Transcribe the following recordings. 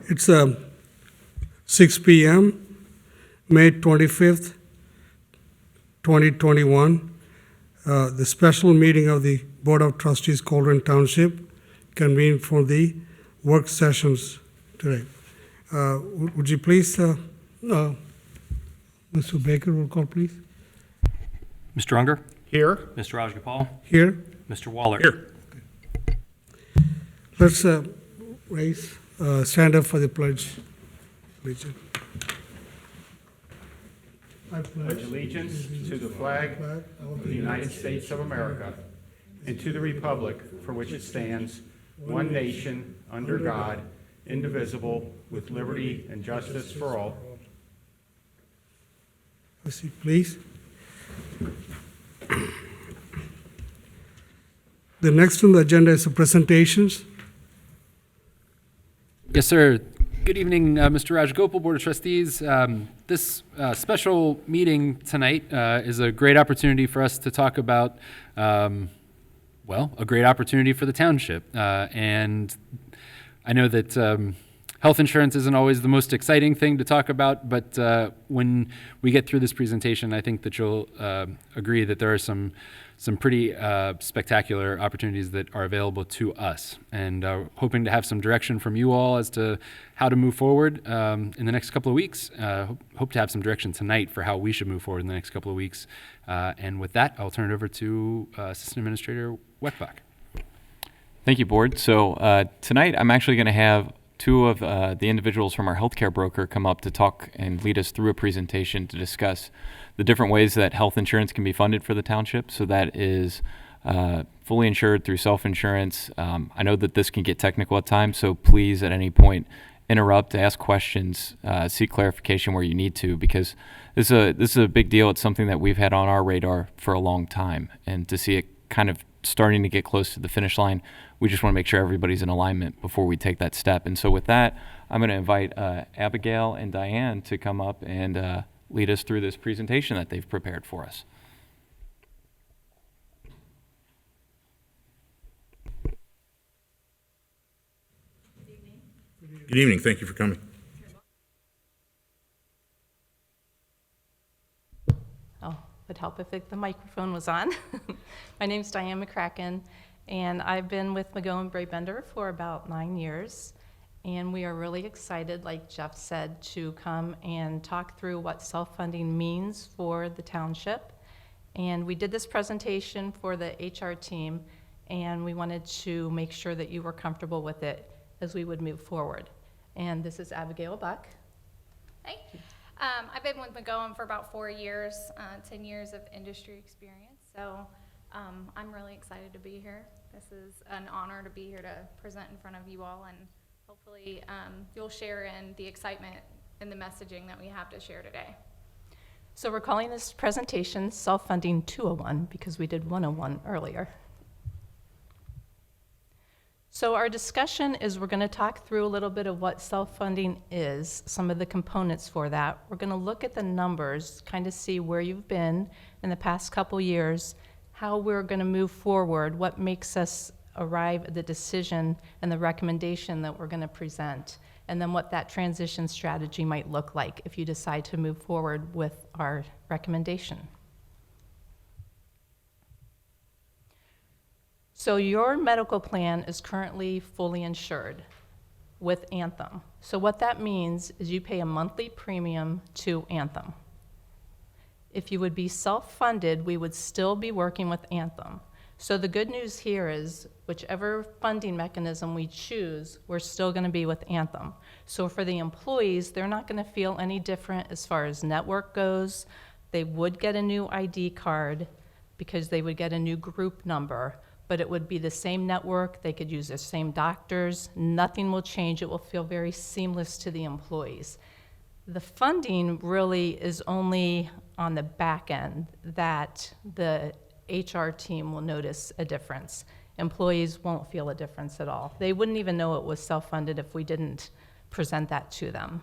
It's 6 p.m., May 25th, 2021. The special meeting of the Board of Trustees, Colerain Township, convened for the work sessions today. Would you please, Mr. Baker, roll call, please? Mr. Unger? Here. Mr. Rajgopal? Here. Mr. Waller? Here. Let's stand up for the pledge. I Pledge allegiance to the flag of the United States of America and to the republic for which it stands, one nation, under God, indivisible, with liberty and justice for all. Please. The next on the agenda is the presentations. Yes, sir. Good evening, Mr. Rajgopal, Board of Trustees. This special meeting tonight is a great opportunity for us to talk about, a great opportunity for the township. And I know that health insurance isn't always the most exciting thing to talk about, but when we get through this presentation, I think that you'll agree that there are some pretty spectacular opportunities that are available to us, and hoping to have some direction from you all as to how to move forward in the next couple of weeks. Hope to have some direction tonight for how we should move forward in the next couple of weeks. And with that, I'll turn it over to Assistant Administrator Weckbach. Thank you, Board. So tonight I'm actually going to have two of the individuals from our healthcare broker come up to talk and lead us through a presentation to discuss the different ways that health insurance can be funded for the township. So that is fully insured through self-insurance. I know that this can get technical at times, so please at any point interrupt, ask questions, seek clarification where you need to, because this is a big deal. It's something that we've had on our radar for a long time, and to see it kind of starting to get close to the finish line, we just want to make sure everybody's in alignment before we take that step. And so with that, I'm going to invite Abigail and Diane to come up and lead us through this presentation that they've prepared for us. Good evening. Thank you for coming. Oh, would help if the microphone was on. My name's Diane McCracken, and I've been with McGowan Braybender for about 9 years. And we are really excited, like Jeff said, to come and talk through what self-funding means for the township. And we did this presentation for the HR team, and we wanted to make sure that you were comfortable with it as we would move forward. And this is Abigail Buck. Hey. I've been with McGowan for about 4 years, 10 years of industry experience. So I'm really excited to be here. This is an honor to be here to present in front of you all, and hopefully you'll share in the excitement and the messaging that we have to share today. So we're calling this presentation Self-Funding 201 because we did 101 earlier. So our discussion is we're going to talk through a little bit of what self-funding is, some of the components for that. We're going to look at the numbers, kind of see where you've been in the past couple years, how we're going to move forward, what makes us arrive at the decision and the recommendation that we're going to present, and then what that transition strategy might look like if you decide to move forward with our recommendation. So your medical plan is currently fully insured with Anthem. So what that means is you pay a monthly premium to Anthem. If you would be self-funded, we would still be working with Anthem. So the good news here is whichever funding mechanism we choose, we're still going to be with Anthem. So for the employees, they're not going to feel any different as far as network goes. They would get a new ID card because they would get a new group number, but it would be the same network. They could use the same doctors. Nothing will change. It will feel very seamless to the employees. The funding really is only on the back end that the HR team will notice a difference. Employees won't feel a difference at all. They wouldn't even know it was self-funded if we didn't present that to them.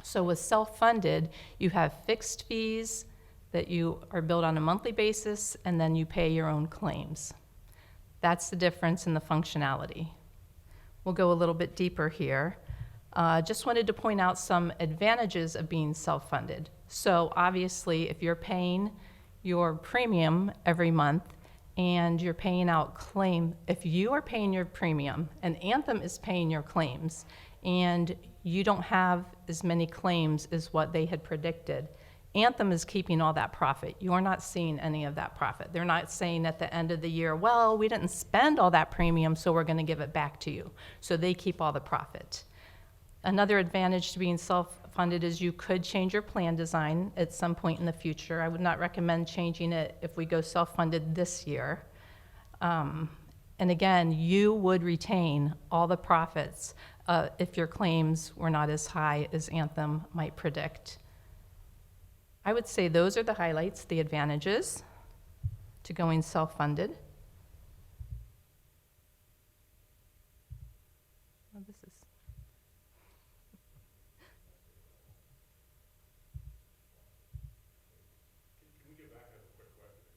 So with self-funded, you have fixed fees that you are billed on a monthly basis, and then you pay your own claims. That's the difference in the functionality. We'll go a little bit deeper here. Just wanted to point out some advantages of being self-funded. So obviously, if you're paying your premium every month and you're paying out if you are paying your premium and Anthem is paying your claims and you don't have as many claims as what they had predicted, Anthem is keeping all that profit. You're not seeing any of that profit. They're not saying at the end of the year, well, we didn't spend all that premium, so we're going to give it back to you. So they keep all the profit. Another advantage to being self-funded is you could change your plan design at some point in the future. I would not recommend changing it if we go self-funded this year. And again, you would retain all the profits if your claims were not as high as Anthem might predict. I would say those are the highlights, the advantages to going self-funded. Oh, this is.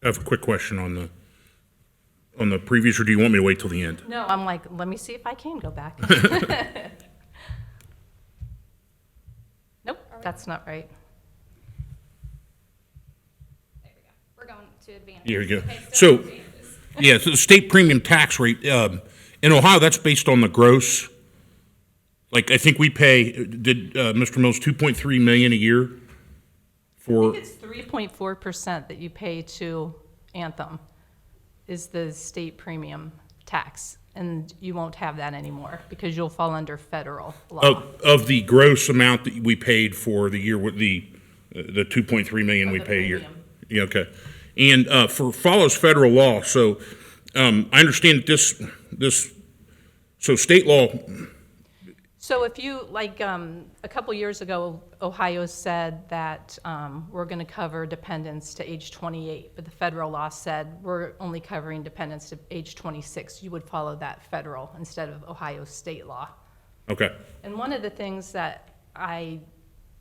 I have a quick question on the previous, or do you want me to wait till the end? No, I'm like, let me see if I can go back. Nope, that's not right. There we go. We're going to advantage. Here we go. Okay, So, advantages. yeah, so the state premium tax rate, in Ohio, that's based on the gross. Like, I think we pay, Mr. Mills, 2.3 million a year I for, think it's 3.4% that you pay to Anthem is the state premium tax. And you won't have that anymore because you'll fall under federal law. of the gross amount that we paid for the year with the 2.3 million Of we the pay a year. premium. Yeah, okay. And follows federal law, so I understand that so state law, So if you, like, a couple years ago, Ohio said that we're going to cover dependents to age 28, but the federal law said we're only covering dependents to age 26. You would follow that federal instead of Ohio state law. okay. And one of the things that I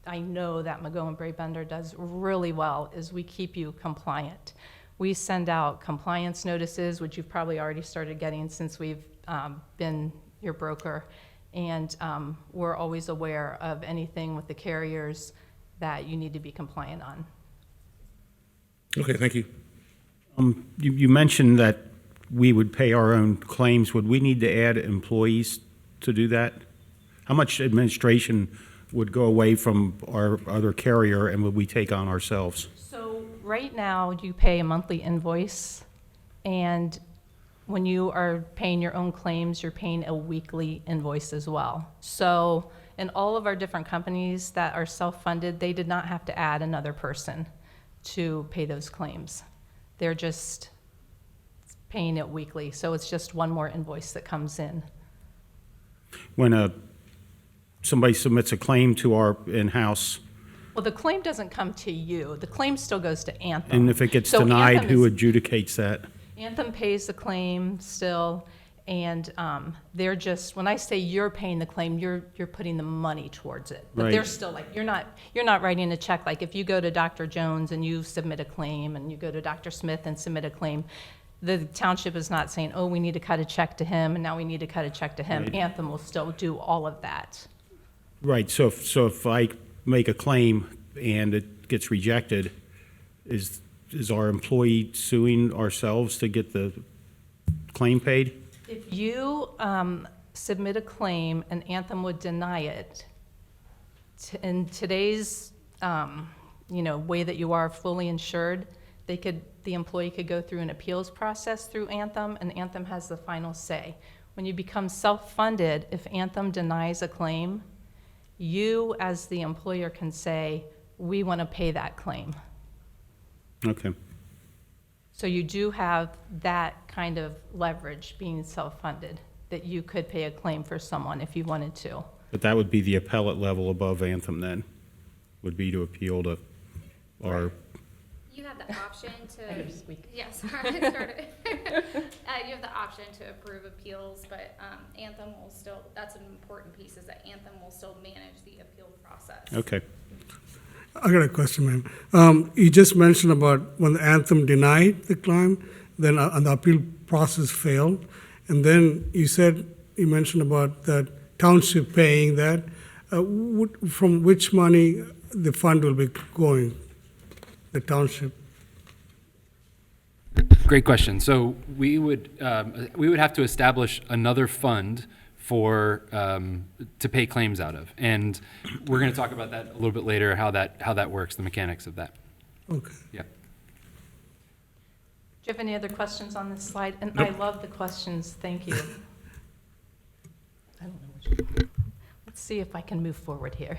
know that McGowan Brabender does really well is we keep you compliant. We send out compliance notices, which you've probably already started getting since we've been your broker. And we're always aware of anything with the carriers that you need to be compliant on. Okay, thank you. You mentioned that we would pay our own claims. Would we need to add employees to do that? How much administration would go away from our other carrier and would we take on ourselves? So right now, you pay a monthly invoice, and when you are paying your own claims, you're paying a weekly invoice as well. So in all of our different companies that are self-funded, they did not have to add another person to pay those claims. They're just paying it weekly, so it's just one more invoice that comes in. When somebody submits a claim to our in-house, Well, the claim doesn't come to you. The claim still goes to Anthem. and if it gets So denied, Anthem who is- adjudicates that? Anthem pays the claim still, and they're just, when I say you're paying the claim, you're putting the money towards it. But they're Right. still like, you're not writing a check. Like if you go to Dr. Jones and you submit a claim, and you go to Dr. Smith and submit a claim, the township is not saying, oh, we need to cut a check to him, and now we need to cut a check to him. Right. Anthem will still do all of that. Right, so if I make a claim and it gets rejected, is our employee suing ourselves to get the claim paid? If you submit a claim and Anthem would deny it, in today's way that you are fully insured, the employee could go through an appeals process through Anthem, and Anthem has the final say. When you become self-funded, if Anthem denies a claim, you as the employer can say, we want to pay that claim. Okay. So you do have that kind of leverage being self-funded, that you could pay a claim for someone if you wanted to. But that would be the appellate level above Anthem then, would be to appeal to our, You have the option I to. gotta speak. Yeah, sorry, I started. You have the option to approve appeals, but Anthem will still, that's an important piece, is that Anthem will still manage the appeal process. okay. I got a question, ma'am. You just mentioned about when the Anthem denied the claim, then the appeal process failed, and then you mentioned about that township paying that, from which money the fund will be going, the township? Great question. So we would have to establish another fund for to pay claims out of, and we're going to talk about that a little bit later. How that works, the mechanics of that. Okay. Yeah. Do you have any other questions on this slide? And I love the questions, thank you. I don't know which. Let's see if I can move forward here.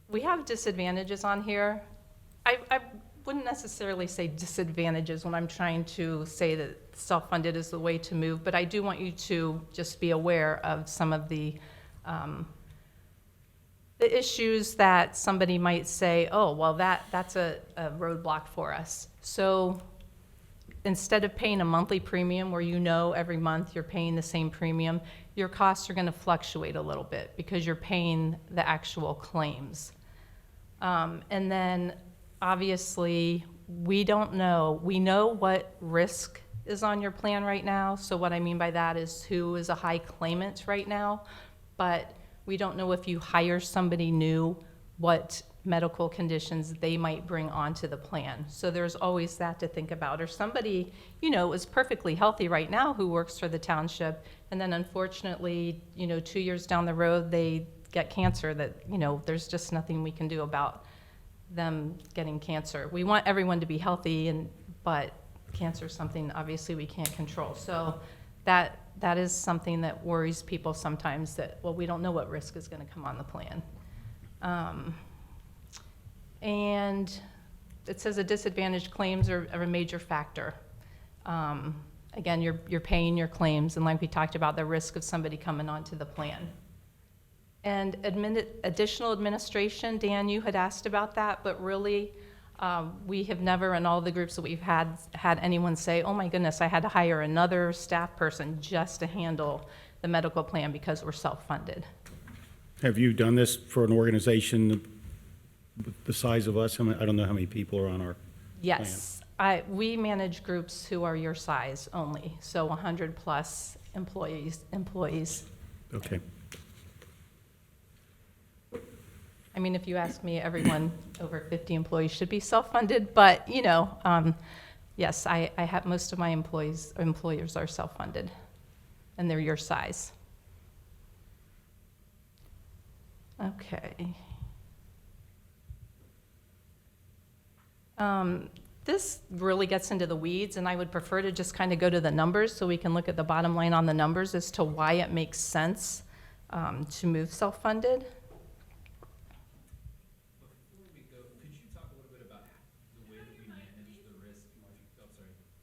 We have disadvantages on here. I wouldn't necessarily say disadvantages when I'm trying to say that self-funded is the way to move, but I do want you to just be aware of some of the issues that somebody might say, oh, well, that's a roadblock for us. So instead of paying a monthly premium where you know every month you're paying the same premium, your costs are going to fluctuate a little bit because you're paying the actual claims. And then obviously we don't know. We know what risk is on your plan right now. So what I mean by that is who is a high claimant right now, but we don't know if you hire somebody new, what medical conditions they might bring onto the plan. So there's always that to think about. Or somebody, is perfectly healthy right now who works for the township, and then unfortunately, 2 years down the road, they get cancer that, there's just nothing we can do about them getting cancer. We want everyone to be healthy, but cancer is something obviously we can't control. So that is something that worries people sometimes, that, well, we don't know what risk is going to come on the plan. And it says a disadvantaged claims are a major factor. Again, you're paying your claims, and like we talked about, the risk of somebody coming onto the plan. And additional administration, Dan, you had asked about that, but really, we have never, in all the groups that we've had anyone say, oh my goodness, I had to hire another staff person just to handle the medical plan because we're self-funded. Have you done this for an organization the size of us? I don't know how many people are on our Yes, we manage groups who are your size only, so 100 plus employees. Okay. I mean, if you ask me, everyone over 50 employees should be self-funded, but, yes, I have, most of my employers are self-funded, and they're your size. Okay. This really gets into the weeds, and I would prefer to just kind of go to the numbers so we can look at the bottom line on the numbers as to why it makes sense to move self-funded.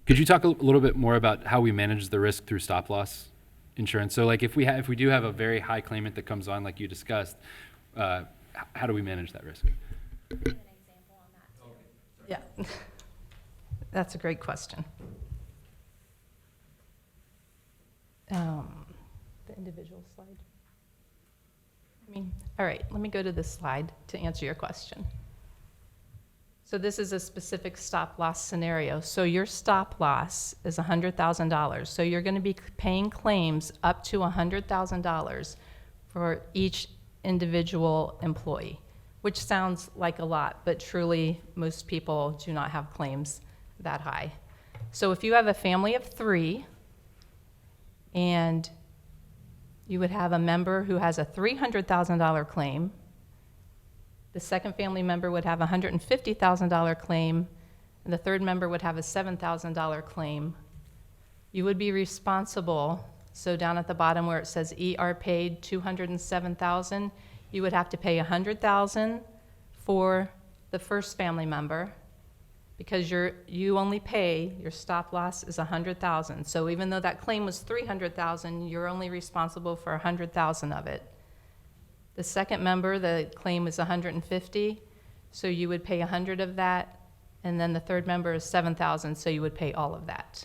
Could you talk a little bit more about how we manage the risk through stop loss insurance? So like if we do have a very high claimant that comes on, like you discussed, how do we manage that risk? Give an example on that too. Yeah, that's a great question. The individual slide. All right, let me go to this slide to answer your question. So this is a specific stop loss scenario. So your stop loss is $100,000. So you're going to be paying claims up to $100,000 for each individual employee, which sounds like a lot, but truly most people do not have claims that high. So if you have a family of 3 and you would have a member who has a $300,000 claim, the second family member would have a $150,000 claim, and the third member would have a $7,000 claim. You would be responsible, so down at the bottom where it says ER paid $207,000, you would have to pay $100,000 for the first family member, because you only pay, your stop loss is $100,000. So even though that claim was $300,000, you're only responsible for $100,000 of it. The second member, the claim is $150,000, so you would pay $100,000 of that, and then the third member is $7,000, so you would pay all of that.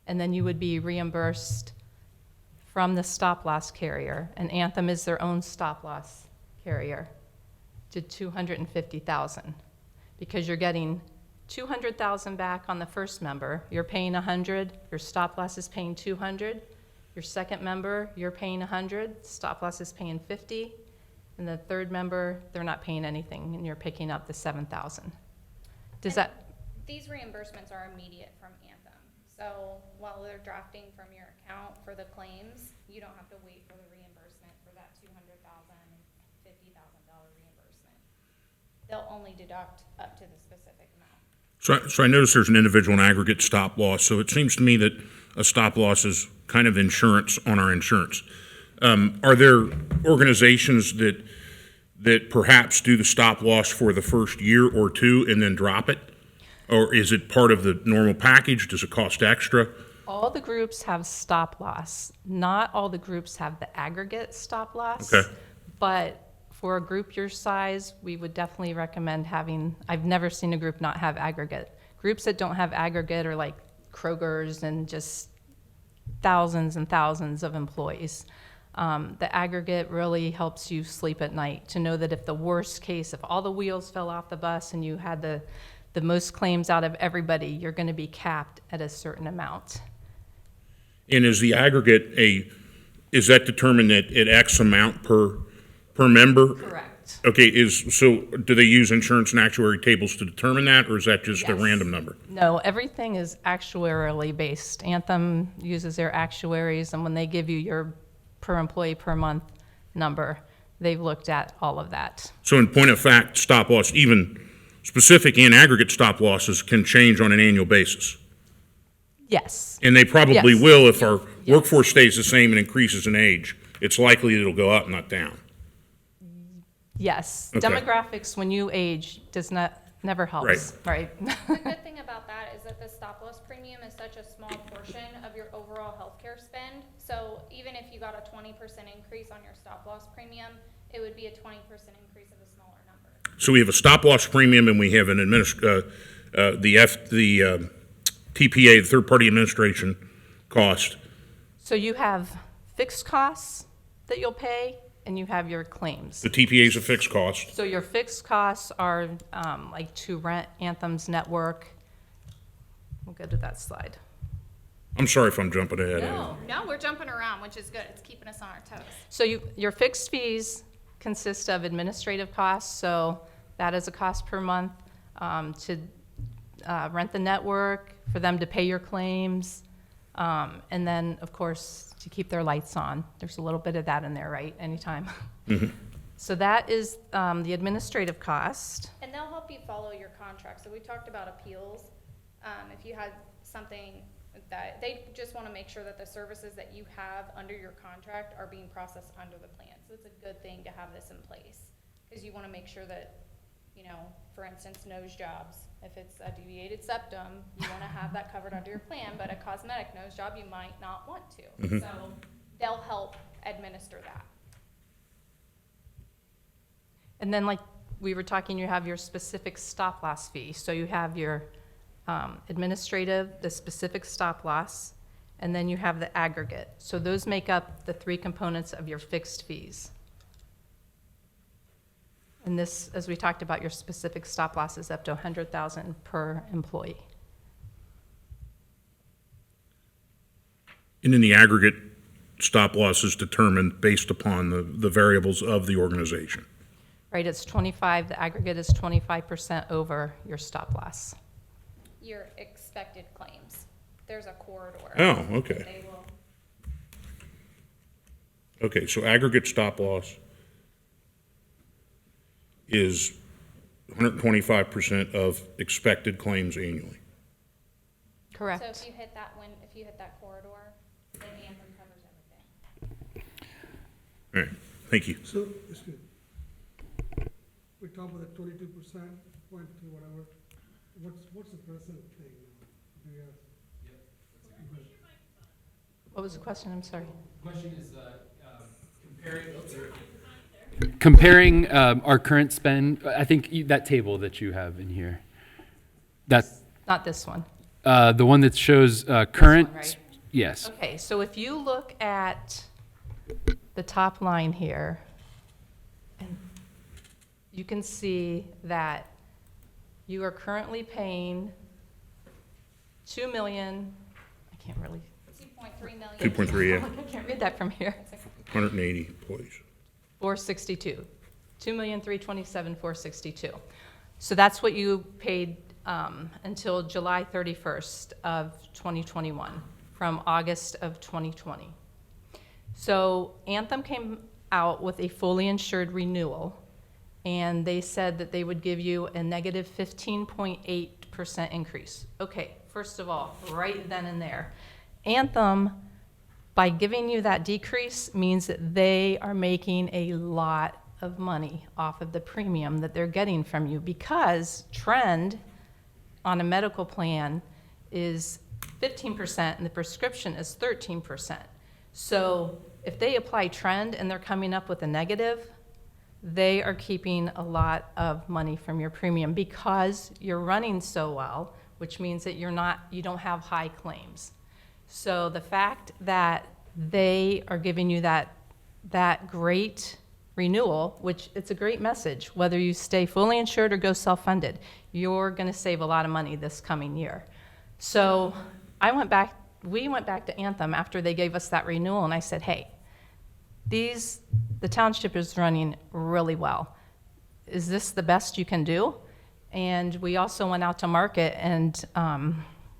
And then you would be reimbursed from the stop loss carrier, and Anthem is their own stop loss carrier, to $250,000, because you're getting 200,000 back on the first member, you're paying 100, your stop loss is paying 200. Your second member, you're paying 100, stop loss is paying 50. And the third member, they're not paying anything, and you're picking up the 7,000. Does And that, These reimbursements are immediate from Anthem. So while they're drafting from your account for the claims, you don't have to wait for the reimbursement for that $200,000 and $50,000 reimbursement. They'll only deduct up to the specific amount. So I notice there's an individual and aggregate stop loss, so it seems to me that a stop loss is kind of insurance on our insurance. Are there organizations that perhaps do the stop loss for the first year or two and then drop it? Or is it part of the normal package? Does it cost extra? all the groups have stop loss. Not all the groups have the aggregate stop loss. Okay. But for a group your size, we would definitely recommend having, I've never seen a group not have aggregate. Groups that don't have aggregate are like Kroger's and just thousands and thousands of employees. The aggregate really helps you sleep at night to know that if the worst case, if all the wheels fell off the bus and you had the most claims out of everybody, you're going to be capped at a certain amount. And is the aggregate is that determined at X amount per member? Correct. Okay, so do they use insurance and actuary tables to determine that, or is that just a Yes. random number? No, everything is actuarially based. Anthem uses their actuaries, and when they give you your per employee per month number, they've looked at all of that. So in point of fact, stop loss, even specific and aggregate stop losses can change on an annual basis. Yes. And they probably Yes. will if our Yes. workforce stays the same and increases in age. It's likely it'll go up, not down. Yes. Okay. Demographics, when you age, never helps, right? The good thing about that is that the stop loss premium is such a small portion of your overall healthcare spend. So even if you got a 20% increase on your stop loss premium, it would be a 20% increase of a smaller number. So we have a stop loss premium and we have an TPA, the third party administration cost. So you have fixed costs that you'll pay, and you have your claims. The TPA is a fixed cost. So your fixed costs are like to rent Anthem's network. We'll go to that slide. I'm sorry if I'm jumping ahead. No, we're jumping around, which is good. It's keeping us on our toes. So your fixed fees consist of administrative costs, so that is a cost per month to rent the network, for them to pay your claims, and then, of course, to keep their lights on. There's a little bit of that in there, right, anytime. So that is the administrative cost. And they'll help you follow your contract. So we talked about appeals. If you had something that, they just want to make sure that the services that you have under your contract are being processed under the plan. So it's a good thing to have this in place, because you want to make sure that, you know, for instance, nose jobs. If it's a deviated septum, you want to have that covered under your plan, but a cosmetic nose job, you might not want to. So they'll help administer that. And then, like we were talking, you have your specific stop loss fee. So you have your administrative, the specific stop loss, and then you have the aggregate. So those make up the three components of your fixed fees. And this, as we talked about, your specific stop loss is up to $100,000 per employee. And then the aggregate stop loss is determined based upon the variables of the organization. Right, it's 25, the aggregate is 25% over your stop loss. Your expected claims. There's a corridor. Oh, okay. They will. Okay, so aggregate stop loss is 125% of expected claims annually. Correct. So if you hit that corridor, then Anthem covers everything. All right, thank you. So, excuse me. We talked about the 22%, point to whatever. What's the present thing now? Do you have? What was the question? I'm sorry. Question is comparing our current spend. I think that table that you have in here. That's Not this one. the one that shows current. right? Yes. Okay, so if you look at the top line here, and you can see that you are currently paying 2 million, I can't really, 2.3 million. 2.3, yeah, I can't read that from here. 180 employees. 462, 2,327,462. So that's what you paid until July 31st of 2021, from August of 2020. So Anthem came out with a fully insured renewal, and they said that they would give you a negative 15.8% increase. Okay, first of all, right then and there, Anthem, by giving you that decrease, means that they are making a lot of money off of the premium that they're getting from you, because trend on a medical plan is 15% and the prescription is 13%. So if they apply trend and they're coming up with a negative, they are keeping a lot of money from your premium because you're running so well, which means that you don't have high claims. So the fact that they are giving you that great renewal, which it's a great message, whether you stay fully insured or go self-funded, you're going to save a lot of money this coming year. So we went back to Anthem after they gave us that renewal, and I said, hey, the township is running really well. Is this the best you can do? And we also went out to market, and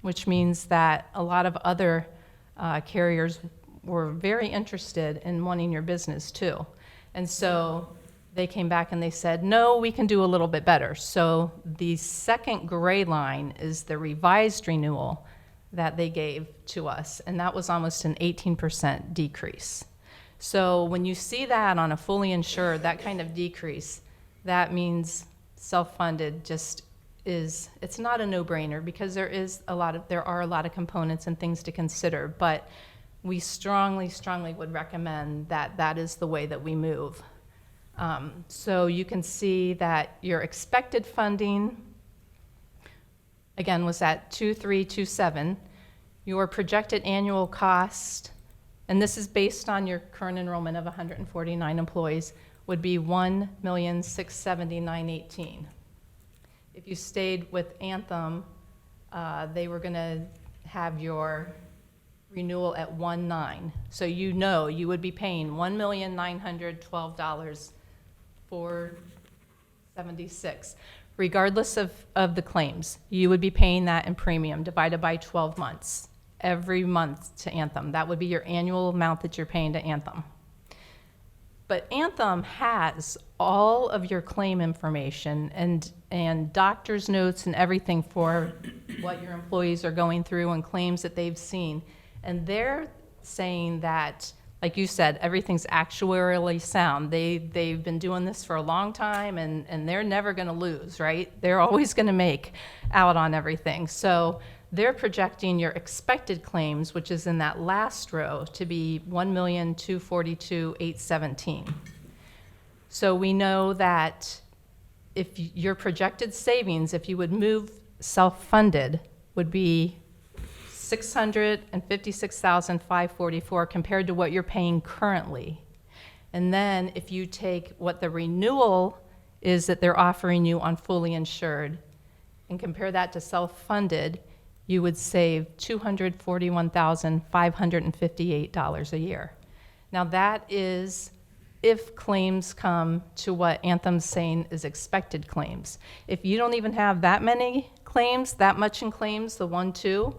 which means that a lot of other carriers were very interested in wanting your business too. And so they came back and they said, no, we can do a little bit better. So the second gray line is the revised renewal that they gave to us, and that was almost an 18% decrease. So when you see that on a fully insured, that kind of decrease, that means self-funded just it's not a no-brainer, because there are a lot of components and things to consider, but we strongly would recommend that is the way that we move. So you can see that your expected funding, again, was at 2,327. Your projected annual cost, and this is based on your current enrollment of 149 employees, would be $1,679,18. If you stayed with Anthem, they were going to have your renewal at 1.9. So you would be paying $1,912,476. Regardless of the claims, you would be paying that in premium divided by 12 months, every month to Anthem. That would be your annual amount that you're paying to Anthem. But Anthem has all of your claim information and doctor's notes and everything for what your employees are going through and claims that they've seen. And they're saying that, like you said, everything's actuarially sound. They've been doing this for a long time, and they're never going to lose, right? They're always going to make out on everything. So they're projecting your expected claims, which is in that last row, to be $1,242,817. So we know that if your projected savings, if you would move self-funded, would be $656,544 compared to what you're paying currently. And then if you take what the renewal is that they're offering you on fully insured and compare that to self-funded, you would save $241,558 a year. Now that is if claims come to what Anthem's saying is expected claims. If you don't even have that many claims, that much in claims, the 1-2,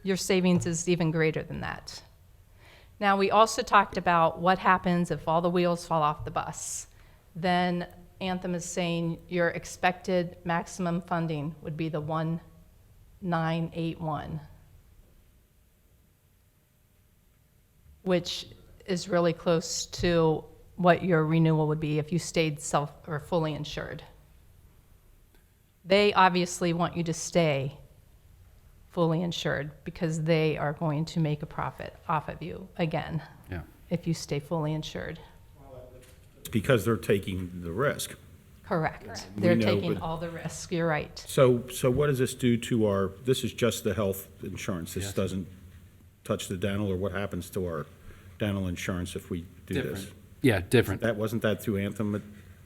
your savings is even greater than that. Now, we also talked about what happens if all the wheels fall off the bus. Then Anthem is saying your expected maximum funding would be the 1,981, which is really close to what your renewal would be if you stayed self or fully insured. They obviously want you to stay fully insured because they are going to make a profit off of you again. Yeah. If you stay fully insured. Because they're taking the risk. Correct. We They're know, taking but- all the risk. You're right. So what does this do to our, this is just the health insurance. This Yes. doesn't touch the dental, or what happens to our dental insurance if we do this? Different. Yeah, different. Wasn't that through Anthem?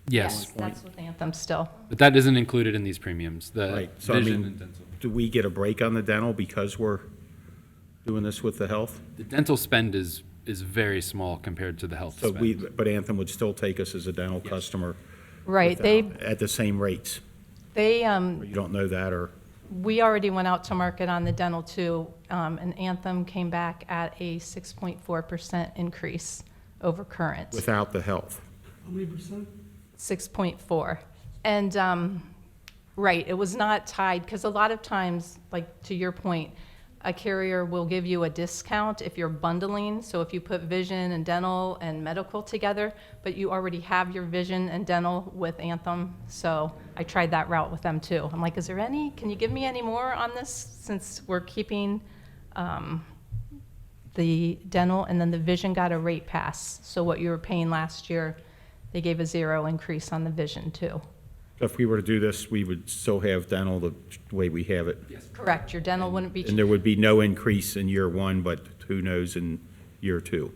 Yes, That's with Anthem still. but that isn't included in these premiums, the Right, so I vision mean, and dental. do we get a break on the dental because we're doing this with the health? The dental spend is very small compared to the health So spend. but Anthem would still take us as a dental customer Right, at the same rates? they, Or you don't know that, or? we already went out to market on the dental too, and Anthem came back at a 6.4% increase over current. Without the health? How many percent? 6.4. And, right, it was not tied, because a lot of times, like to your point, a carrier will give you a discount if you're bundling. So if you put vision and dental and medical together, but you already have your vision and dental with Anthem. So I tried that route with them too. I'm like, can you give me any more on this, since we're keeping the dental, and then the vision got a rate pass. So what you were paying last year, they gave a 0 increase on the vision too. If we were to do this, we would still have dental the way we have it? Correct, your dental wouldn't be, And there would be no increase in year one, but who knows in year two?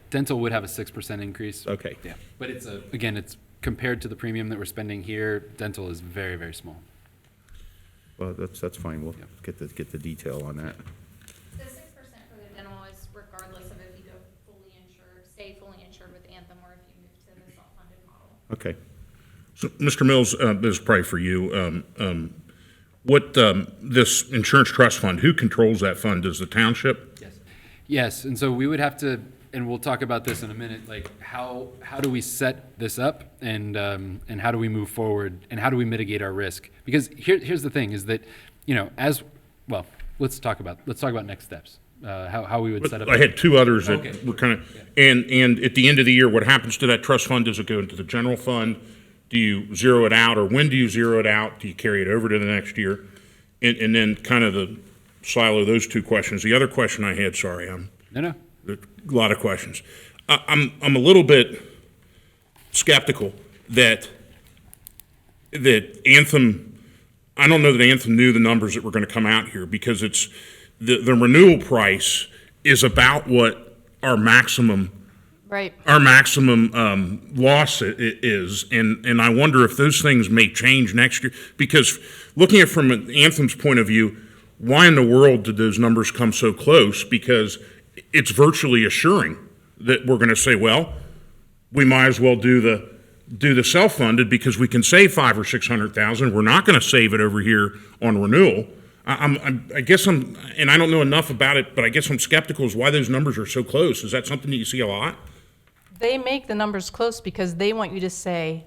Dental would have a 6% increase. Okay. Yeah, but again, it's compared to the premium that we're spending here, dental is very, very small. Well, that's fine, we'll get the detail on that. The 6% for the dental is regardless of if you go fully insured, stay fully insured with Anthem, or if you move to the self-funded model. Okay. So, Mr. Mills, this is probably for you. This insurance trust fund, who controls that fund? Does the township? Yes, and so we would have to, and we'll talk about this in a minute, like how do we set this up, and how do we move forward, and how do we mitigate our risk? Because here's the thing, is that, let's talk about next steps, how we would set up. I had two others that Okay. were kind of, and at the end of the year, what happens to that trust fund? Does it go into the general fund? Do you zero it out, or when do you zero it out? Do you carry it over to the next year? And then kind of the silo those two questions. The other question I had, sorry, No. a lot of questions. I'm a little bit skeptical that Anthem, I don't know that Anthem knew the numbers that were going to come out here, because it's the renewal price is about what our maximum right, loss is, and I wonder if those things may change next year, because looking at it from an Anthem's point of view, why in the world did those numbers come so close? Because it's virtually assuring that we're going to say, well, we might as well do the self-funded, because we can save $500,000 or $600,000. We're not going to save it over here on renewal. I guess and I don't know enough about it, but I guess I'm skeptical as why those numbers are so close. Is that something that you see a lot? they make the numbers close because they want you to say,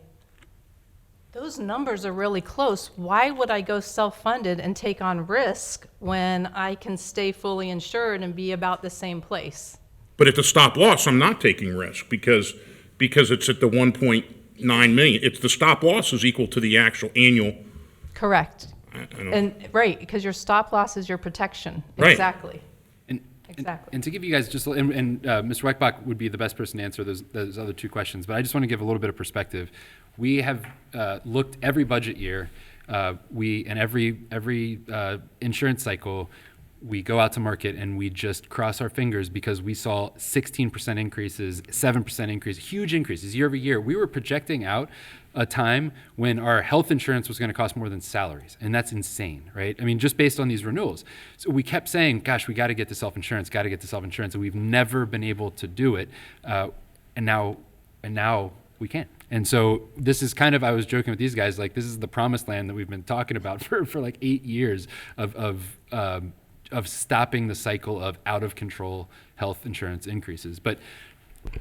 those numbers are really close. Why would I go self-funded and take on risk when I can stay fully insured and be about the same place? But at the stop loss, I'm not taking risk because it's at the 1.9 million. It's the stop loss is equal to the actual annual. Correct. I don't- And, right, because your stop loss is your protection. Right. Exactly. Exactly. And to give you guys just, Mr. Weckbach would be the best person to answer those other two questions, but I just want to give a little bit of perspective. We have looked every budget year, and every insurance cycle, we go out to market and we just cross our fingers because we saw 16% increases, 7% increase, huge increases year over year. We were projecting out a time when our health insurance was going to cost more than salaries, and that's insane, right? I mean, just based on these renewals. So we kept saying, gosh, we got to get to self-insurance, and we've never been able to do it, and now we can. And so this is kind of, I was joking with these guys, like this is the promised land that we've been talking about for like 8 years of stopping the cycle of out of control health insurance increases. But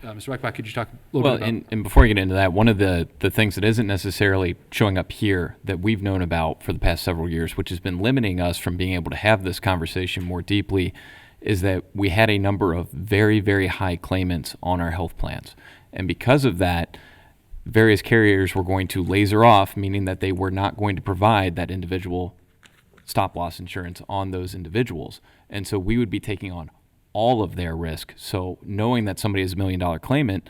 Mr. Weckbach, could you talk a little bit about? And before you get into that, one of the things that isn't necessarily showing up here that we've known about for the past several years, which has been limiting us from being able to have this conversation more deeply, is that we had a number of very, very high claimants on our health plans. And because of that, various carriers were going to laser off, meaning that they were not going to provide that individual stop loss insurance on those individuals. And so we would be taking on all of their risk. So knowing that somebody is $1 million claimant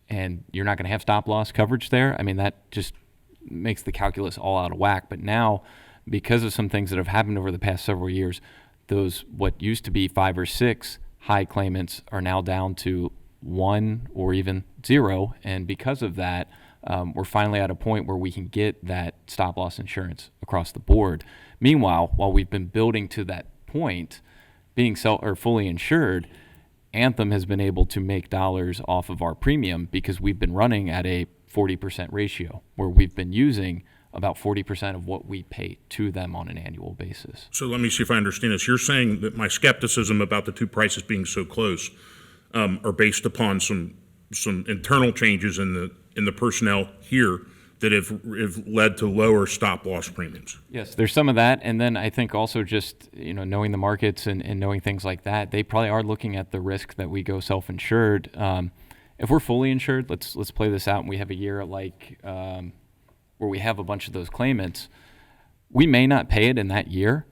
and you're not going to have stop loss coverage there, I mean, that just makes the calculus all out of whack. But now, because of some things that have happened over the past several years, those what used to be 5 or 6 high claimants are now down to 1 or even 0. And because of that, we're finally at a point where we can get that stop loss insurance across the board. Meanwhile, while we've been building to that point, being fully insured, Anthem has been able to make dollars off of our premium because we've been running at a 40% ratio, where we've been using about 40% of what we pay to them on an annual basis. So let me see if I understand this. You're saying that my skepticism about the two prices being so close are based upon some internal changes in the personnel here that have led to lower stop loss premiums. Yes, there's some of that, and then I think also just knowing the markets and knowing things like that, they probably are looking at the risk that we go self-insured. If we're fully insured, let's play this out, and we have a year like where we have a bunch of those claimants, we may not pay it in that year,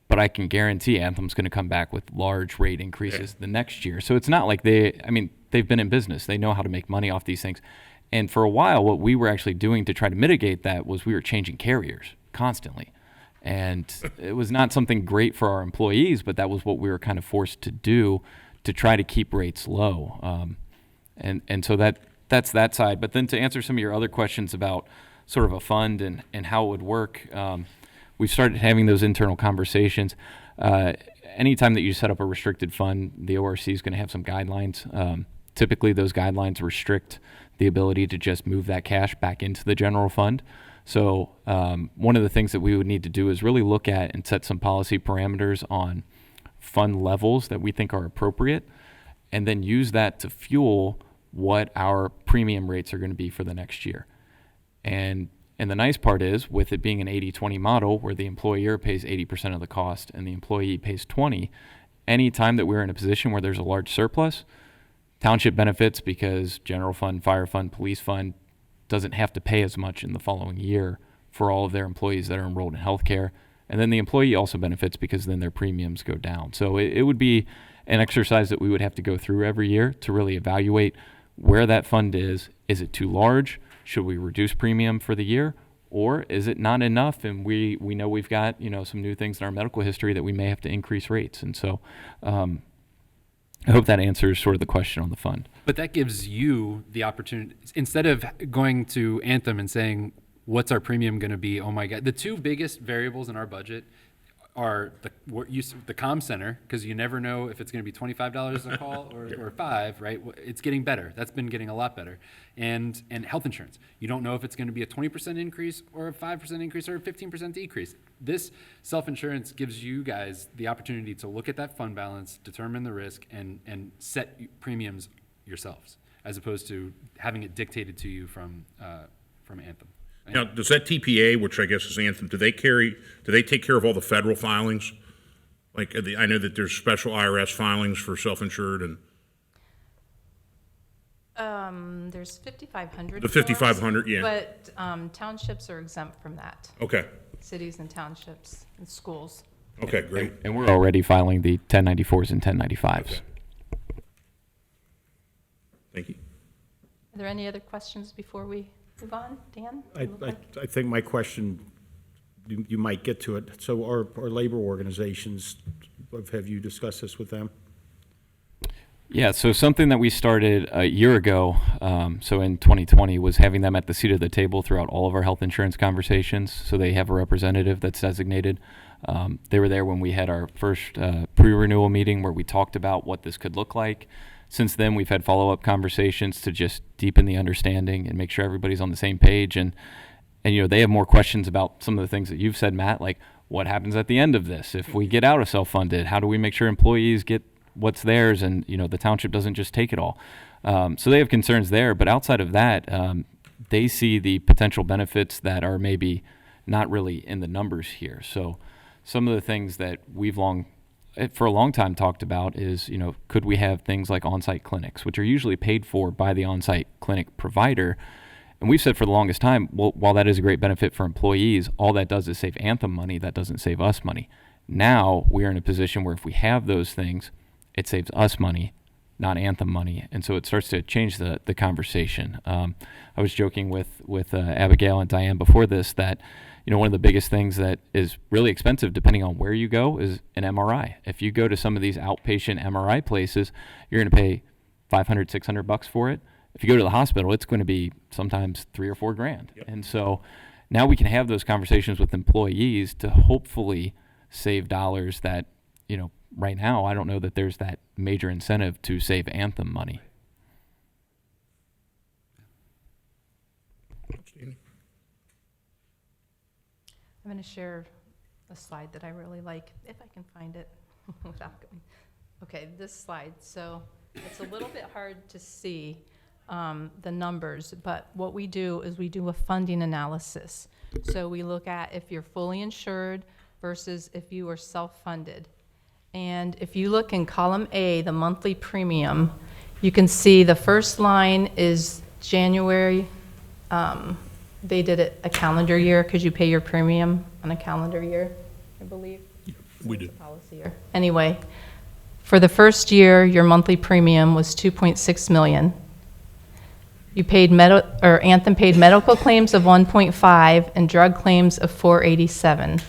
but I can guarantee Anthem's going to come back with large rate increases the next year. So it's not like they've been in business. They know how to make money off these things. And for a while, what we were actually doing to try to mitigate that was we were changing carriers constantly. And it was not something great for our employees, but that was what we were kind of forced to do to try to keep rates low. And so that's that side. But then to answer some of your other questions about sort of a fund and how it would work, we've started having those internal conversations. Anytime that you set up a restricted fund, the ORC is going to have some guidelines. Typically, those guidelines restrict the ability to just move that cash back into the general fund. So one of the things that we would need to do is really look at and set some policy parameters on fund levels that we think are appropriate, and then use that to fuel what our premium rates are going to be for the next year. And the nice part is, with it being an 80-20 model where the employer pays 80% of the cost and the employee pays 20%, any time that we're in a position where there's a large surplus, Township benefits because general fund, fire fund, police fund doesn't have to pay as much in the following year for all of their employees that are enrolled in healthcare. And then the employee also benefits because then their premiums go down. So it would be an exercise that we would have to go through every year to really evaluate where that fund is. Is it too large? Should we reduce premium for the year? Or is it not enough and we know we've got some new things in our medical history that we may have to increase rates? And so I hope that answers sort of the question on the fund. But that gives you the opportunity, instead of going to Anthem and saying, what's our premium going to be? Oh my God. The two biggest variables in our budget are the comm center, because you never know if it's going to be $25 a call or $5, right? It's getting better. That's been getting a lot better. And health insurance. You don't know if it's going to be a 20% increase or a 5% increase or a 15% decrease. This self-insurance gives you guys the opportunity to look at that fund balance, determine the risk, and set premiums yourselves, as opposed to having it dictated to you from Anthem. Now, does that TPA, which I guess is Anthem, do they take care of all the federal filings? Like, I know that there's special IRS filings for self-insured and. There's 5,500. The 5,500, yeah. But townships are exempt from that. Okay. Cities and townships and schools. Okay, great. And we're already filing the 1094s and 1095s. Okay. Thank you. Are there any other questions before we move on? Dan? I think my question, you might get to it. So our labor organizations, have you discussed this with them? Yeah, so something that we started a year ago, so in 2020, was having them at the seat of the table throughout all of our health insurance conversations. So they have a representative that's designated. They were there when we had our first pre-renewal meeting where we talked about what this could look like. Since then, we've had follow-up conversations to just deepen the understanding and make sure everybody's on the same page. And they have more questions about some of the things that you've said, Matt, like what happens at the end of this? If we get out of self-funded, how do we make sure employees get what's theirs and the township doesn't just take it all? So they have concerns there, but outside of that, they see the potential benefits that are maybe not really in the numbers here. So some of the things that we've for a long time talked about is, could we have things like on-site clinics, which are usually paid for by the on-site clinic provider? And we've said for the longest time, well, while that is a great benefit for employees, all that does is save Anthem money. That doesn't save us money. Now we're in a position where if we have those things, it saves us money, not Anthem money. And so it starts to change the conversation. I was joking with Abigail and Diane before this that, one of the biggest things that is really expensive depending on where you go is an MRI. If you go to some of these outpatient MRI places, you're going to pay $500, $600 for it. if you go to the hospital, it's going to be sometimes $3 or $4 grand. And so now we can have those conversations with employees to hopefully save dollars that, you know, right now, I don't know that there's that major incentive to save Anthem money. I'm going to share a slide that I really like, if I can find it without going. Okay, this slide. So it's a little bit hard to see the numbers, but what we do is we do a funding analysis. So we look at if you're fully insured versus if you are self-funded. And if you look in column A, the monthly premium, you can see the first line is January. They did it a calendar year because you pay your premium on a calendar year, I believe. We do. Policy year. Anyway, for the first year, your monthly premium was $2.6 million. You paid Anthem paid medical claims of 1.5 and drug claims of 487.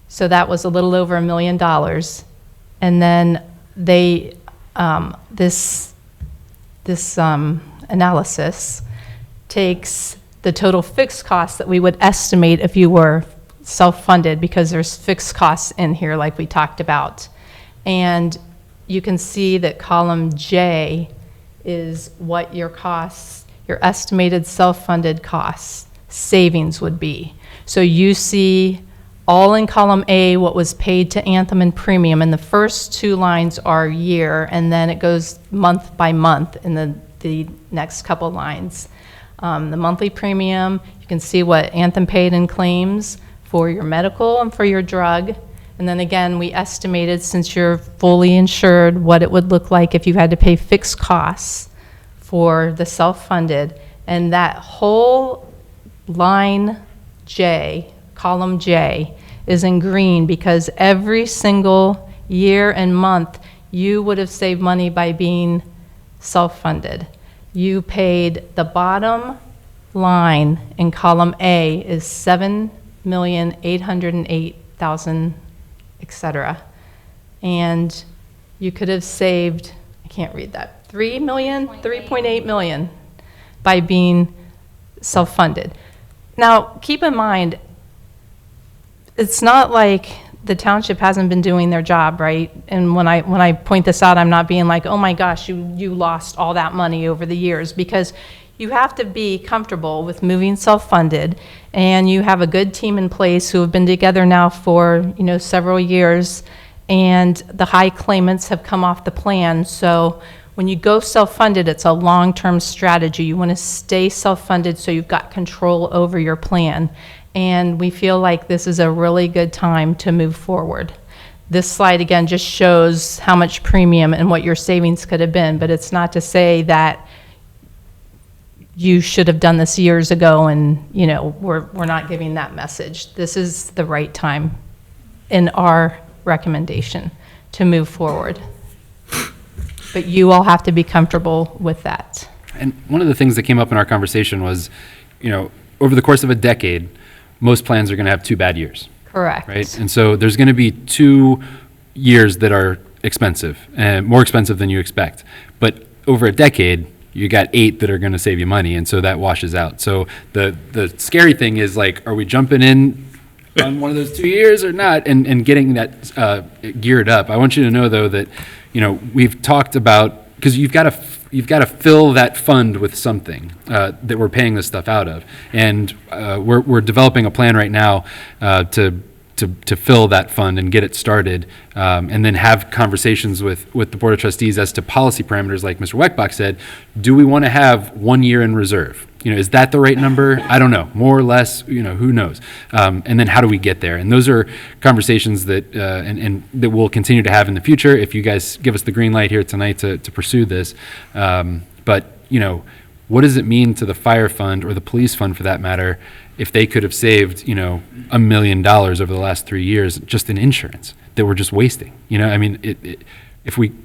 So that was a little over $1 million. And then they this analysis takes the total fixed costs that we would estimate if you were self-funded, because there's fixed costs in here like we talked about. And you can see that column J is what your costs, your estimated self-funded costs, savings would be. So you see all in column A what was paid to Anthem and premium, and the first two lines are year, and then it goes month by month in the next couple lines. The monthly premium, you can see what Anthem paid in claims for your medical and for your drug. And then again, we estimated, since you're fully insured, what it would look like if you had to pay fixed costs for the self-funded. And that whole line J, column J, is in green because every single year and month you would have saved money by being self-funded. You paid, the bottom line in column A is $7,808,000, etc. And you could have saved, I can't read that, $3.8 million by being self-funded. Now, keep in mind, it's not like the township hasn't been doing their job, right? And when I point this out, I'm not being like, oh my gosh, you lost all that money over the years, because you have to be comfortable with moving self-funded, and you have a good team in place who have been together now for, you know, several years, and the high claimants have come off the plan. So when you go self-funded, it's a long-term strategy. You want to stay self-funded so you've got control over your plan. And we feel like this is a really good time to move forward. This slide, again, just shows how much premium and what your savings could have been, but it's not to say that you should have done this years ago, and, you know, we're not giving that message. This is the right time in our recommendation to move forward. But you all have to be comfortable with that. And one of the things that came up in our conversation was, you know, over the course of a decade, most plans are going to have 2 bad years. Correct. Right? And so there's going to be 2 years that are expensive, and more expensive than you expect. But over a decade, you got 8 that are going to save you money, and so that washes out. So the scary thing is, like, are we jumping in on one of those 2 years or not, and getting that geared up? I want you to know, though, that, you know, we've talked about, because you've got to fill that fund with something that we're paying this stuff out of, and we're developing a plan right now to fill that fund and get it started, and then have conversations with the Board of Trustees as to policy parameters, like Mr. Weckbach said. Do we want to have 1 year in reserve? You know, is that the right number? I don't know. More or less, you know, who knows? And then how do we get there? And those are conversations that and that we'll continue to have in the future if you guys give us the green light here tonight to pursue this. But, you know, what does it mean to the fire fund, or the police fund for that matter, if they could have saved, you know, $1 million over the last 3 years just in insurance that we're just wasting? You know, I mean,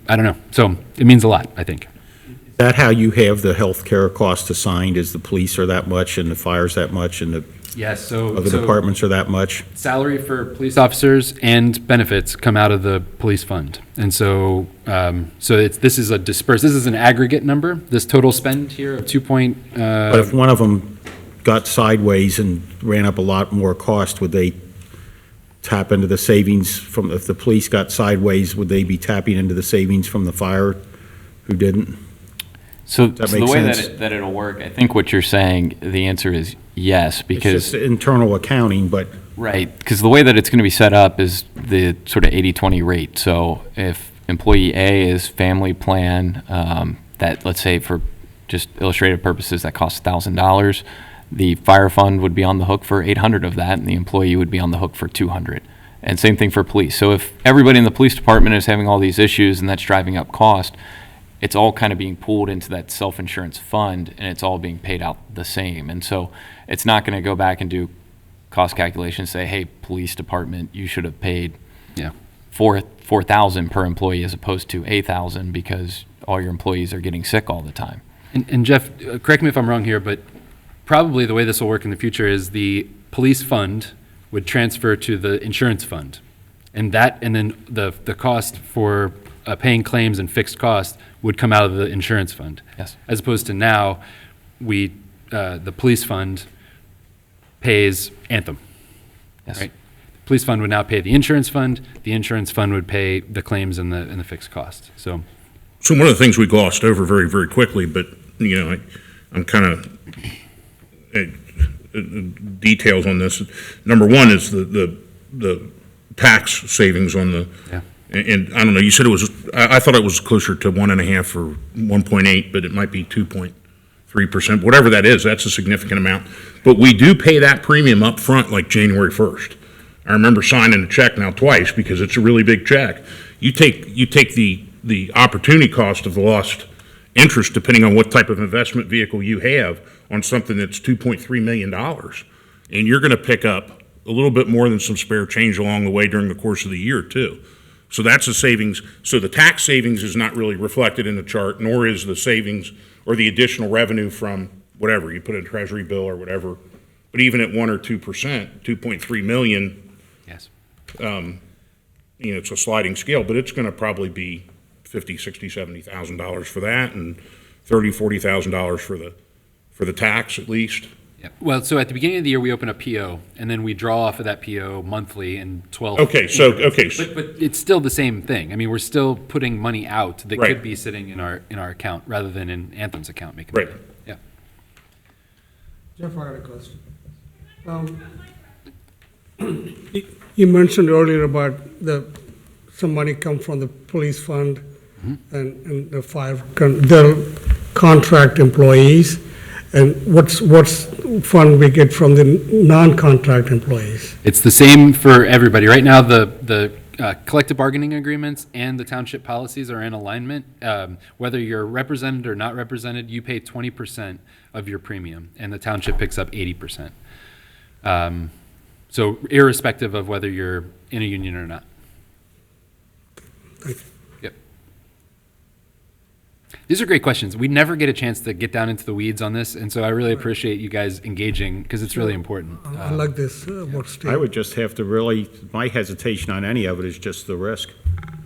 I don't know. So it means a lot, I think. Is That how you have the healthcare cost assigned, is the police are that much and the fire's that much and the Yes, so. other departments are that much? Salary for police officers and benefits come out of the police fund. And so, this is this is an aggregate number, this total spend here of But if one of them got sideways and ran up a lot more cost, would they tap into the savings from, if the police got sideways, would they be tapping into the savings from the fire who didn't? So, that so the make way sense? that it'll work, I think what you're saying, the answer is yes, It's because, just internal accounting, but right, because the way that it's going to be set up is the sort of 80-20 rate. So if employee A is family plan, that, let's say for just illustrative purposes, that costs $1,000, the fire fund would be on the hook for 800 of that, and the employee would be on the hook for 200. And same thing for police. So if everybody in the police department is having all these issues and that's driving up cost, it's all kind of being pooled into that self-insurance fund, and it's all being paid out the same. And so it's not going to go back and do cost calculations, say, hey, police department, you should have paid Yeah. $4,000 per employee as opposed to $8,000 because all your employees are getting sick all the time. And Jeff, correct me if I'm wrong here, but probably the way this will work in the future is the police fund would transfer to the insurance fund. And then the cost for paying claims and fixed costs would come out of the insurance fund. Yes. As opposed to now, the police fund pays Anthem. Yes. Right? The police fund would now pay the insurance fund would pay the claims and the fixed costs. So So one of the things we glossed over very, very quickly, but, I'm kind of, details on this. Number one is the tax savings on the, Yeah. and I don't know, you said it was, I thought it was closer to 1.5 or 1.8, but it might be 2.3%. Whatever that is, that's a significant amount. But we do pay that premium up front, like January 1st. I remember signing a check now twice because it's a really big check. You take the opportunity cost of the lost interest, depending on what type of investment vehicle you have, on something that's $2.3 million. And you're going to pick up a little bit more than some spare change along the way during the course of the year, too. So that's a savings. So the tax savings is not really reflected in the chart, nor is the savings or the additional revenue from whatever, you put in a treasury bill or whatever. But even at 1 or 2%, 2.3 million, yes. it's a sliding scale, but it's going to probably be $50,000, $60,000, $70,000 for that, and $30,000, $40,000 for the tax at least. Yeah. Well, so at the beginning of the year, we open a PO, and then we draw off of that PO monthly in 12. Okay, so But it's still the same thing. I mean, we're still putting money out that Right. could be sitting in our account rather than in Anthem's account making Right. money. Yeah. Jeff, I had a question. You mentioned earlier about some money come from the police fund and the their contract employees. And what's fund we get from the non-contract employees? It's the same for everybody. Right now, the collective bargaining agreements and the township policies are in alignment. Whether you're represented or not represented, you pay 20% of your premium, and the township picks up 80%. So irrespective of whether you're in a union or not. Thank you. Yep. These are great questions. We never get a chance to get down into the weeds on this, and so I really appreciate you guys engaging because it's really important. I like this, what Steve. I would just have to really, my hesitation on any of it is just the risk.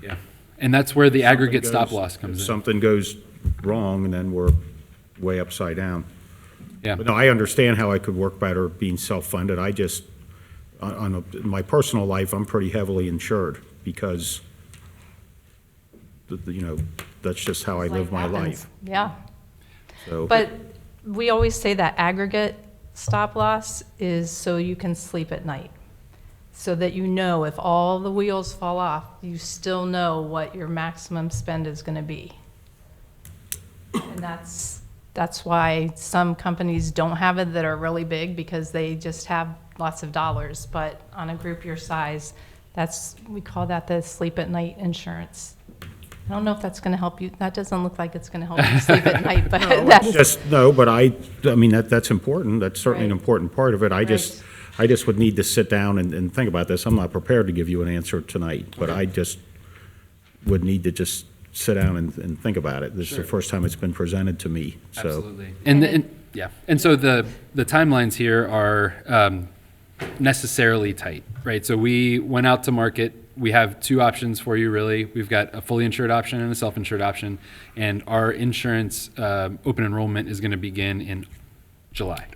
Yeah. And that's where the aggregate Something stop goes- loss comes if in. something goes wrong, and then we're way upside down. Yeah. But no, I understand how I could work better being self-funded. I just, in my personal life, I'm pretty heavily insured because, that's just how I live my life. Yeah. So, But we always say that aggregate stop loss is so you can sleep at night. So that you know if all the wheels fall off, you still know what your maximum spend is going to be. And that's why some companies don't have it that are really big because they just have lots of dollars. But on a group your size, we call that the sleep at night insurance. I don't know if that's going to help you. That doesn't look like it's going to help you sleep at night, but that's. but I mean, that's important. That's certainly an Right. important part of it. I just would need to sit down and think about this. I'm not prepared to give you an answer tonight, but I just would need to just sit down and think about it. This is the first time it's been presented to me, so. Absolutely. And so the timelines here are necessarily tight, right? So we went out to market. We have two options for you, really. We've got a fully insured option and a self-insured option, and our insurance open enrollment is going to begin in July.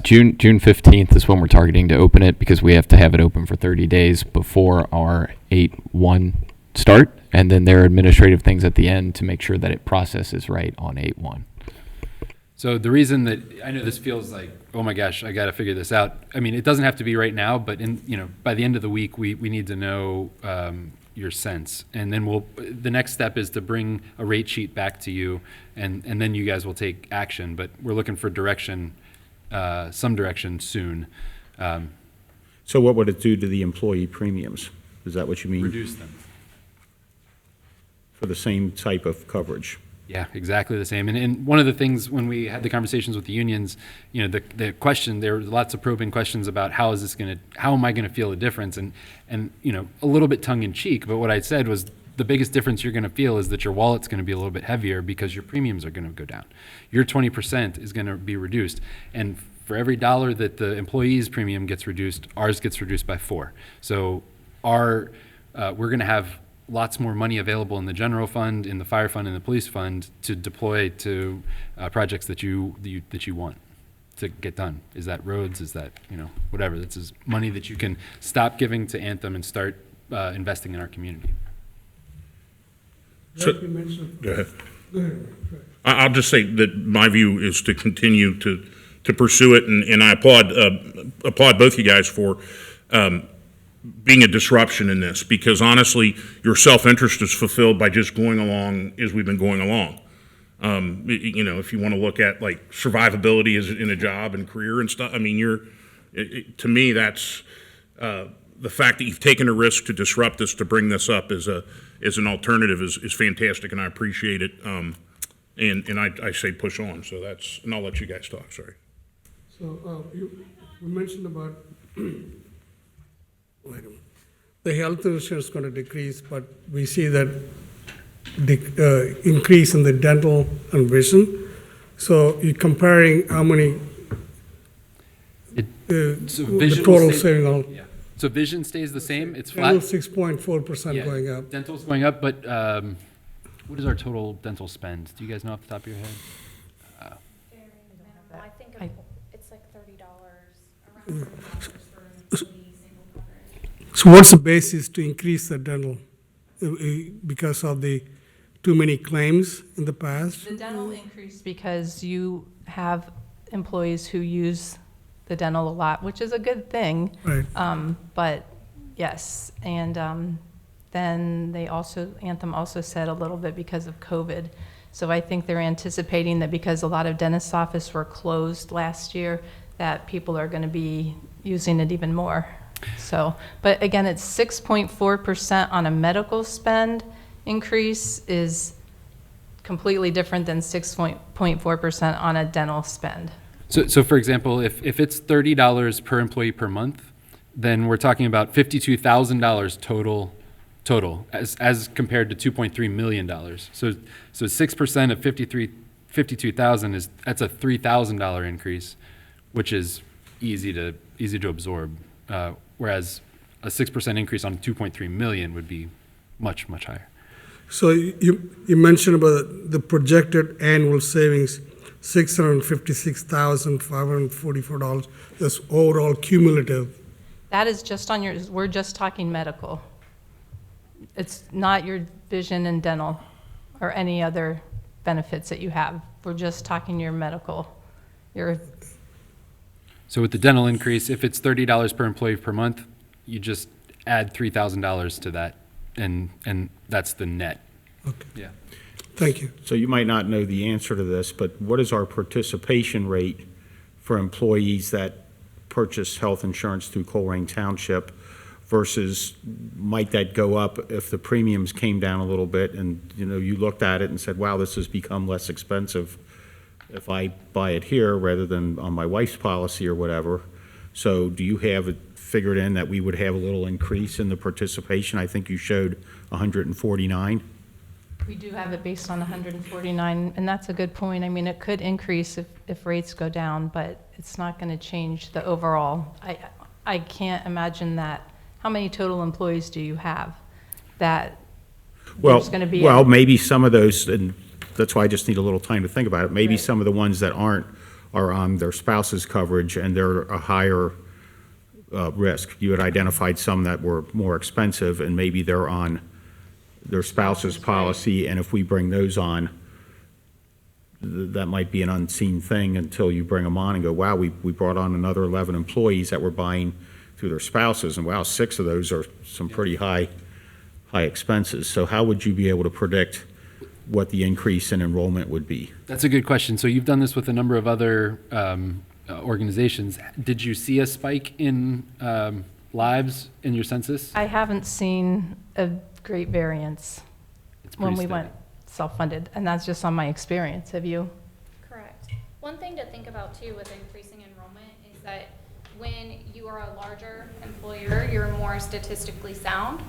June 15th is when we're targeting to open it, because we have to have it open for 30 days before our 8/1 start, and then there are administrative things at the end to make sure that it processes right on 8/1. So the reason that I know this feels like, oh my gosh, I got to figure this out. I mean, it doesn't have to be right now, but by the end of the week, we need to know your sense, and then the next step is to bring a rate sheet back to you, and then you guys will take action. But we're looking for direction, some direction soon. So what would it do to the employee premiums? Is that what you mean? Reduce them. For the same type of coverage? Yeah, exactly the same. And one of the things when we had the conversations with the unions, the question, there were lots of probing questions about how am I going to feel a difference? And a little bit tongue in cheek, but what I said was the biggest difference you're going to feel is that your wallet's going to be a little bit heavier because your premiums are going to go down. Your 20% is going to be reduced. And for every dollar that the employee's premium gets reduced, ours gets reduced by 4. So we're going to have lots more money available in the general fund, in the fire fund, and the police fund to deploy to projects that you want to get done. Is that roads? Is that whatever? This is money that you can stop giving to Anthem and start investing in our community. So- Jack, you mentioned. Go ahead. Go ahead. I'll just say that my view is to continue to pursue it, and I applaud both you guys for being a disruption in this, because honestly, your self-interest is fulfilled by just going along as we've been going along. If you want to look at like survivability as in a job and career and stuff, I mean, to me, that's the fact that you've taken a risk to disrupt this, to bring this up as an alternative is fantastic, and I appreciate it. And I say push on. So and I'll let you guys talk. Sorry. So you mentioned about wait a minute. The health insurance is going to decrease, but we see that increase in the dental and vision. So you're comparing how many So the vision total will stay- saving on Yeah. So vision stays the same. It's dental flat. 6.4% Yeah, going up. Dental's going up, but what is our total dental spend? Do you guys know off the top of your head? Very minimal. I think it's like $30, around $30 for an employee single coverage. So what's the basis to increase the dental? Because of the too many claims in the past? The dental increased because you have employees who use the dental a lot, which is a good thing. Right. But yes, and then Anthem also said a little bit because of COVID. So I think they're anticipating that because a lot of dentist offices were closed last year, that people are going to be using it even more. So, but again, it's 6.4% on a medical spend increase is completely different than 6.4% on a dental spend. So for example, if it's $30 per employee per month, then we're talking about $52,000 total as compared to $2.3 million. So 6% of 52,000 that's a $3,000 increase, which is easy to absorb. Whereas a 6% increase on 2.3 million would be much, much higher. So you mentioned about the projected annual savings, $656,544. That's overall cumulative. That is just on we're just talking medical. It's not your vision and dental or any other benefits that you have. We're just talking your medical, So with the dental increase, if it's $30 per employee per month, you just add $3,000 to that, and that's the net. Okay, Yeah. thank you. So you might not know the answer to this, but what is our participation rate for employees that purchase health insurance through Colerain Township versus might that go up if the premiums came down a little bit and, you looked at it and said, wow, this has become less expensive if I buy it here rather than on my wife's policy or whatever. So do you have it figured in that we would have a little increase in the participation? I think you showed 149. We do have it based on 149, and that's a good point. I mean, it could increase if rates go down, but it's not going to change the overall. I can't imagine that. How many total employees do you have that Well, there's going to be? well, maybe some of those, and that's why I just need a little time to think about it. Maybe Right. some of the ones that aren't are on their spouse's coverage and they're a higher risk. You had identified some that were more expensive and maybe they're on their spouse's policy, and if we bring those on, that might be an unseen thing until you bring them on and go, wow, we brought on another 11 employees that were buying through their spouses, and wow, 6 of those are some pretty high expenses. So how would you be able to predict what the increase in enrollment would be? That's a good question. So you've done this with a number of other organizations. Did you see a spike in lives in your census? I haven't seen a great variance It's when pretty we went steady. self-funded, and that's just on my experience. Have you? Correct. One thing to think about too with increasing enrollment is that when you are a larger employer, you're more statistically sound.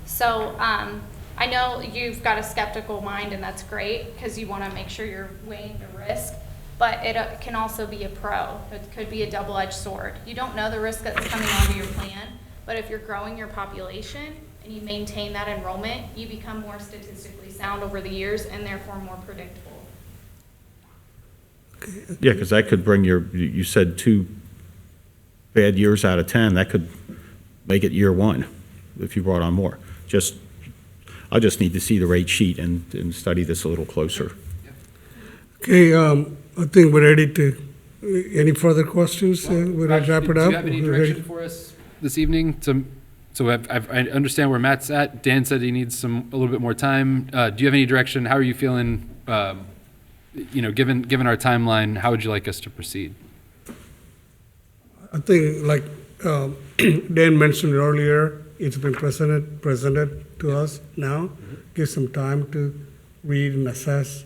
So I know you've got a skeptical mind, and that's great because you want to make sure you're weighing the risk, but it can also be a pro. It could be a double-edged sword. You don't know the risk that's coming onto your plan, but if you're growing your population and you maintain that enrollment, you become more statistically sound over the years and therefore more predictable. Yeah, because that could bring you said 2 bad years out of 10, that could make it year 1 if you brought on more. I just need to see the rate sheet and study this a little closer. Okay, I think we're ready to, any further questions? We're ready to wrap it up? Do you have any We're ready- direction for us this evening? So I understand where Matt's at. Dan said he needs a little bit more time. Do you have any direction? How are you feeling? Given our timeline, how would you like us to proceed? I think, like Dan mentioned earlier, it's been presented to us now. Give some time to read and assess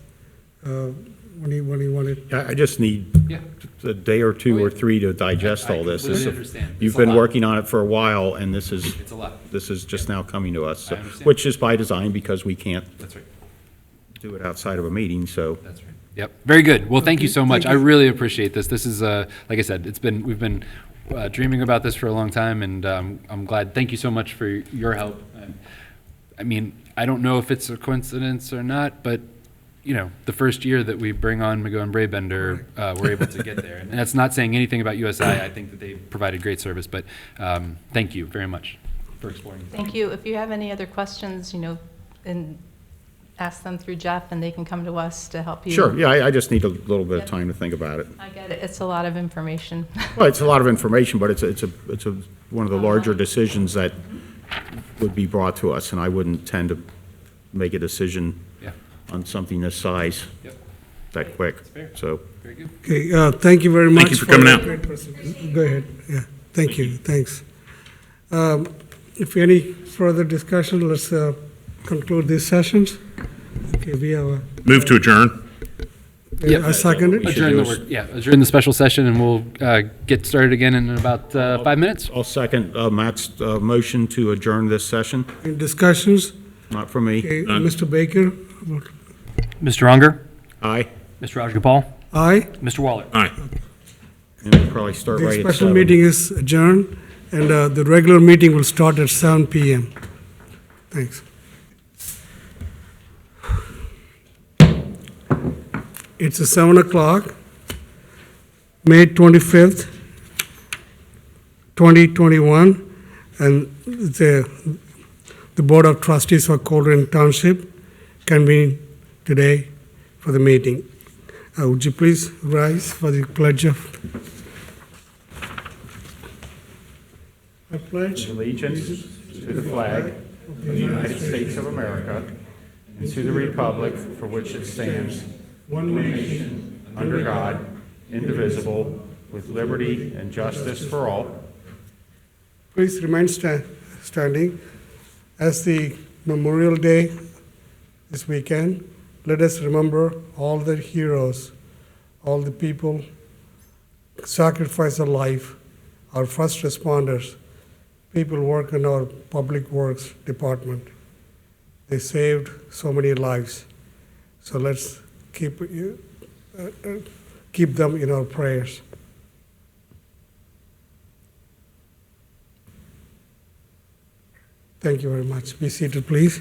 when you want it. I just need Yeah. a day or 2 Oh, yeah. or 3 to digest I all this. completely understand. You've It's a been lot. working on it for a while, and this is It's a lot. just now coming to us, so- I understand. which is by design because we can't That's right. do it outside of a meeting, so. That's right. Yep. Very good. Well, thank you so much. Thank I you. really appreciate this. This is, like I said, we've been dreaming about this for a long time, and I'm glad. Thank you so much for your help. I mean, I don't know if it's a coincidence or not, but the first year that we bring on McGowan Brabender, we're able to get there. And that's not saying anything about USI. I think that they provided great service, but thank you very much for exploring. Thank you. If you have any other questions, and ask them through Jeff, and they can come to us to help you. Sure, yeah, I just need a little bit of Yep. time to think about it. I get it. It's a lot of information. Well, it's a lot of information, but it's one of the larger decisions that would be brought to us, and I wouldn't tend to make a decision Yeah. on something this size Yep. that quick, fair. so. Very good. Okay, thank you very much. Thank you for coming your out. great presentation. Go ahead, yeah, thank you, thanks. If any further discussion, let's conclude these sessions. Okay, we have a. Move to adjourn. Yep. I second it. Adjourn the work. Yeah, adjourn the special session, and we'll get started again in about 5 minutes. I'll second Matt's motion to adjourn this session, Any discussions? not for me. Okay, Mr. Baker, Mr. Unger, Aye, Mr. Rajagopal, aye. Mr. Waller. Aye. and we'll probably start The right at special 7. meeting is adjourned, and the regular meeting will start at 7 PM. Thanks. It's 7 o'clock, May 25th, 2021, and the Board of Trustees for Colerain Township convened today for the meeting. Would you please rise for the pledge of... I pledge Allegiance to the flag of the United States of America and to the republic for which it stands, one nation, under God, indivisible, with liberty and justice for all. please remain standing. As the Memorial Day this weekend, let us remember all the heroes, all the people sacrifice their life, our first responders, people work in our public works department. They saved so many lives. So let's keep them in our prayers. Thank you very much. Be seated, please.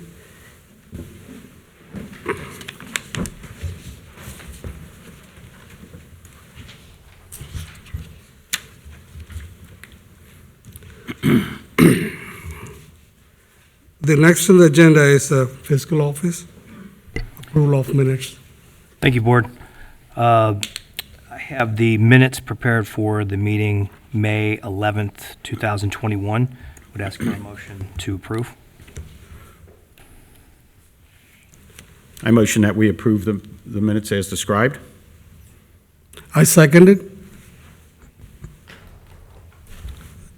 The next on the agenda is the fiscal office, approval of minutes. Thank you, Board. I have the minutes prepared for the meeting May 11th, 2021. Would ask for a motion to approve. I motion that we approve the minutes as described. I second it.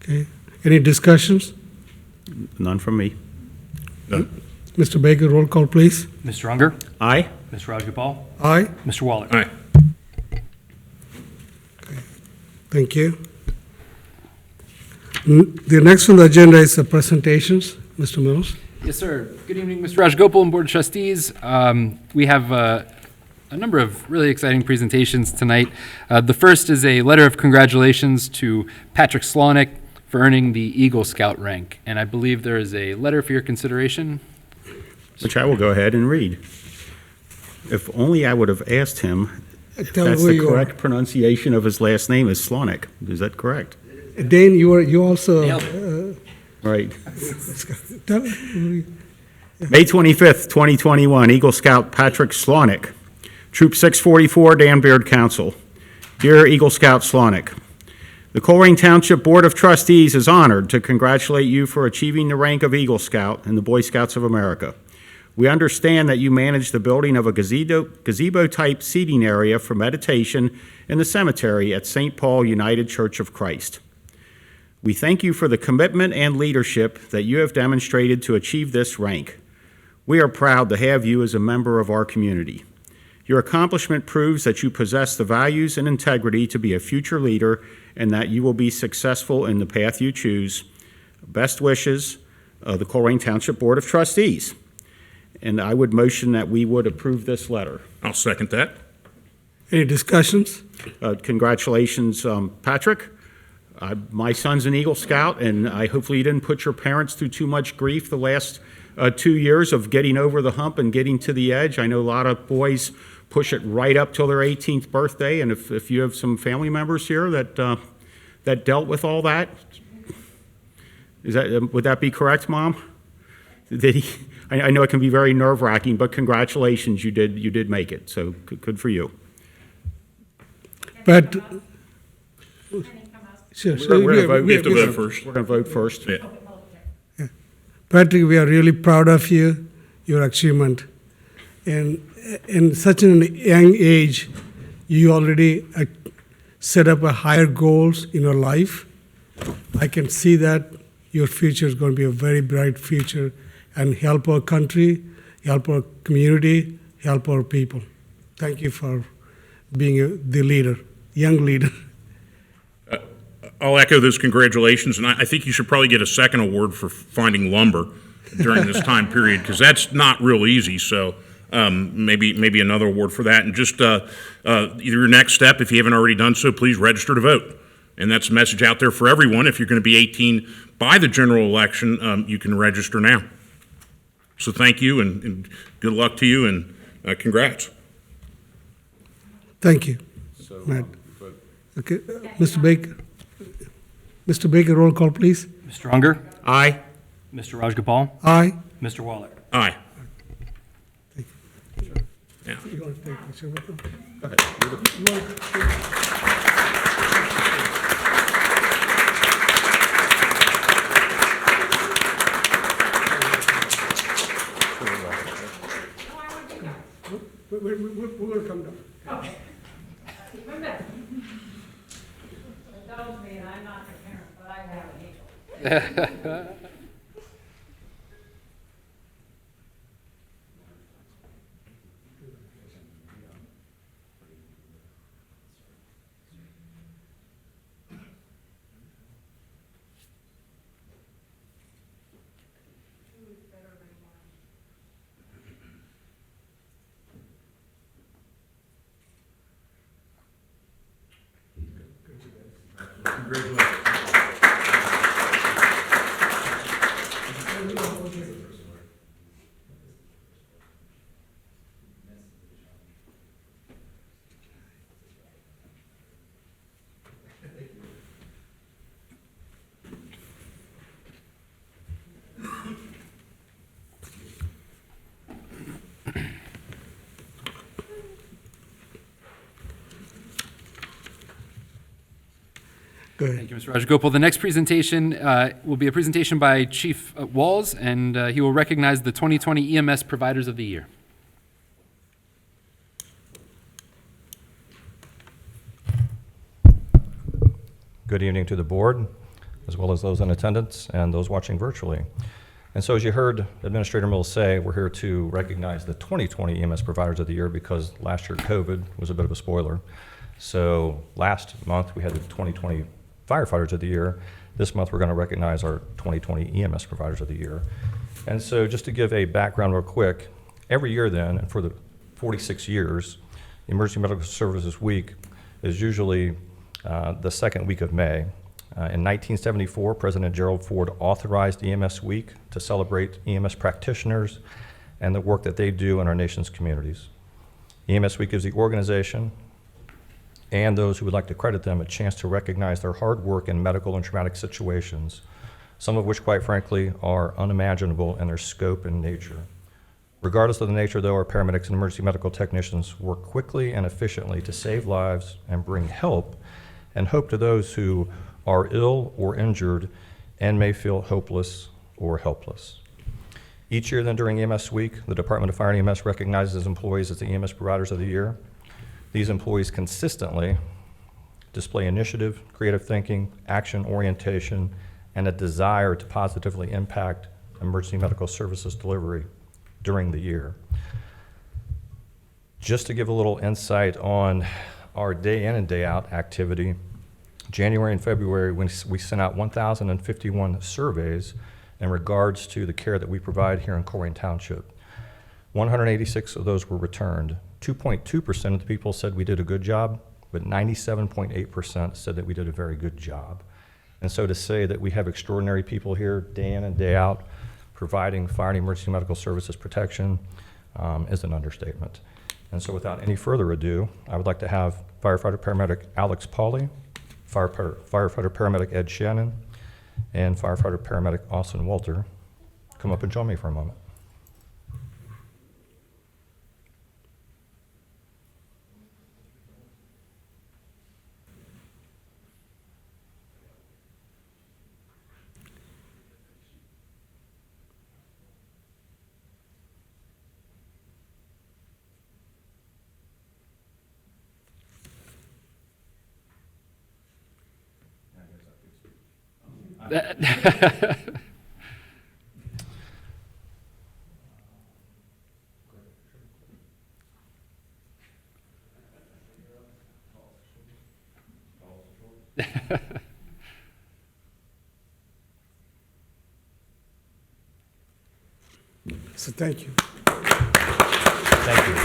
Okay. Any discussions? None from me. Mr. Baker, roll call, please. Mr. Unger? Aye. Mr. Rajagopal? Aye. Mr. Waller? Aye. Thank you. The next on the agenda is the presentations. Mr. Mills. Yes, sir. Good evening, Mr. Rajagopal and Board of Trustees. We have a number of really exciting presentations tonight. The first is a letter of congratulations to Patrick Slonick for earning the Eagle Scout rank. And I believe there is a letter for your consideration. Which I will go ahead and read. If only I would have asked him if Tell that's who the you correct pronunciation of his last name is Slonick. Is that correct? Dane, you also. Right. Tell, May 25th, 2021, Eagle Scout Patrick Slonick, Troop 644, Dan Beard Council. Dear Eagle Scout Slonick, the Colerain Township Board of Trustees is honored to congratulate you for achieving the rank of Eagle Scout in the Boy Scouts of America. We understand that you manage the building of a gazebo-type seating area for meditation in the cemetery at St. Paul United Church of Christ. We thank you for the commitment and leadership that you have demonstrated to achieve this rank. We are proud to have you as a member of our community. Your accomplishment proves that you possess the values and integrity to be a future leader and that you will be successful in the path you choose. Best wishes, the Colerain Township Board of Trustees. And I would motion that we would approve this letter. I'll second that. any discussions? Congratulations, Patrick. My son's an Eagle Scout, and hopefully you didn't put your parents through too much grief the last 2 years of getting over the hump and getting to the edge. I know a lot of boys push it right up till their 18th birthday, and if you have some family members here that dealt with all that, would that be correct, Mom? I know it can be very nerve-wracking, but congratulations, you did make it. So good for you. But, sure, We're going We have to vote first. We're going to vote first. Yeah. Patrick, we are really proud of you, your achievement. And in such a young age, you already set up a higher goals in your life. I can see that your future is going to be a very bright future and help our country, help our community, help our people. Thank you for being the leader, young leader. I'll echo those congratulations, and I think you should probably get a second award for finding lumber during this time period, because that's not real easy. So maybe another award for that. And just your next step, if you haven't already done so, please register to vote. And that's a message out there for everyone. If you're going to be 18 by the general election, you can register now. So thank you, and good luck to you, and congrats. Thank you, Matt. Okay, Mr. Baker. Mr. Baker, roll call, please. Mr. Unger? Aye. Mr. Rajagopal? Aye. Mr. Waller? Aye. You want to take a picture with them? Go ahead. We're going to come down. Indulge me, and I'm not the parent, but I have an eagle. Go ahead. Thank you, Mr. Rajagopal. The next presentation will be a presentation by Chief Walls, and he will recognize the 2020 EMS Providers of the Year. Good evening to the board, as well as those in attendance and those watching virtually. And so as you heard Administrator Mills say, we're here to recognize the 2020 EMS Providers of the Year because last year COVID was a bit of a spoiler. So last month we had the 2020 Firefighters of the Year. This month we're going to recognize our 2020 EMS Providers of the Year. And so just to give a background real quick, every year then, and for the 46 years, Emergency Medical Services Week is usually the second week of May. In 1974, President Gerald Ford authorized EMS Week to celebrate EMS practitioners and the work that they do in our nation's communities. EMS Week gives the organization and those who would like to credit them a chance to recognize their hard work in medical and traumatic situations, some of which, quite frankly, are unimaginable in their scope and nature. Regardless of the nature, though, our paramedics and emergency medical technicians work quickly and efficiently to save lives and bring help and hope to those who are ill or injured and may feel hopeless or helpless. Each year then during EMS Week, the Department of Fire and EMS recognizes employees as the EMS Providers of the Year. These employees consistently display initiative, creative thinking, action orientation, and a desire to positively impact emergency medical services delivery during the year. Just to give a little insight on our day in and day out activity, January and February, we sent out 1,051 surveys in regards to the care that we provide here in Colerain Township. 186 of those were returned. 2.2% of the people said we did a good job, but 97.8% said that we did a very good job. And so to say that we have extraordinary people here day in and day out providing fire and emergency medical services protection is an understatement. And so without any further ado, I would like to have firefighter paramedic Alex Pauley, firefighter paramedic Ed Shannon, and firefighter paramedic Austin Walter come up and join me for a moment. So thank you. Thank you.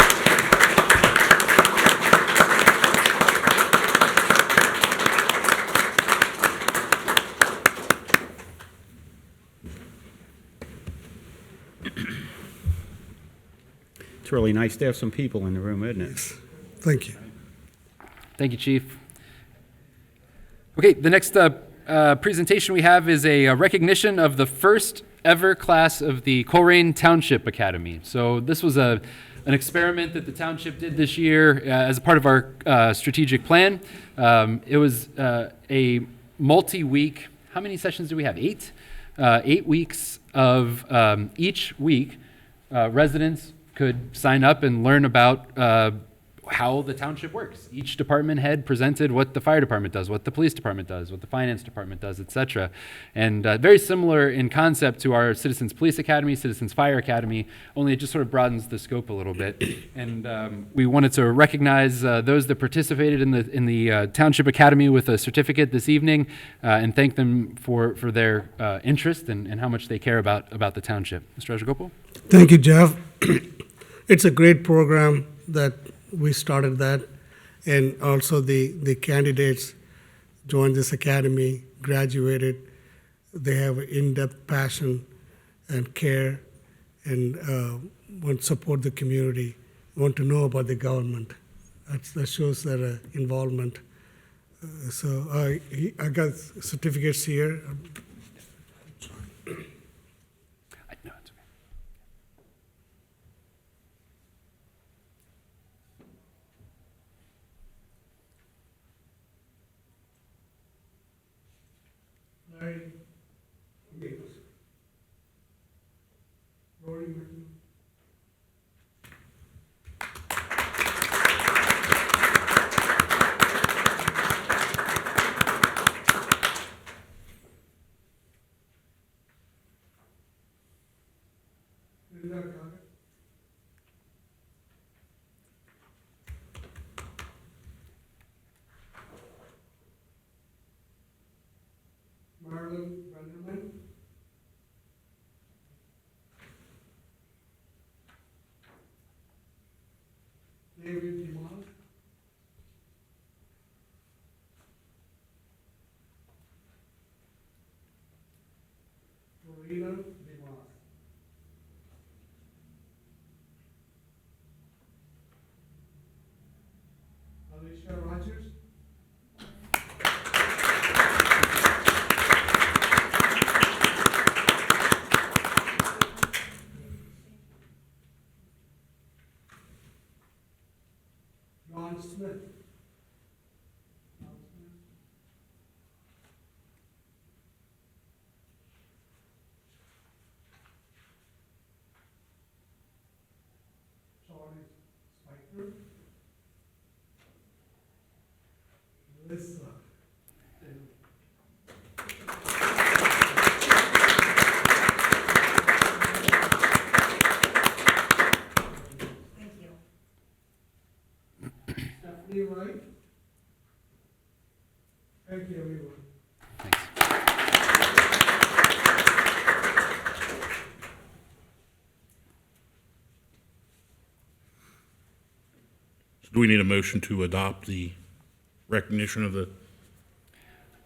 It's really nice to have some people in the room, isn't it? Thank you. Thank you, Chief. Okay, the next presentation we have is a recognition of the first ever class of the Colerain Township Academy. So this was an experiment that the township did this year as a part of our strategic plan. It was a multi-week, how many sessions do we have? 8? 8 weeks of each week, residents could sign up and learn about how the township works. Each department head presented what the fire department does, what the police department does, what the finance department does, et cetera. And very similar in concept to our Citizens Police Academy, Citizens Fire Academy, only it just sort of broadens the scope a little bit. And we wanted to recognize those that participated in the Township Academy with a certificate this evening and thank them for their interest and how much they care about the township. Mr. Rajagopal? Thank you, Jeff. It's a great program that we started that, and also the candidates joined this academy, graduated. They have in-depth passion and care and want to support the community, want to know about the government. That shows their involvement. So I got certificates here. No, it's okay. Larry, Rory, Marlon Vanderman. David Dimon. Florina Dimon. Alicia Rogers. Ron Smith. Charlie Spiker. Melissa. Thank you. Stephanie Wright. Thank you, everyone. Thanks. Do we need a motion to adopt the recognition of the,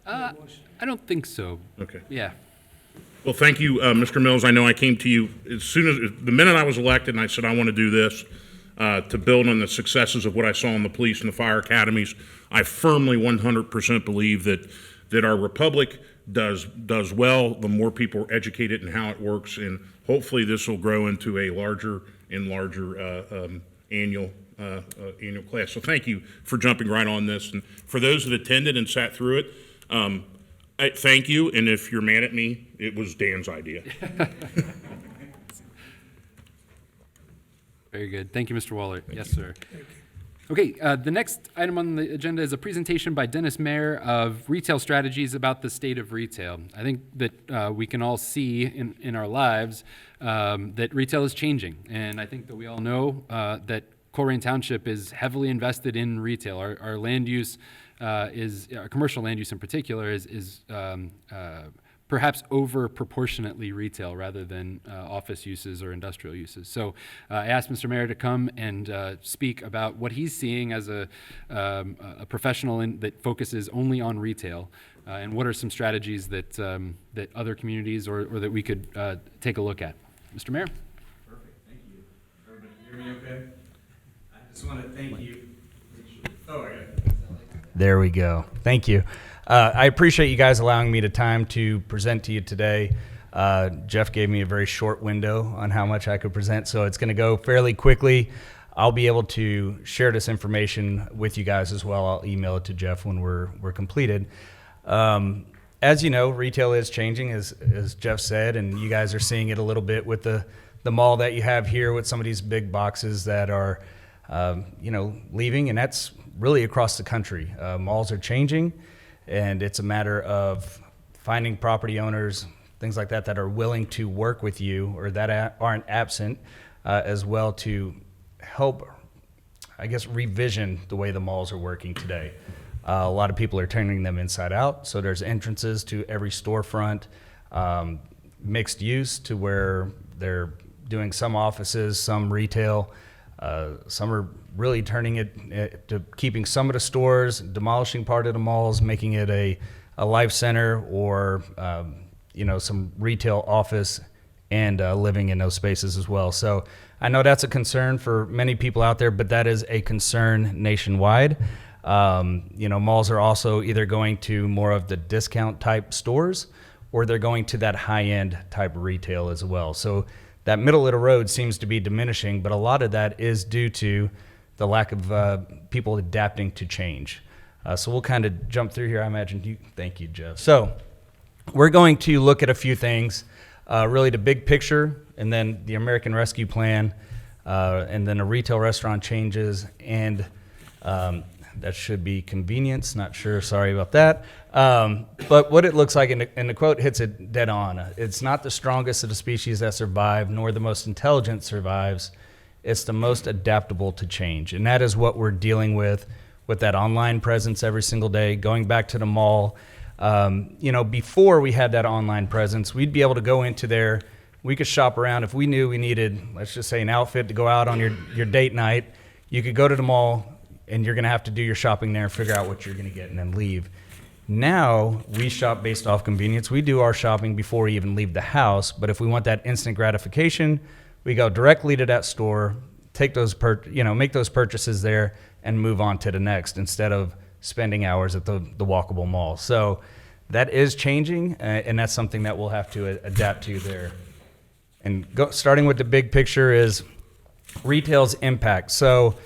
I don't think so. okay. Yeah. Well, thank you, Mr. Mills. I know I came to you as soon as, the minute I was elected, and I said, I want to do this to build on the successes of what I saw in the police and the fire academies. I firmly 100% believe that our republic does well, the more people are educated in how it works, and hopefully this will grow into a larger and larger annual class. So thank you for jumping right on this. And for those that attended and sat through it, thank you, and if you're mad at me, it was Dan's idea. Very good. Thank you, Mr. Waller. Yes, sir. Okay, the next item on the agenda is a presentation by Dennis Mayer of retail strategies about the state of retail. I think that we can all see in our lives that retail is changing, and I think that we all know that Colerain Township is heavily invested in retail. Our land use our commercial land use in particular is perhaps over proportionately retail rather than office uses or industrial uses. So I asked Mr. Mayor to come and speak about what he's seeing as a professional that focuses only on retail, and what are some strategies that that other communities or that we could take a look at. Mr. Mayor? Perfect, thank you. Everybody hear me okay? I just want to thank you. Oh, I got it. There we go. Thank you. I appreciate you guys allowing me the time to present to you today. Jeff gave me a very short window on how much I could present, so it's going to go fairly quickly. I'll be able to share this information with you guys as well. I'll email it to Jeff when we're completed. As you know, retail is changing, as Jeff said, and you guys are seeing it a little bit with the mall that you have here with some of these big boxes that are leaving, and that's really across the country. Malls are changing, and it's a matter of finding property owners, things like that are willing to work with you or that aren't absent, as well to help, I guess, revision the way the malls are working today. A lot of people are turning them inside out, so there's entrances to every storefront, mixed use to where they're doing some offices, some retail, Some are really turning it to keeping some of the stores, demolishing part of the malls, making it a life center, or some retail office and living in those spaces as well. So I know that's a concern for many people out there, but that is a concern nationwide. Malls are also either going to more of the discount type stores, or they're going to that high-end type retail as well. So that middle of the road seems to be diminishing, but a lot of that is due to the lack of people adapting to change. So we'll kind of jump through here. I imagine thank you, Jeff. So we're going to look at a few things, really the big picture, and then the American Rescue Plan, and then the retail restaurant changes, and that should be convenience. Not sure. Sorry about that. But what it looks like, and the quote hits it dead on. It's not the strongest of the species that survive, nor the most intelligent survives. It's the most adaptable to change. And that is what we're dealing with that online presence every single day, going back to the mall. Before we had that online presence, we'd be able to go into there. We could shop around. If we knew we needed, let's just say, an outfit to go out on your date night, you could go to the mall, and you're going to have to do your shopping there, figure out what you're going to get, and then leave. Now, we shop based off convenience. We do our shopping before we even leave the house, but if we want that instant gratification, we go directly to that store, take those make those purchases there, and move on to the next instead of spending hours at the walkable mall. So that is changing, and that's something that we'll have to adapt to there. And starting with the big picture is retail's impact. So,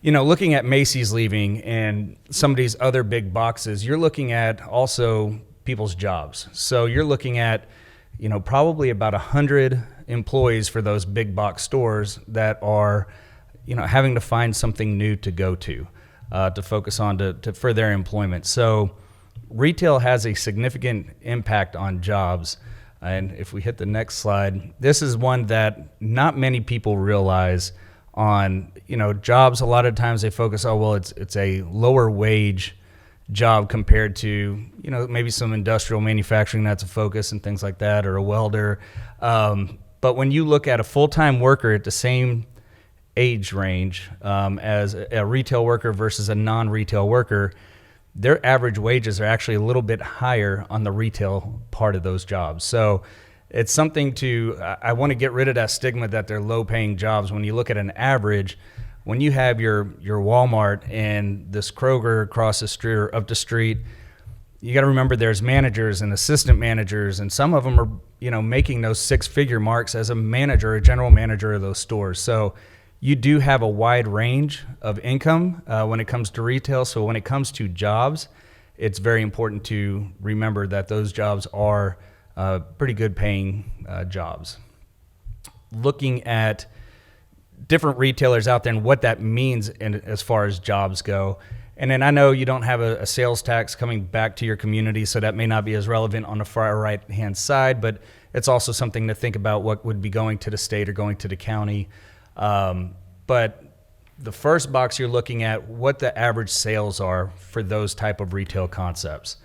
looking at Macy's leaving and some of these other big boxes, you're looking at also people's jobs. So you're looking at, probably about 100 employees for those big box stores that are, having to find something new to go to focus on for their employment. So retail has a significant impact on jobs. And if we hit the next slide, this is one that not many people realize on, jobs. A lot of times they focus, it's a lower wage job compared to, maybe some industrial manufacturing that's a focus and things like that, or a welder. But when you look at a full-time worker at the same age range as a retail worker versus a non-retail worker, their average wages are actually a little bit higher on the retail part of those jobs. So it's something I want to get rid of that stigma that they're low-paying jobs. When you look at an average, when you have your Walmart and this Kroger across the street or up the street, you got to remember there's managers and assistant managers, and some of them are, making those six-figure marks as a manager, a general manager of those stores. So you do have a wide range of income when it comes to retail. So when it comes to jobs, it's very important to remember that those jobs are pretty good paying jobs. Looking at different retailers out there and what that means as far as jobs go. And then I know you don't have a sales tax coming back to your community, so that may not be as relevant on the far right-hand side, but it's also something to think about what would be going to the state or going to the county. But the first box you're looking at what the average sales are for those type of retail concepts,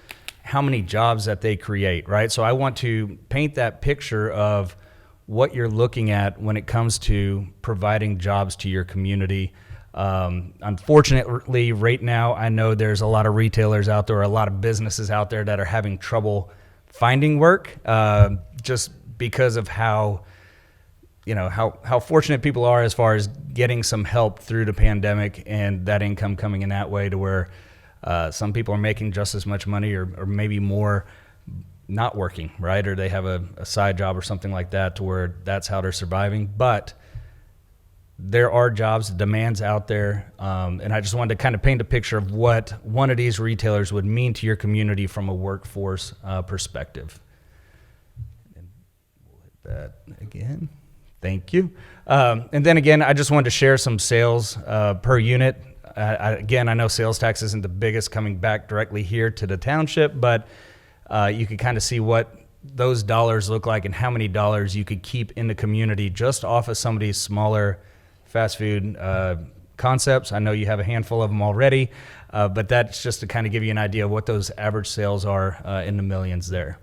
how many jobs that they create, right? So I want to paint that picture of what you're looking at when it comes to providing jobs to your community. Unfortunately, right now, I know there's a lot of retailers out there, a lot of businesses out there that are having trouble finding work, just because of how fortunate people are as far as getting some help through the pandemic and that income coming in that way, to where some people are making just as much money or maybe more not working, right? Or they have a side job or something like that, to where that's how they're surviving. But there are jobs, demands out there, and I just wanted to kind of paint a picture of what one of these retailers would mean to your community from a workforce perspective. And we'll hit that again. Thank you. And then again, I just wanted to share some sales per unit. Again, I know sales tax isn't the biggest coming back directly here to the township, but you can kind of see what those dollars look like and how many dollars you could keep in the community just off of some of these smaller fast food concepts. I know you have a handful of them already, but that's just to kind of give you an idea of what those average sales are in the millions there.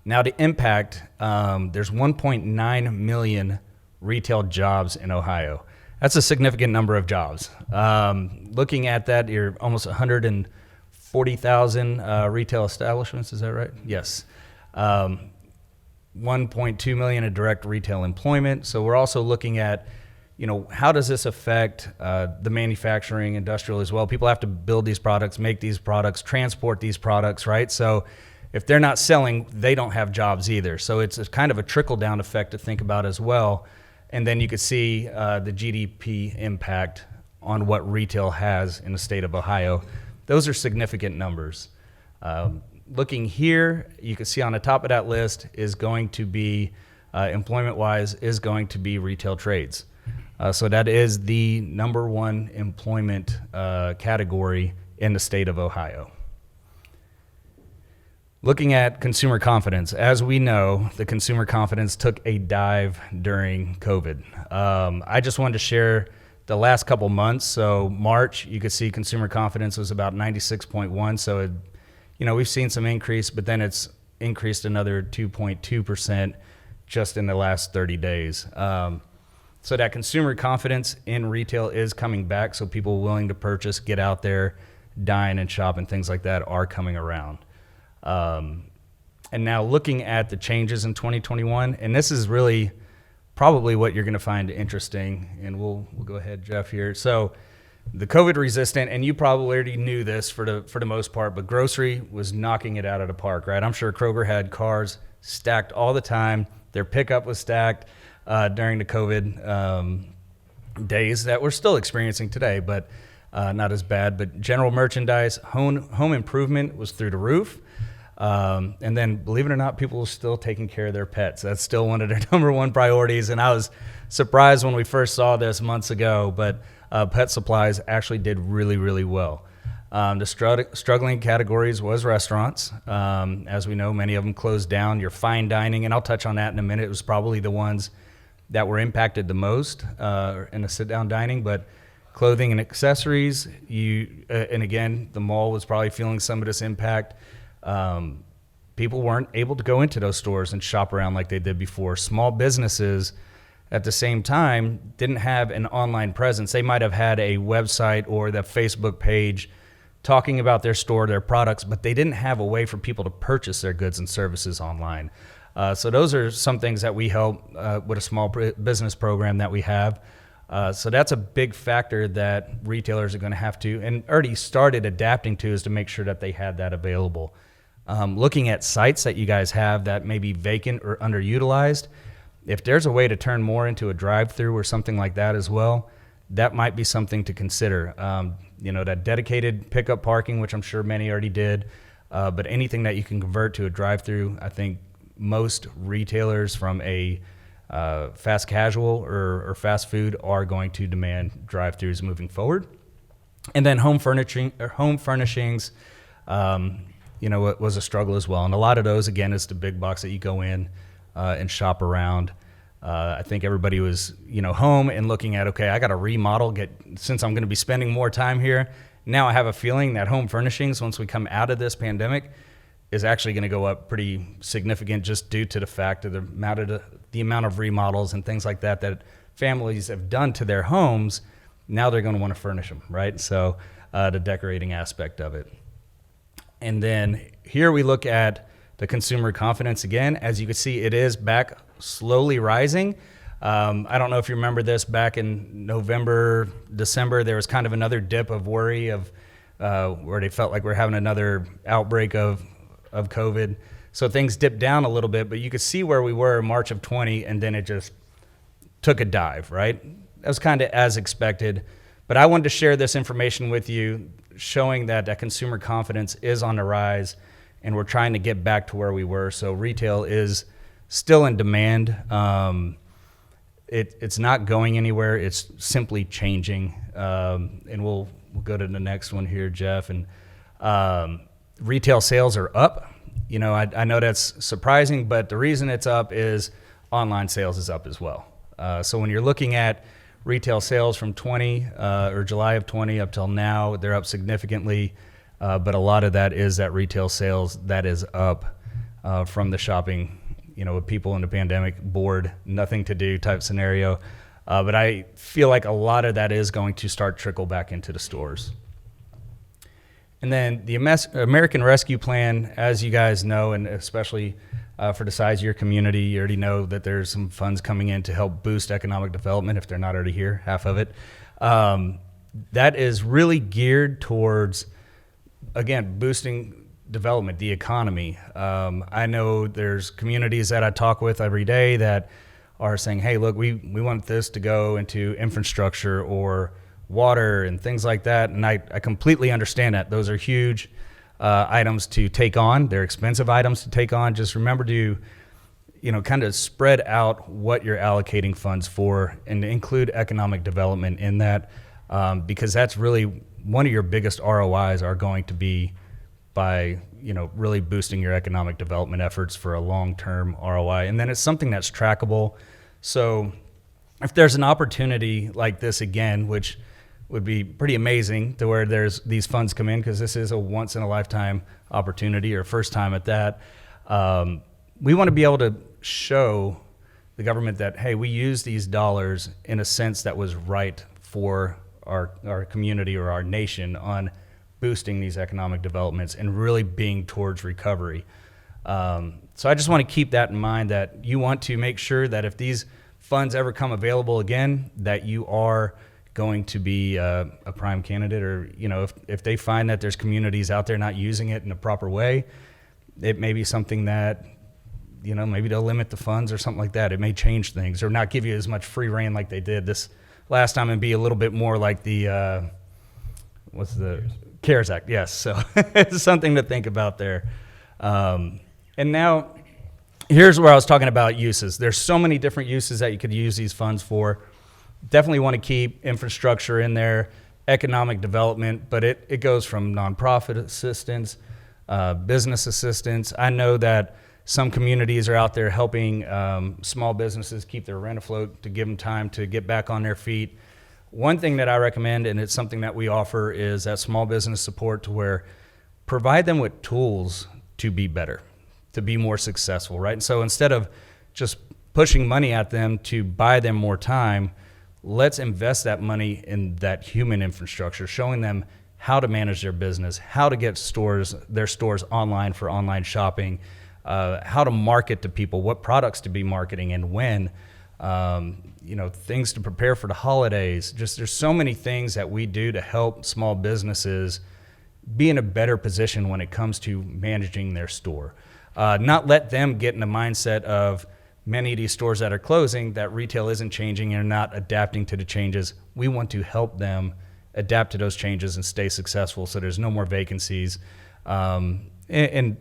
Now, the impact, there's 1.9 million retail jobs in Ohio. That's a significant number of jobs. Looking at that, you're almost 140,000 retail establishments. Is that right? Yes. 1.2 million in direct retail employment. So we're also looking at, how does this affect the manufacturing industrial as well? People have to build these products, make these products, transport these products, right? So if they're not selling, they don't have jobs either. So it's kind of a trickle-down effect to think about as well. And then you could see the GDP impact on what retail has in the state of Ohio. Those are significant numbers. Looking here, you can see on the top of that list is going to be, employment-wise, is going to be retail trades. So that is the number one employment category in the state of Ohio. Looking at consumer confidence, as we know, the consumer confidence took a dive during COVID. I just wanted to share the last couple months. So March, you could see consumer confidence was about 96.1. So, we've seen some increase, but then it's increased another 2.2% just in the last 30 days. So that consumer confidence in retail is coming back. So people willing to purchase, get out there, dine and shop and things like that are coming around. And now looking at the changes in 2021, and this is really probably what you're going to find interesting, and we'll go ahead, Jeff, here. So the COVID resistant, and you probably already knew this for the most part, but grocery was knocking it out of the park, right? I'm sure Kroger had cars stacked all the time. Their pickup was stacked during the COVID days that we're still experiencing today, but not as bad. But general merchandise, home improvement was through the roof. And then, believe it or not, people are still taking care of their pets. That's still one of their number one priorities. And I was surprised when we first saw this months ago, but pet supplies actually did really, really well. The struggling categories was restaurants. As we know, many of them closed down. Your fine dining, and I'll touch on that in a minute, it was probably the ones that were impacted the most in the sit-down dining. But clothing and accessories, and again, the mall was probably feeling some of this impact. People weren't able to go into those stores and shop around like they did before. Small businesses, at the same time, didn't have an online presence. They might have had a website or the Facebook page talking about their store, their products, but they didn't have a way for people to purchase their goods and services online. So those are some things that we help with a small business program that we have. So that's a big factor that retailers are going to have to, and already started adapting to, is to make sure that they had that available. Looking at sites that you guys have that may be vacant or underutilized, if there's a way to turn more into a drive-through or something like that as well, that might be something to consider. That dedicated pickup parking, which I'm sure many already did, but anything that you can convert to a drive-through, I think most retailers from a fast casual or fast food are going to demand drive-throughs moving forward. And then home furnishings, it was a struggle as well. And a lot of those, again, is the big box that you go in and shop around. I think everybody was, home and looking at, okay, I got to remodel, since I'm going to be spending more time here. Now I have a feeling that home furnishings, once we come out of this pandemic, is actually going to go up pretty significant, just due to the fact of the amount of remodels and things like that families have done to their homes. Now they're going to want to furnish them, right? So the decorating aspect of it. And then here we look at the consumer confidence again. As you can see, it is back slowly rising. I don't know if you remember this, back in November, December, there was kind of another dip of worry of where they felt like we're having another outbreak of COVID. So things dipped down a little bit, but you could see where we were in March of 20, and then it just took a dive, right? That was kind of as expected. But I wanted to share this information with you, showing that consumer confidence is on the rise, and we're trying to get back to where we were. So retail is still in demand. It's not going anywhere. It's simply changing. And we'll go to the next one here, Jeff. And retail sales are up. I know that's surprising, but the reason it's up is online sales is up as well. So when you're looking at retail sales from July of 20 up till now, they're up significantly. But a lot of that is that retail sales that is up from the shopping, with people in the pandemic, bored, nothing to do type scenario. But I feel like a lot of that is going to start trickle back into the stores. And then the American Rescue Plan, as you guys know, and especially for the size of your community, you already know that there's some funds coming in to help boost economic development if they're not already here, half of it. That is really geared towards, again, boosting development, the economy. I know there's communities that I talk with every day that are saying, hey, look, we want this to go into infrastructure or water and things like that. And I completely understand that. Those are huge items to take on. They're expensive items to take on. Just remember to, kind of spread out what you're allocating funds for and include economic development in that, because that's really one of your biggest ROIs are going to be by, really boosting your economic development efforts for a long-term ROI. And then it's something that's trackable. So if there's an opportunity like this again, which would be pretty amazing to where there's these funds come in, because this is a once in a lifetime opportunity or first time at that. We want to be able to show the government that, hey, we use these dollars in a sense that was right for our community or our nation on boosting these economic developments and really being towards recovery. So I just want to keep that in mind, that you want to make sure that if these funds ever come available again, that you are going to be a prime candidate, or if they find that there's communities out there not using it in a proper way, it may be something that maybe they'll limit the funds or something like that. It may change things or not give you as much free reign like they did this last time, and be a little bit more like the what's the CARES Act. Yes, so it's something to think about there. And now here's where I was talking about uses. There's so many different uses that you could use these funds for. Definitely want to keep infrastructure in there, economic development, but it goes from nonprofit assistance, business assistance. I know that some communities are out there helping small businesses keep their rent afloat, to give them time to get back on their feet. One thing that I recommend, and it's something that we offer, is that small business support, to where provide them with tools to be better, to be more successful, right? And so instead of just pushing money at them to buy them more time, let's invest that money in that human infrastructure, showing them how to manage their business, how to get their stores online for online shopping, how to market to people, what products to be marketing and when, things to prepare for the holidays. Just there's so many things that we do to help small businesses be in a better position when it comes to managing their store. Not let them get in the mindset of many of these stores that are closing, that retail isn't changing and not adapting to the changes. We want to help them adapt to those changes and stay successful, so there's no more vacancies. And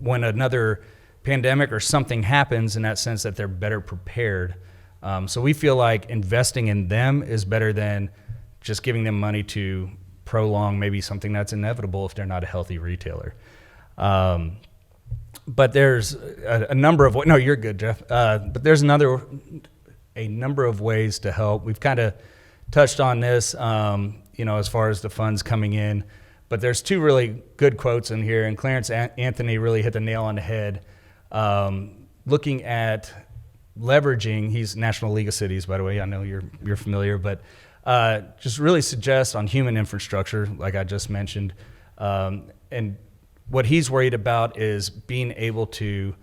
when another pandemic or something happens, in that sense, that they're better prepared. So we feel like investing in them is better than just giving them money to prolong maybe something that's inevitable if they're not a healthy retailer. But there's a number of, no, you're good, Jeff. But there's a number of ways to help. We've kind of touched on this, as far as the funds coming in, but there's two really good quotes in here, and Clarence Anthony really hit the nail on the head. Looking at leveraging, he's National League of Cities, by the way, I know you're familiar, but just really suggests on human infrastructure, like I just mentioned, and what he's worried about is being able to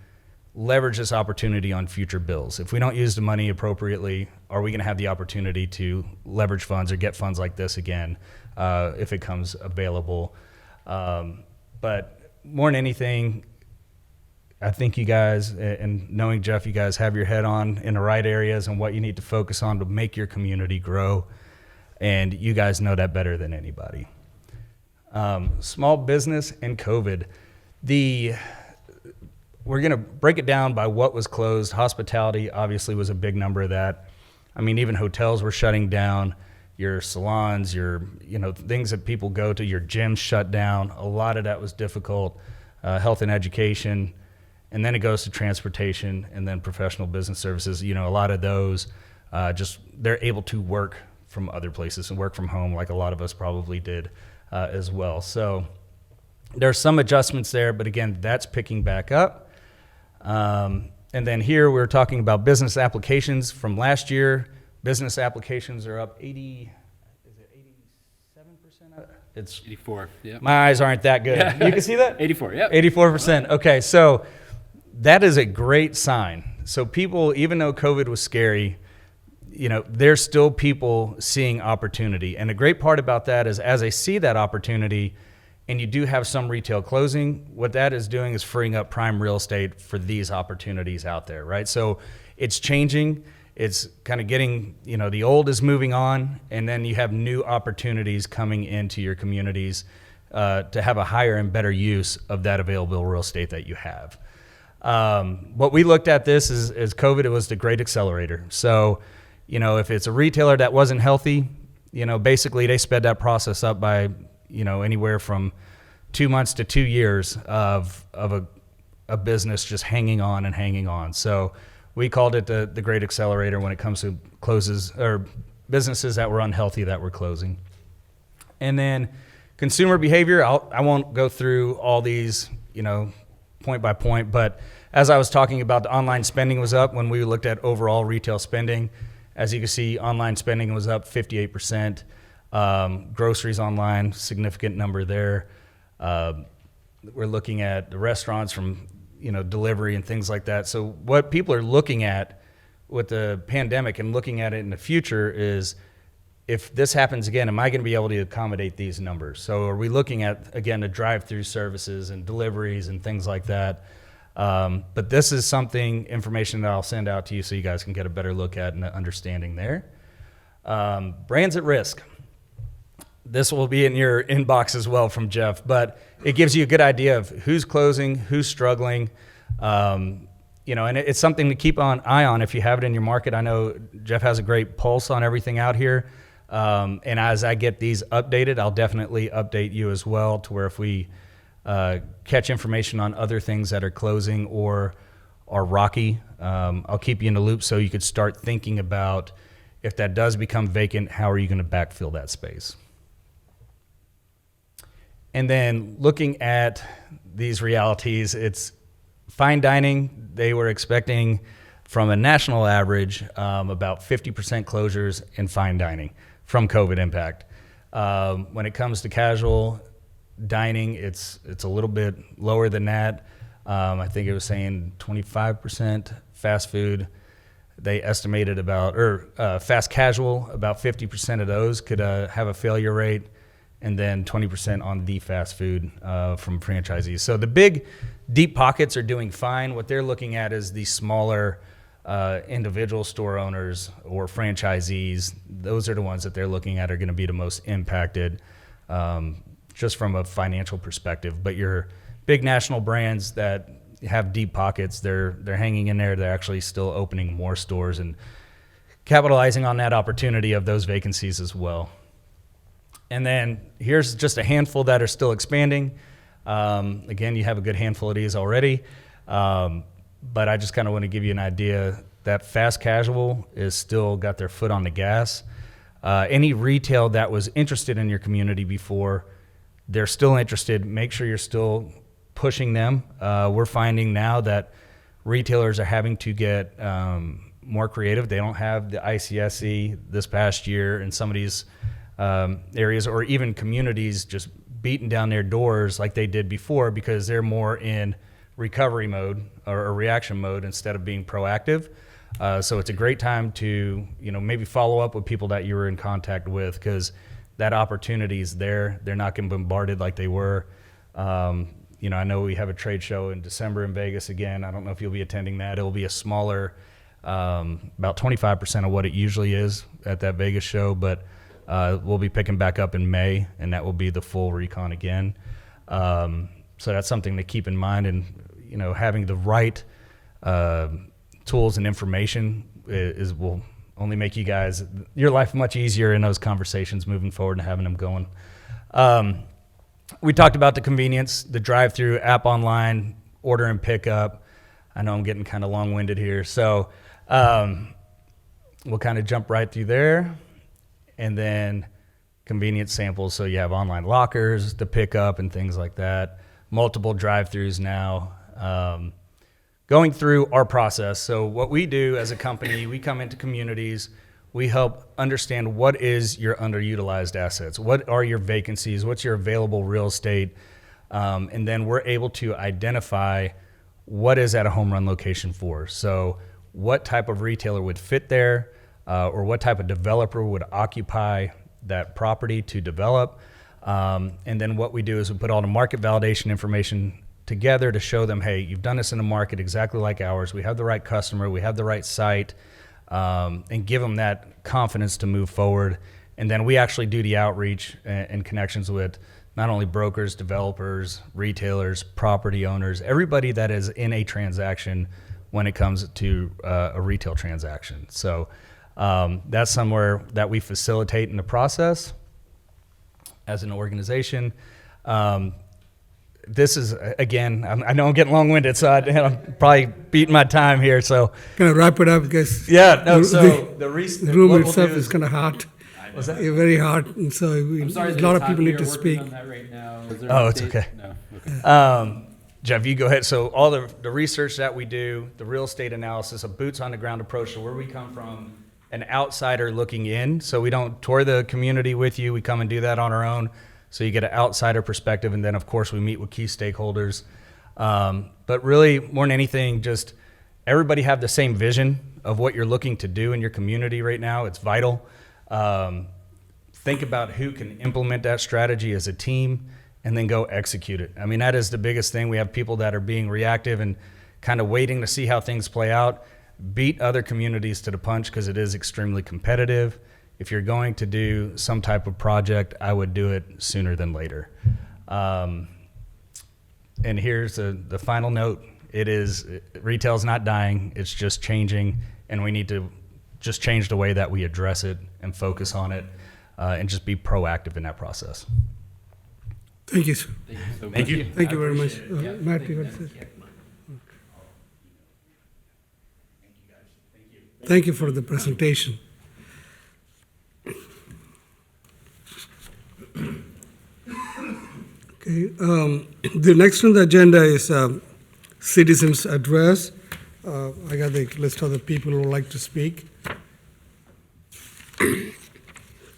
leverage this opportunity on future bills. If we don't use the money appropriately, are we going to have the opportunity to leverage funds or get funds like this again if it comes available? But more than anything, I think you guys, and knowing Jeff, you guys have your head on in the right areas and what you need to focus on to make your community grow. And you guys know that better than anybody. Small business and COVID. We're going to break it down by what was closed. Hospitality obviously was a big number of that. I mean, even hotels were shutting down. Your salons, your things that people go to, your gyms shut down. A lot of that was difficult. Health and education, and then it goes to transportation, and then professional business services. A lot of those they're able to work from other places and work from home, like a lot of us probably did as well. So there's some adjustments there, but again, that's picking back up. And And then here we're talking about business applications from last year. Business applications are up 87%? It's 84, yeah. my eyes aren't that good. You can see that? 84, yep. 84%. Okay, so that is a great sign. So people, even though COVID was scary, there's still people seeing opportunity. And the great part about that is as they see that opportunity, and you do have some retail closing, what that is doing is freeing up prime real estate for these opportunities out there, right? So it's changing. It's kind of getting, the old is moving on, and then you have new opportunities coming into your communities to have a higher and better use of that available real estate that you have. What we looked at this is COVID, it was the great accelerator. So, if it's a retailer that wasn't healthy, basically they sped that process up by, anywhere from 2 months to 2 years of a business just hanging on and hanging on. So we called it the great accelerator when it comes to closes or businesses that were unhealthy that were closing. And then consumer behavior, I won't go through all these, point by point, but as I was talking about, the online spending was up when we looked at overall retail spending. As you can see, online spending was up 58%. Groceries online, significant number there. We're looking at the restaurants from delivery and things like that. So what people are looking at with the pandemic and looking at it in the future is, if this happens again, am I going to be able to accommodate these numbers? So are we looking at, again, the drive-through services and deliveries and things like that? But this is information that I'll send out to you so you guys can get a better look at and understanding there. Brands at risk. This will be in your inbox as well from Jeff, but it gives you a good idea of who's closing, who's struggling, and it's something to keep an eye on if you have it in your market. I know Jeff has a great pulse on everything out here, and as I get these updated, I'll definitely update you as well to where if we catch information on other things that are closing or are rocky, I'll keep you in the loop so you could start thinking about if that does become vacant, how are you going to backfill that space? And then looking at these realities, it's fine dining. They were expecting from a national average about 50% closures in fine dining from COVID impact. When it comes to casual dining, it's a little bit lower than that. I think it was saying 25% fast food. They estimated fast casual, about 50% of those could have a failure rate, and then 20% on the fast food from franchisees. So the big deep pockets are doing fine. What they're looking at is the smaller individual store owners or franchisees. Those are the ones that they're looking at are going to be the most impacted just from a financial perspective. But your big national brands that have deep pockets, they're hanging in there. They're actually still opening more stores and capitalizing on that opportunity of those vacancies as well. And then here's just a handful that are still expanding. Again, you have a good handful of these already. But I just kind of want to give you an idea that fast casual is still got their foot on the gas. Any retail that was interested in your community before, they're still interested. Make sure you're still pushing them. We're finding now that retailers are having to get more creative. They don't have the ICSC this past year in some of these areas, or even communities just beating down their doors like they did before, because they're more in recovery mode or reaction mode instead of being proactive. So it's a great time to maybe follow up with people that you were in contact with, because that opportunity is there. They're not getting bombarded like they were. I know we have a trade show in December in Vegas again. I don't know if you'll be attending that. It'll be a smaller, about 25% of what it usually is at that Vegas show, but we'll be picking back up in May, and that will be the full recon again. So that's something to keep in mind, and having the right tools and information will only make your life much easier in those conversations moving forward and having them going. We talked about the convenience, the drive-through, app online, order and pickup. I know I'm getting kind of long-winded here, so we'll kind of jump right through there. And then convenience samples, so you have online lockers to pick up and things like that. Multiple drive-throughs now. going through our process. So what we do as a company, we come into communities, we help understand what is your underutilized assets, what are your vacancies, what's your available real estate, and then we're able to identify what is at a home run location for. So what type of retailer would fit there, or what type of developer would occupy that property to develop. And then what we do is we put all the market validation information together to show them, hey, you've done this in a market exactly like ours. We have the right customer, we have the right site, and give them that confidence to move forward. And then we actually do the outreach and connections with not only brokers, developers, retailers, property owners, everybody that is in a transaction when it comes to a retail transaction. So that's somewhere that we facilitate in the process as an organization. This is, again, I know I'm getting long-winded, so I'm probably beating my time here. So Can I wrap it up? Because yeah, no. So the reason room what we'll itself do is kind of hot. Was that? Very hot, and so I'm sorry a that lot it's of people hot. need to We are speak. working on that right now. Is there an Oh, it's update? okay. No. Okay. Jeff, you go ahead. So all the research that we do, the real estate analysis, a boots on the ground approach to where we come from, an outsider looking in. So we don't tour the community with you. We come and do that on our own. So you get an outsider perspective. And then, of course, we meet with key stakeholders. But really, more than anything, just everybody have the same vision of what you're looking to do in your community right now. It's vital. Think about who can implement that strategy as a team and then go execute it. I mean, that is the biggest thing. We have people that are being reactive and kind of waiting to see how things play out. Beat other communities to the punch because it is extremely competitive. If you're going to do some type of project, I would do it sooner than later. And here's the final note. Retail's not dying, it's just changing, and we need to just change the way that we address it and focus on it, and just be proactive in that process. Thank you, sir. Thank you so much. Thank you. Thank you very much. Yeah, Matt, thank you you. want to say? Thank you for the presentation. Okay, the next on the agenda is citizens' address. I got the list of the people who would like to speak.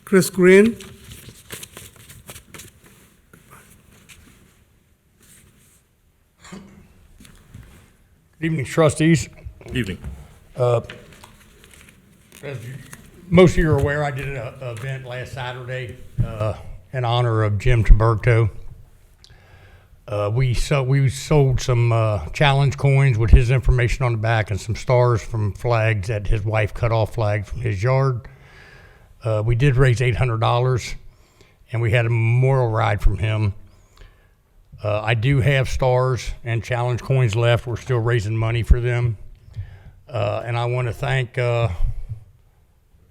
Chris Green. Good evening, trustees. Evening. As most of you are aware, I did an event last Saturday in honor of Jim Taberto. We sold some challenge coins with his information on the back and some stars from flags that his wife cut off flags from his yard. We did raise $800, and we had a memorial ride from him. I do have stars and challenge coins left. We're still raising money for them. And I want to thank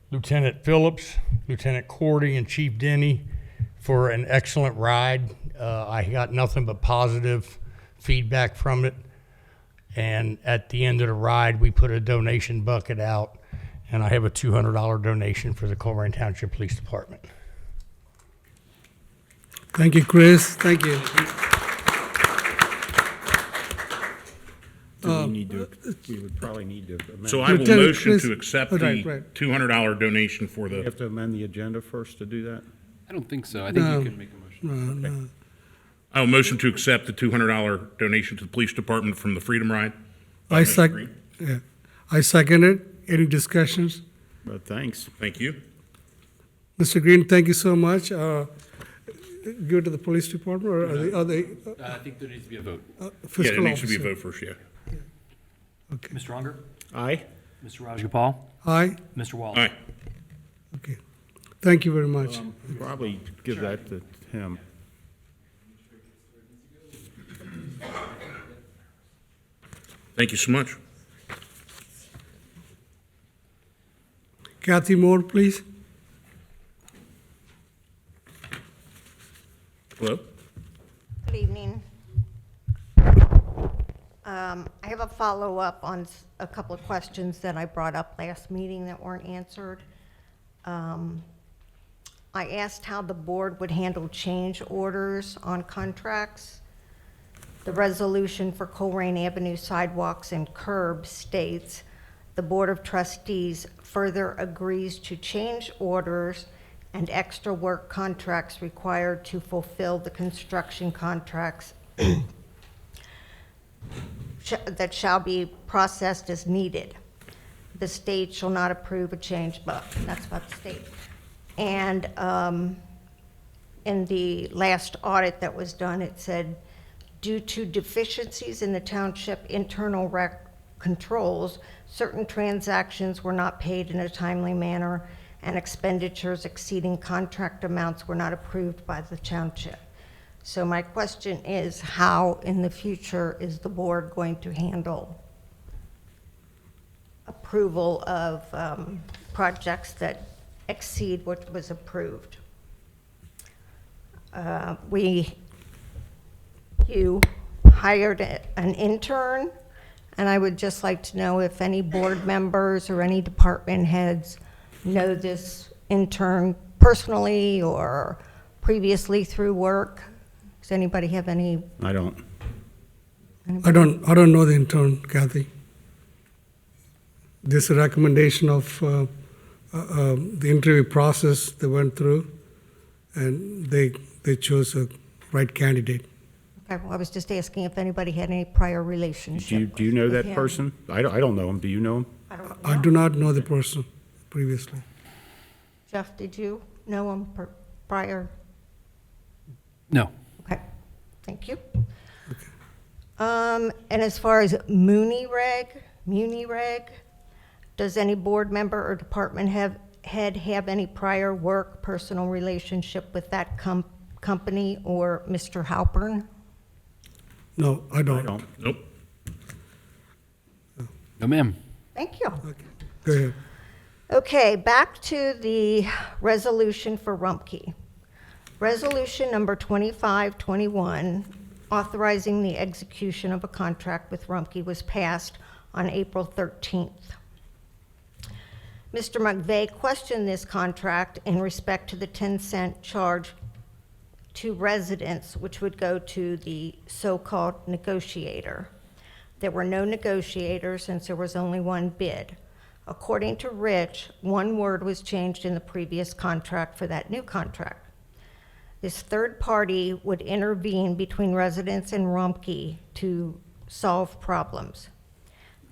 Lieutenant Phillips, Lieutenant Cordy, and Chief Denny for an excellent ride. I got nothing but positive feedback from it. And at the end of the ride, we put a donation bucket out, and I have a $200 donation for the Colerain Township Police Department. Thank you, Chris. Thank you. We would probably need to amend. So I will Lieutenant motion Chris- to accept right, the right. $200 donation for We the, have to amend the agenda first to do that? I don't think so. I think No. you can make a motion. No. I will motion to accept the $200 donation to the police department from the Freedom Ride. I Mr. sec, Green. yeah. I second it. Any discussions? But thanks. Thank you. Mr. Green, thank you so much. Give it to the police department or are they I think there needs to be a vote. Yeah, fiscal there needs to be a officer? vote first, yeah. Okay. Mr. Unger? Aye. Mr. Rajagopal? Aye? Mr. Wallace? All right. Okay. Thank you very much. Probably give that to him. Thank you so much. Kathy Moore, please. Hello? Good evening. I have a follow-up on a couple of questions that I brought up last meeting that weren't answered. I asked how the board would handle change orders on contracts. The resolution for Colerain Avenue sidewalks and curbs states, the Board of Trustees further agrees to change orders and extra work contracts required to fulfill the construction contracts that shall be processed as needed. The state shall not approve a change, but that's about the state. And in the last audit that was done, it said, due to deficiencies in the township internal controls, certain transactions were not paid in a timely manner, and expenditures exceeding contract amounts were not approved by the township. So my question is, how in the future is the board going to handle approval of projects that exceed what was approved? You hired an intern, and I would just like to know if any board members or any department heads know this intern personally or previously through work. Does anybody have any? I don't. I don't know the intern, Kathy. This recommendation of the interview process they went through, and they chose a right candidate. Okay, well, I was just asking if anybody had any prior relationship. Do you know with that him. person? I don't know him. Do you know him? I don't know. I do not know the person previously. Jeff, did you know him prior? No. Okay, thank you. And as far as Muni Reg, does any board member or department head have any prior work, personal relationship with that company or Mr. Halpern? No, I don't. I don't. Nope. No, ma'am. Thank you. Go ahead. Okay, back to the resolution for Rumpke. Resolution number 2521, authorizing the execution of a contract with Rumpke, was passed on April 13th. Mr. McVeigh questioned this contract in respect to the 10-cent charge to residents, which would go to the so-called negotiator. There were no negotiators since there was only one bid. According to Rich, one word was changed in the previous contract for that new contract. This third party would intervene between residents and Rumpke to solve problems.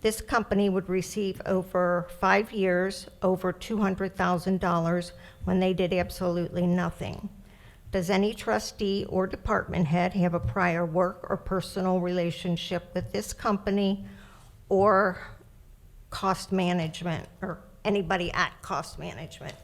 This company would receive over 5 years, over $200,000 when they did absolutely nothing. Does any trustee or department head have a prior work or personal relationship with this company or cost management or anybody at cost management?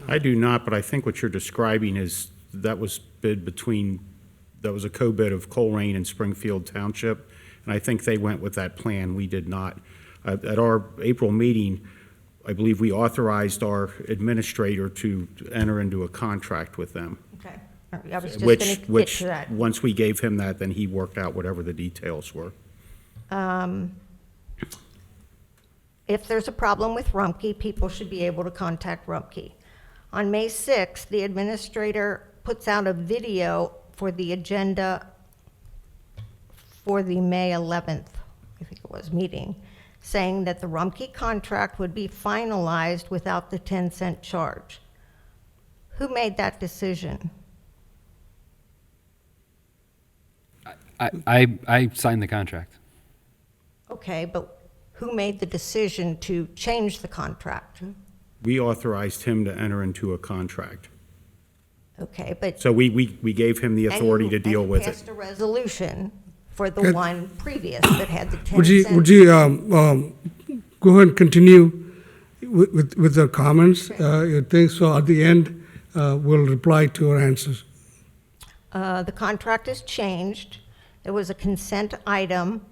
I do not, but I think what you're describing is that was a co-bid of Colerain and Springfield Township, and I think they went with that plan. We did not. At our April meeting, I believe we authorized our administrator to enter into a contract with them. Okay, all right, I was just going to get Which, to that. once we gave him that, then he worked out whatever the details were. If there's a problem with Rumpke, people should be able to contact Rumpke. On May 6th, the administrator puts out a video for the agenda for the May 11th, I think it was, meeting, saying that the Rumpke contract would be finalized without the 10-cent charge. Who made that decision? I signed the contract. Okay, but who made the decision to change the contract? We authorized him to enter into a contract. Okay, but. So we gave him the authority to deal with And you it. passed a resolution for the Good. one previous that had the 10 Would cents. you go ahead and continue with the comments, your things, so at the end, we'll reply to your answers. The contract is changed. It was a consent item,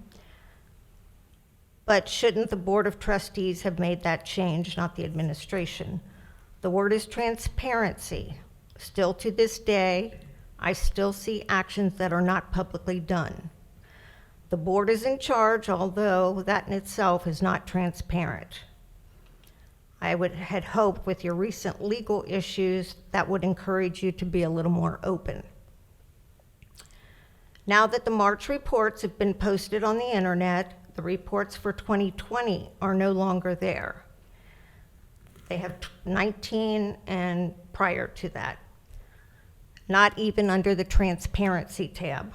but shouldn't the Board of Trustees have made that change, not the administration? The word is transparency. Still to this day, I still see actions that are not publicly done. The board is in charge, although that in itself is not transparent. I had hoped with your recent legal issues that would encourage you to be a little more open. Now that the March reports have been posted on the internet, the reports for 2020 are no longer there. They have 19 and prior to that, not even under the transparency tab.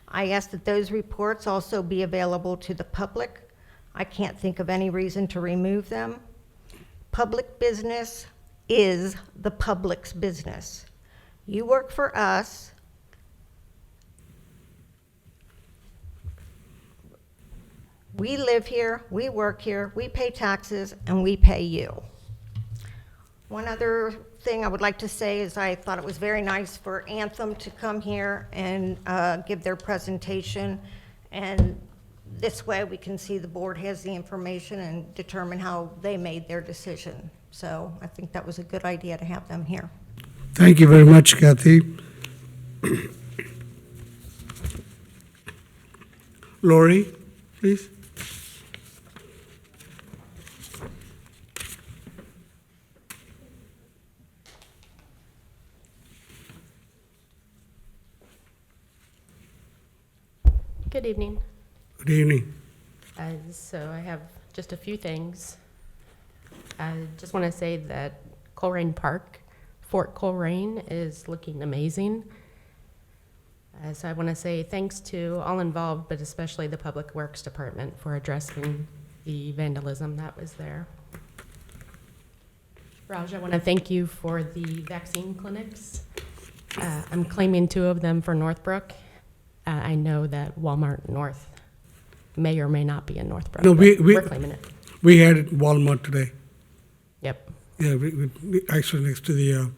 I ask that those reports also be available to the public. I can't think of any reason to remove them. Public business is the public's business. You work for us. We live here, we work here, we pay taxes, and we pay you. One other thing I would like to say is I thought it was very nice for Anthem to come here and give their presentation. And this way we can see the board has the information and determine how they made their decision. So I think that was a good idea to have them here. Thank you very much, Kathy. Lori, please. Good evening. Good evening. So I have just a few things. I just want to say that Colerain Park, Fort Colerain, is looking amazing. So I want to say thanks to all involved, but especially the Public Works Department for addressing the vandalism that was there. Raj, I want to thank you for the vaccine clinics. I'm claiming 2 of them for Northbrook. I know that Walmart North may or may not be in Northbrook. No, we're claiming it. we had it at Walmart today. Yep. Yeah, we actually next to the,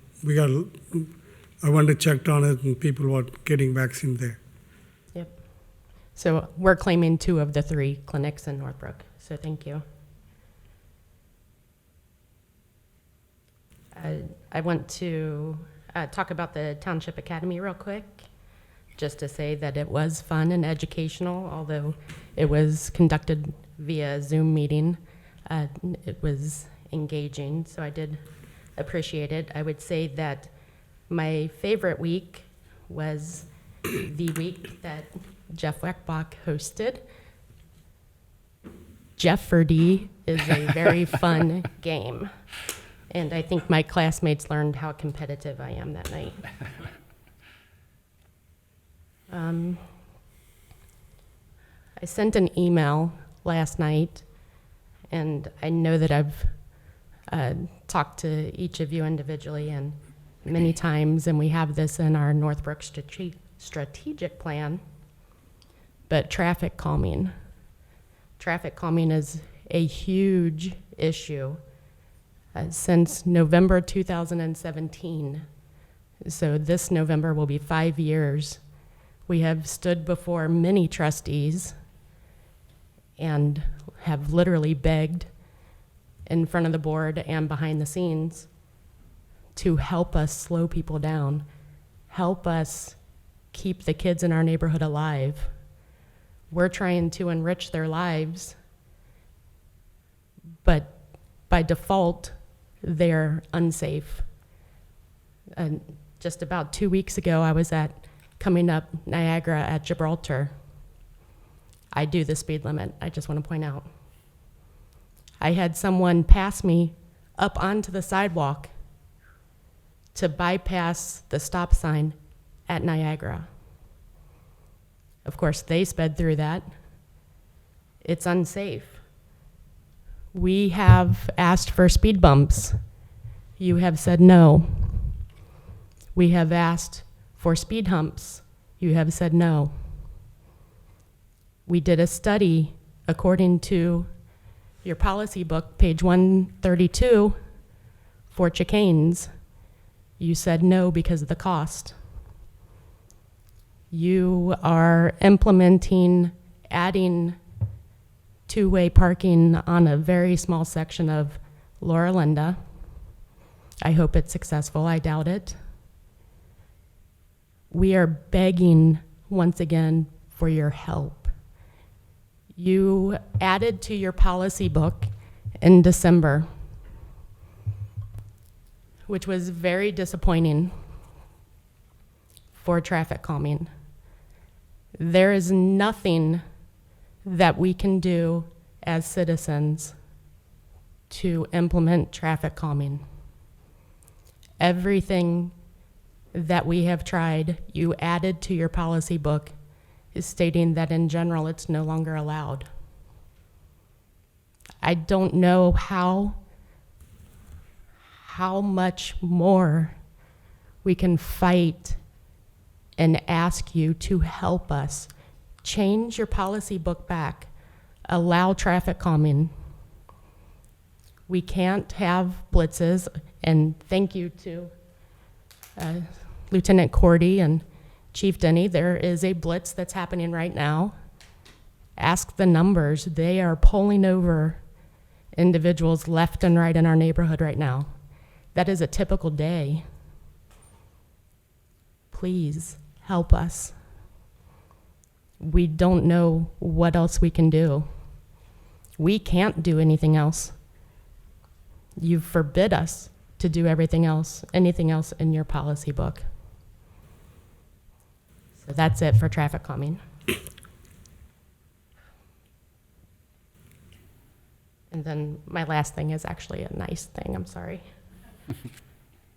I went and checked on it and people were getting vaccine there. Yep. So we're claiming 2 of the 3 clinics in Northbrook. So thank you. I want to talk about the Township Academy real quick. Just to say that it was fun and educational, although it was conducted via Zoom meeting. It was engaging, so I did appreciate it. I would say that my favorite week was the week that Jeff Weckbach hosted. Jeopardy is a very fun game, and I think my classmates learned how competitive I am that night. I sent an email last night, and I know that I've talked to each of you individually and many times, and we have this in our Northbrook strategic plan, but traffic calming. Traffic calming is a huge issue since November 2017. So this November will be 5 years. We have stood before many trustees and have literally begged in front of the board and behind the scenes to help us slow people down, help us keep the kids in our neighborhood alive. We're trying to enrich their lives, but by default, they're unsafe. And just about 2 weeks ago, I was coming up Niagara at Gibraltar. I do the speed limit, I just want to point out. I had someone pass me up onto the sidewalk to bypass the stop sign at Niagara. Of course, they sped through that. It's unsafe. We have asked for speed bumps. You have said no. We have asked for speed humps. You have said no. We did a study according to your policy book, page 132, for chicanes. You said no because of the cost. You are implementing adding two-way parking on a very small section of Laura Linda. I hope it's successful. I doubt it. We are begging once again for your help. You added to your policy book in December, which was very disappointing for traffic calming. There is nothing that we can do as citizens to implement traffic calming. Everything that we have tried, you added to your policy book, is stating that in general it's no longer allowed. I don't know how much more we can fight and ask you to help us. Change your policy book back. Allow traffic calming. We can't have blitzes, and thank you to Lieutenant Cordy and Chief Denny. There is a blitz that's happening right now. Ask the numbers. They are pulling over individuals left and right in our neighborhood right now. That is a typical day. Please help us. We don't know what else we can do. We can't do anything else. You forbid us to do anything else in your policy book. So that's it for traffic calming. And then my last thing is actually a nice thing, I'm sorry.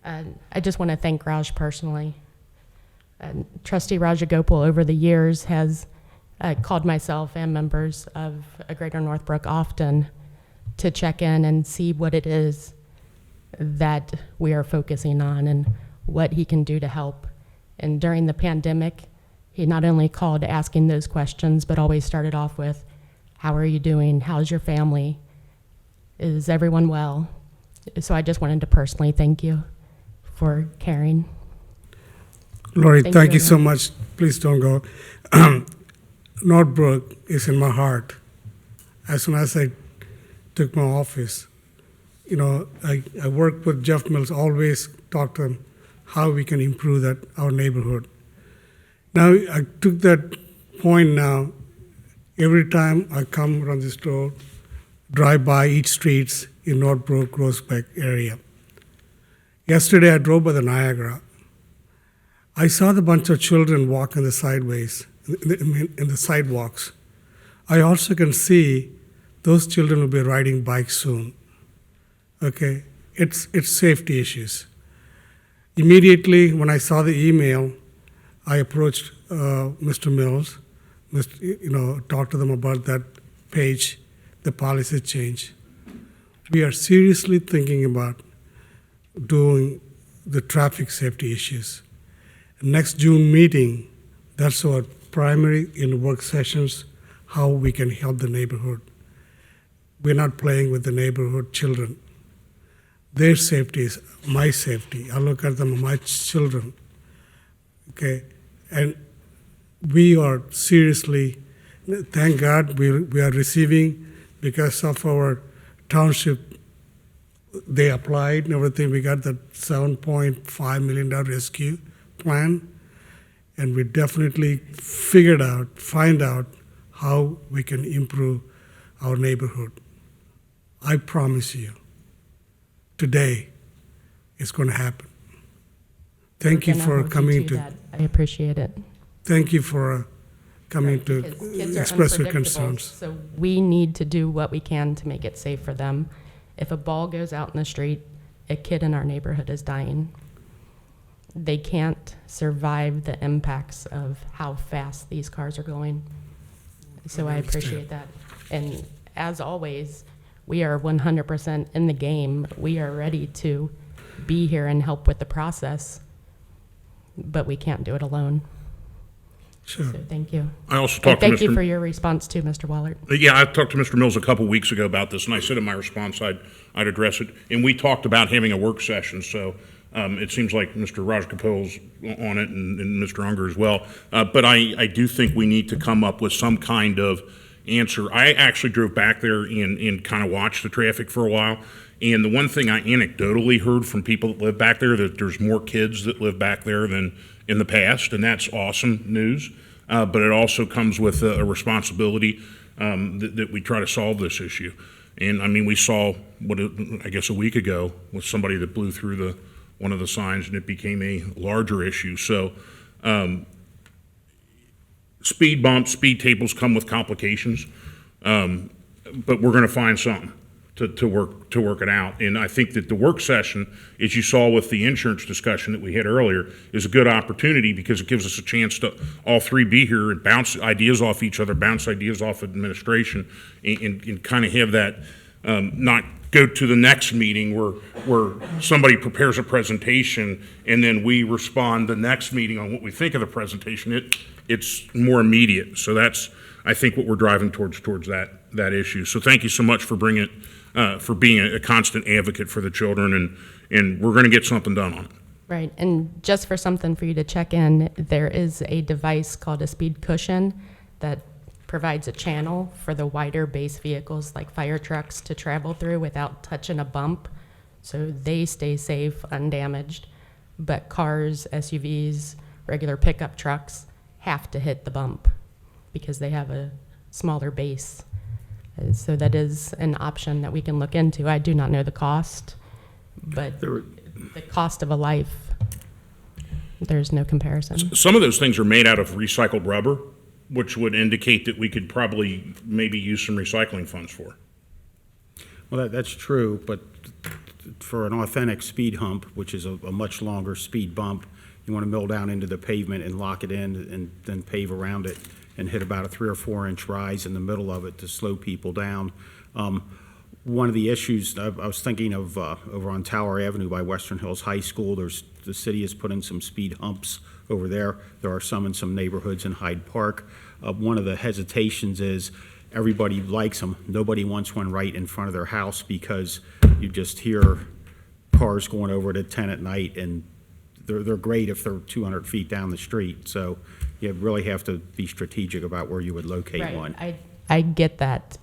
I just want to thank Raj personally. Trustee Rajagopal over the years has called myself and members of Greater Northbrook often to check in and see what it is that we are focusing on and what he can do to help. And during the pandemic, he not only called asking those questions, but always started off with, how are you doing? How's your family? Is everyone well? So I just wanted to personally thank you for caring. Lori, thank you so everyone. much. Please don't go. Northbrook is in my heart. As soon as I took my office, I worked with Jeff Mills, always talk to him how we can improve our neighborhood. Now, I took that point now, every time I come around this road, drive by each streets in Northbrook, Groesbeck area. Yesterday, I drove by the Niagara. I saw the bunch of children walking the sideways, in the sidewalks. I also can see those children will be riding bikes soon. Okay, it's safety issues. Immediately when I saw the email, I approached Mr. Mills, talked to them about that page, the policy change. We are seriously thinking about doing the traffic safety issues. Next June meeting, that's our primary in work sessions, how we can help the neighborhood. We're not playing with the neighborhood children. Their safety is my safety. I look at them, my children. Okay, and we are seriously, thank God we are receiving, because of our township, they applied and everything, we got that $7.5 million rescue plan, and we definitely find out how we can improve our neighborhood. I promise you, today it's going to happen. Thank you We're gonna for hold you coming that. I appreciate it. Thank you for coming to Because kids are express your unpredictable, concerns. So we need to do what we can to make it safe for them. If a ball goes out in the street, a kid in our neighborhood is dying. They can't survive the impacts of how fast these cars are going. So I appreciate that. And as always, we are 100% in the game. We are ready to be here and help with the process, but we can't do it alone. Sure. So thank you. I also And talked to thank you Mr. for your response too, Mr. Wallert. Yeah, I talked to Mr. Mills a couple weeks ago about this, and I said in my response I'd address it. And we talked about having a work session, so it seems like Mr. Rajagopal's on it and Mr. Unger as well. But I do think we need to come up with some kind of answer. I actually drove back there and kind of watched the traffic for a while. And the one thing I anecdotally heard from people that live back there, that there's more kids that live back there than in the past, and that's awesome news. But it also comes with a responsibility that we try to solve this issue. And I mean, we saw I guess a week ago with somebody that blew through one of the signs, and it became a larger issue. So speed bumps, speed tables come with complications, but we're going to find something to work it out. And I think that the work session, as you saw with the insurance discussion that we had earlier, is a good opportunity because it gives us a chance to all three be here and bounce ideas off each other, bounce ideas off administration, and kind of have that not go to the next meeting where somebody prepares a presentation and then we respond the next meeting on what we think of the presentation. It's more immediate. So that's, I think, what we're driving towards that issue. So thank you so much for bringing it, for being a constant advocate for the children, and we're going to get something done on it. Right, and just for something for you to check in, there is a device called a speed cushion that provides a channel for the wider base vehicles like fire trucks to travel through without touching a bump, so they stay safe, undamaged. But cars, SUVs, regular pickup trucks have to hit the bump because they have a smaller base. So that is an option that we can look into. I do not know the cost, but the cost of a life, there's no comparison. Some of those things are made out of recycled rubber, which would indicate that we could probably maybe use some recycling funds for. Well, that's true, but for an authentic speed hump, which is a much longer speed bump, you want to mill down into the pavement and lock it in and then pave around it and hit about a 3 or 4 inch rise in the middle of it to slow people down. One of the issues I was thinking of over on Tower Avenue by Western Hills High School, the city has put in some speed humps over there. There are some in some neighborhoods in Hyde Park. One of the hesitations is everybody likes them. Nobody wants one right in front of their house because you just hear cars going over it at 10 at night, and they're great if they're 200 feet down the street. So you really have to be strategic about where you would locate one. I get that.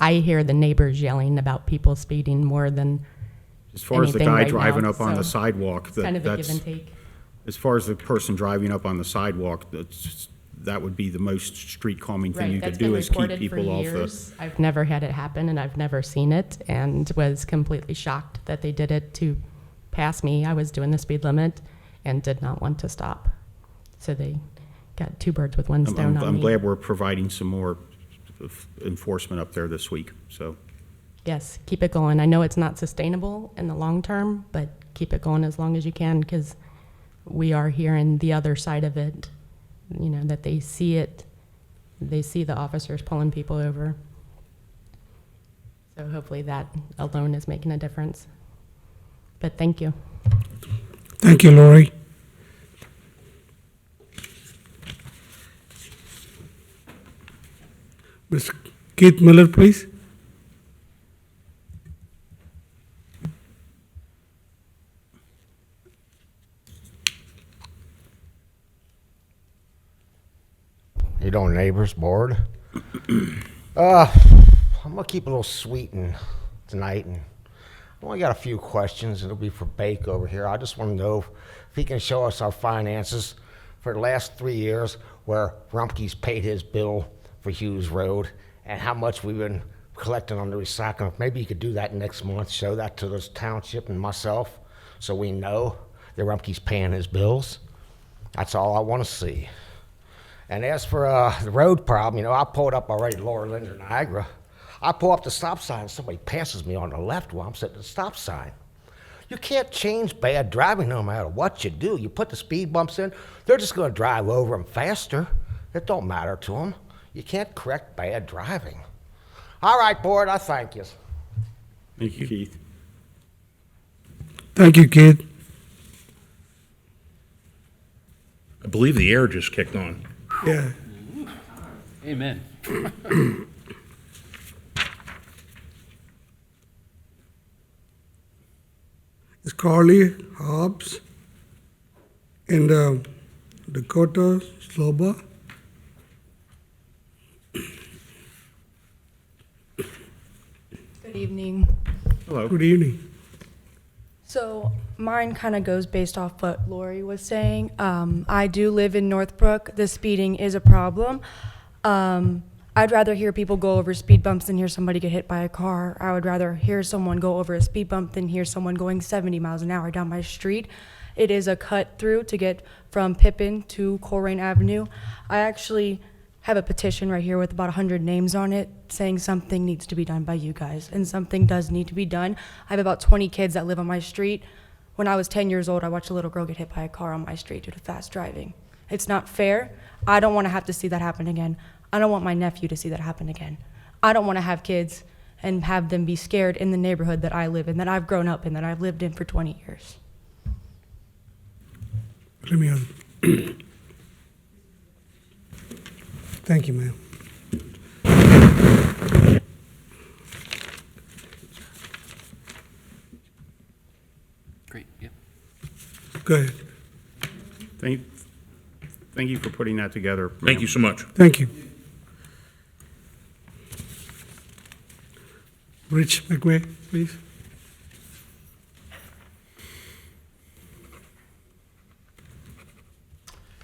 I hear the neighbors yelling about people speeding more than As far as the anything guy right driving now, up on so the sidewalk, it's kind of a give that's, and take. as far as the person driving up on the sidewalk, that would be the most street calming thing you could do is keep people off the. I've never had it happen, and I've never seen it, and was completely shocked that they did it to pass me. I was doing the speed limit and did not want to stop. So they got 2 birds with 1 stone on me. I'm glad we're providing some more enforcement up there this week, so. Yes, keep it going. I know it's not sustainable in the long term, but keep it going as long as you can, because we are hearing the other side of it, you know, that they see it. They see the officers pulling people over. So hopefully that alone is making a difference. But thank you. Thank you, Lori. Mr. Keith Miller, please. You doing, neighbors, board? I'm gonna keep it a little sweet tonight, and I only got a few questions. It'll be for Bake over here. I just want to know if he can show us our finances for the last 3 years, where Rumpke's paid his bill for Hughes Road, and how much we've been collecting on the recycling. Maybe you could do that next month, show that to the township and myself, so we know that Rumpke's paying his bills. That's all I want to see. And as for the road problem, you know, I pulled up already Lower Linder, Niagara. I pull up the stop sign and somebody passes me on the left while I'm sitting at the stop sign. You can't change bad driving no matter what you do. You put the speed bumps in, they're just going to drive over them faster. It don't matter to them. You can't correct bad driving. All right, board, I thank you. Thank you, Keith. Thank you, Keith. I believe the air just kicked on. Yeah. Amen. It's Carly Hobbs and Dakota Sloba. Good evening. Hello. Good evening. So mine kind of goes based off what Lori was saying. I do live in Northbrook. The speeding is a problem. I'd rather hear people go over speed bumps than hear somebody get hit by a car. I would rather hear someone go over a speed bump than hear someone going 70 miles an hour down my street. It is a cut through to get from Pippin to Colerain Avenue. I actually have a petition right here with about 100 names on it saying something needs to be done by you guys, and something does need to be done. I have about 20 kids that live on my street. When I was 10 years old, I watched a little girl get hit by a car on my street due to fast driving. It's not fair. I don't want to have to see that happen again. I don't want my nephew to see that happen again. I don't want to have kids and have them be scared in the neighborhood that I live in, that I've grown up in, that I've lived in for 20 years. Let me, thank you, ma'am. Great, yeah. Go ahead. Thank you for putting that together. Thank you so much. Thank you. Rich McWay, please.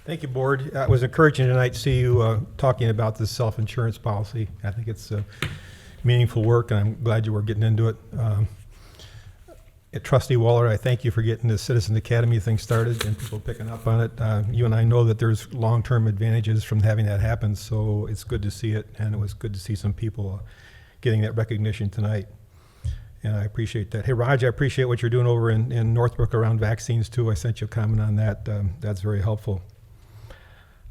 Thank you, Board. It was encouraging tonight to see you talking about this self-insurance policy. I think it's meaningful work, and I'm glad you were getting into it. Trustee Waller, I thank you for getting the Citizen Academy thing started and people picking up on it. You and I know that there's long-term advantages from having that happen, so it's good to see it, and it was good to see some people getting that recognition tonight. And I appreciate that. Hey, Raj, I appreciate what you're doing over in Northbrook around vaccines, too. I sent you a comment on that. That's very helpful.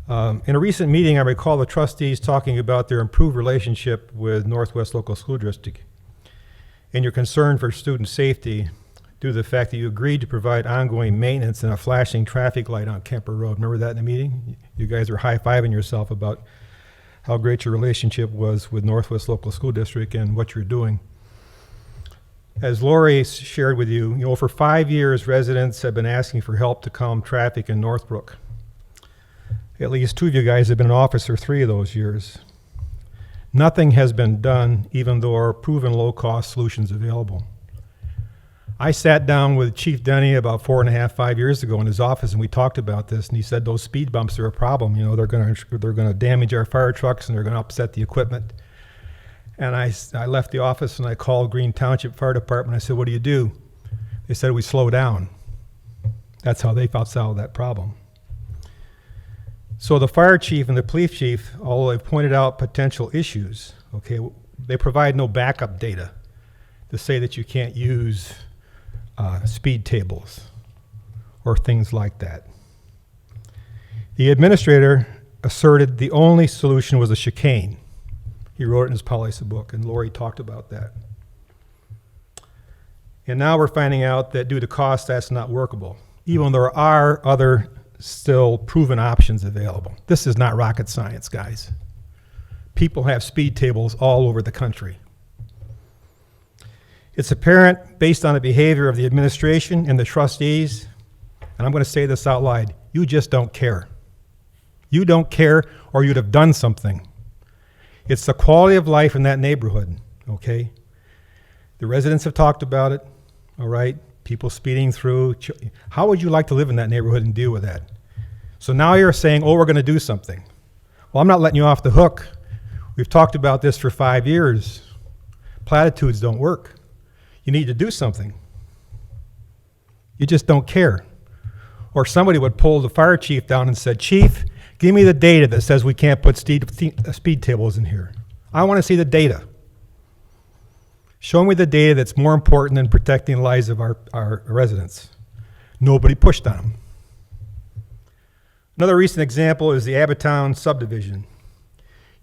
In a recent meeting, I recall the trustees talking about their improved relationship with Northwest Local School District and your concern for student safety due to the fact that you agreed to provide ongoing maintenance and a flashing traffic light on Kemper Road. Remember that in the meeting? You guys were high-fiving yourself about how great your relationship was with Northwest Local School District and what you're doing. As Lori shared with you, for 5 years, residents have been asking for help to calm traffic in Northbrook. At least 2 of you guys have been in office for 3 of those years. Nothing has been done, even though there are proven low-cost solutions available. I sat down with Chief Denny about 4.5, 5 years ago in his office, and we talked about this, and he said those speed bumps are a problem. They're going to damage our fire trucks, and they're going to upset the equipment. And I left the office, and I called Green Township Fire Department. I said, what do you do? They said, we slow down. That's how they solve that problem. So the fire chief and the police chief, although they've pointed out potential issues, okay, they provide no backup data to say that you can't use speed tables or things like that. The administrator asserted the only solution was a chicane. He wrote it in his policy book, and Lori talked about that. And now we're finding out that due to cost, that's not workable, even though there are other still proven options available. This is not rocket science, guys. People have speed tables all over the country. It's apparent, based on the behavior of the administration and the trustees, and I'm going to say this out loud, you just don't care. You don't care, or you'd have done something. It's the quality of life in that neighborhood, okay? The residents have talked about it, all right? People speeding through. How would you like to live in that neighborhood and deal with that? So now you're saying, oh, we're going to do something. Well, I'm not letting you off the hook. We've talked about this for 5 years. Platitudes don't work. You need to do something. You just don't care. Or somebody would pull the fire chief down and said, Chief, give me the data that says we can't put speed tables in here. I want to see the data. Show me the data that's more important than protecting the lives of our residents. Nobody pushed on them. Another recent example is the Abbottown subdivision.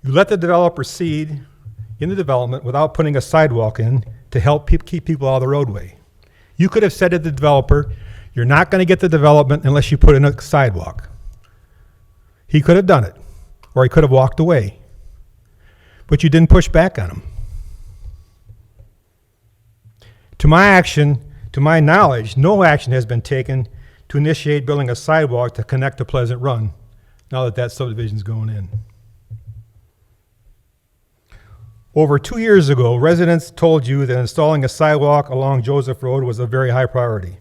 You let the developer proceed in the development without putting a sidewalk in to help keep people out of the roadway. You could have said to the developer, you're not going to get the development unless you put in a sidewalk. He could have done it, or he could have walked away. But you didn't push back on him. To my knowledge, no action has been taken to initiate building a sidewalk to connect to Pleasant Run, now that that subdivision's going in. Over 2 years ago, residents told you that installing a sidewalk along Joseph Road was a very high priority.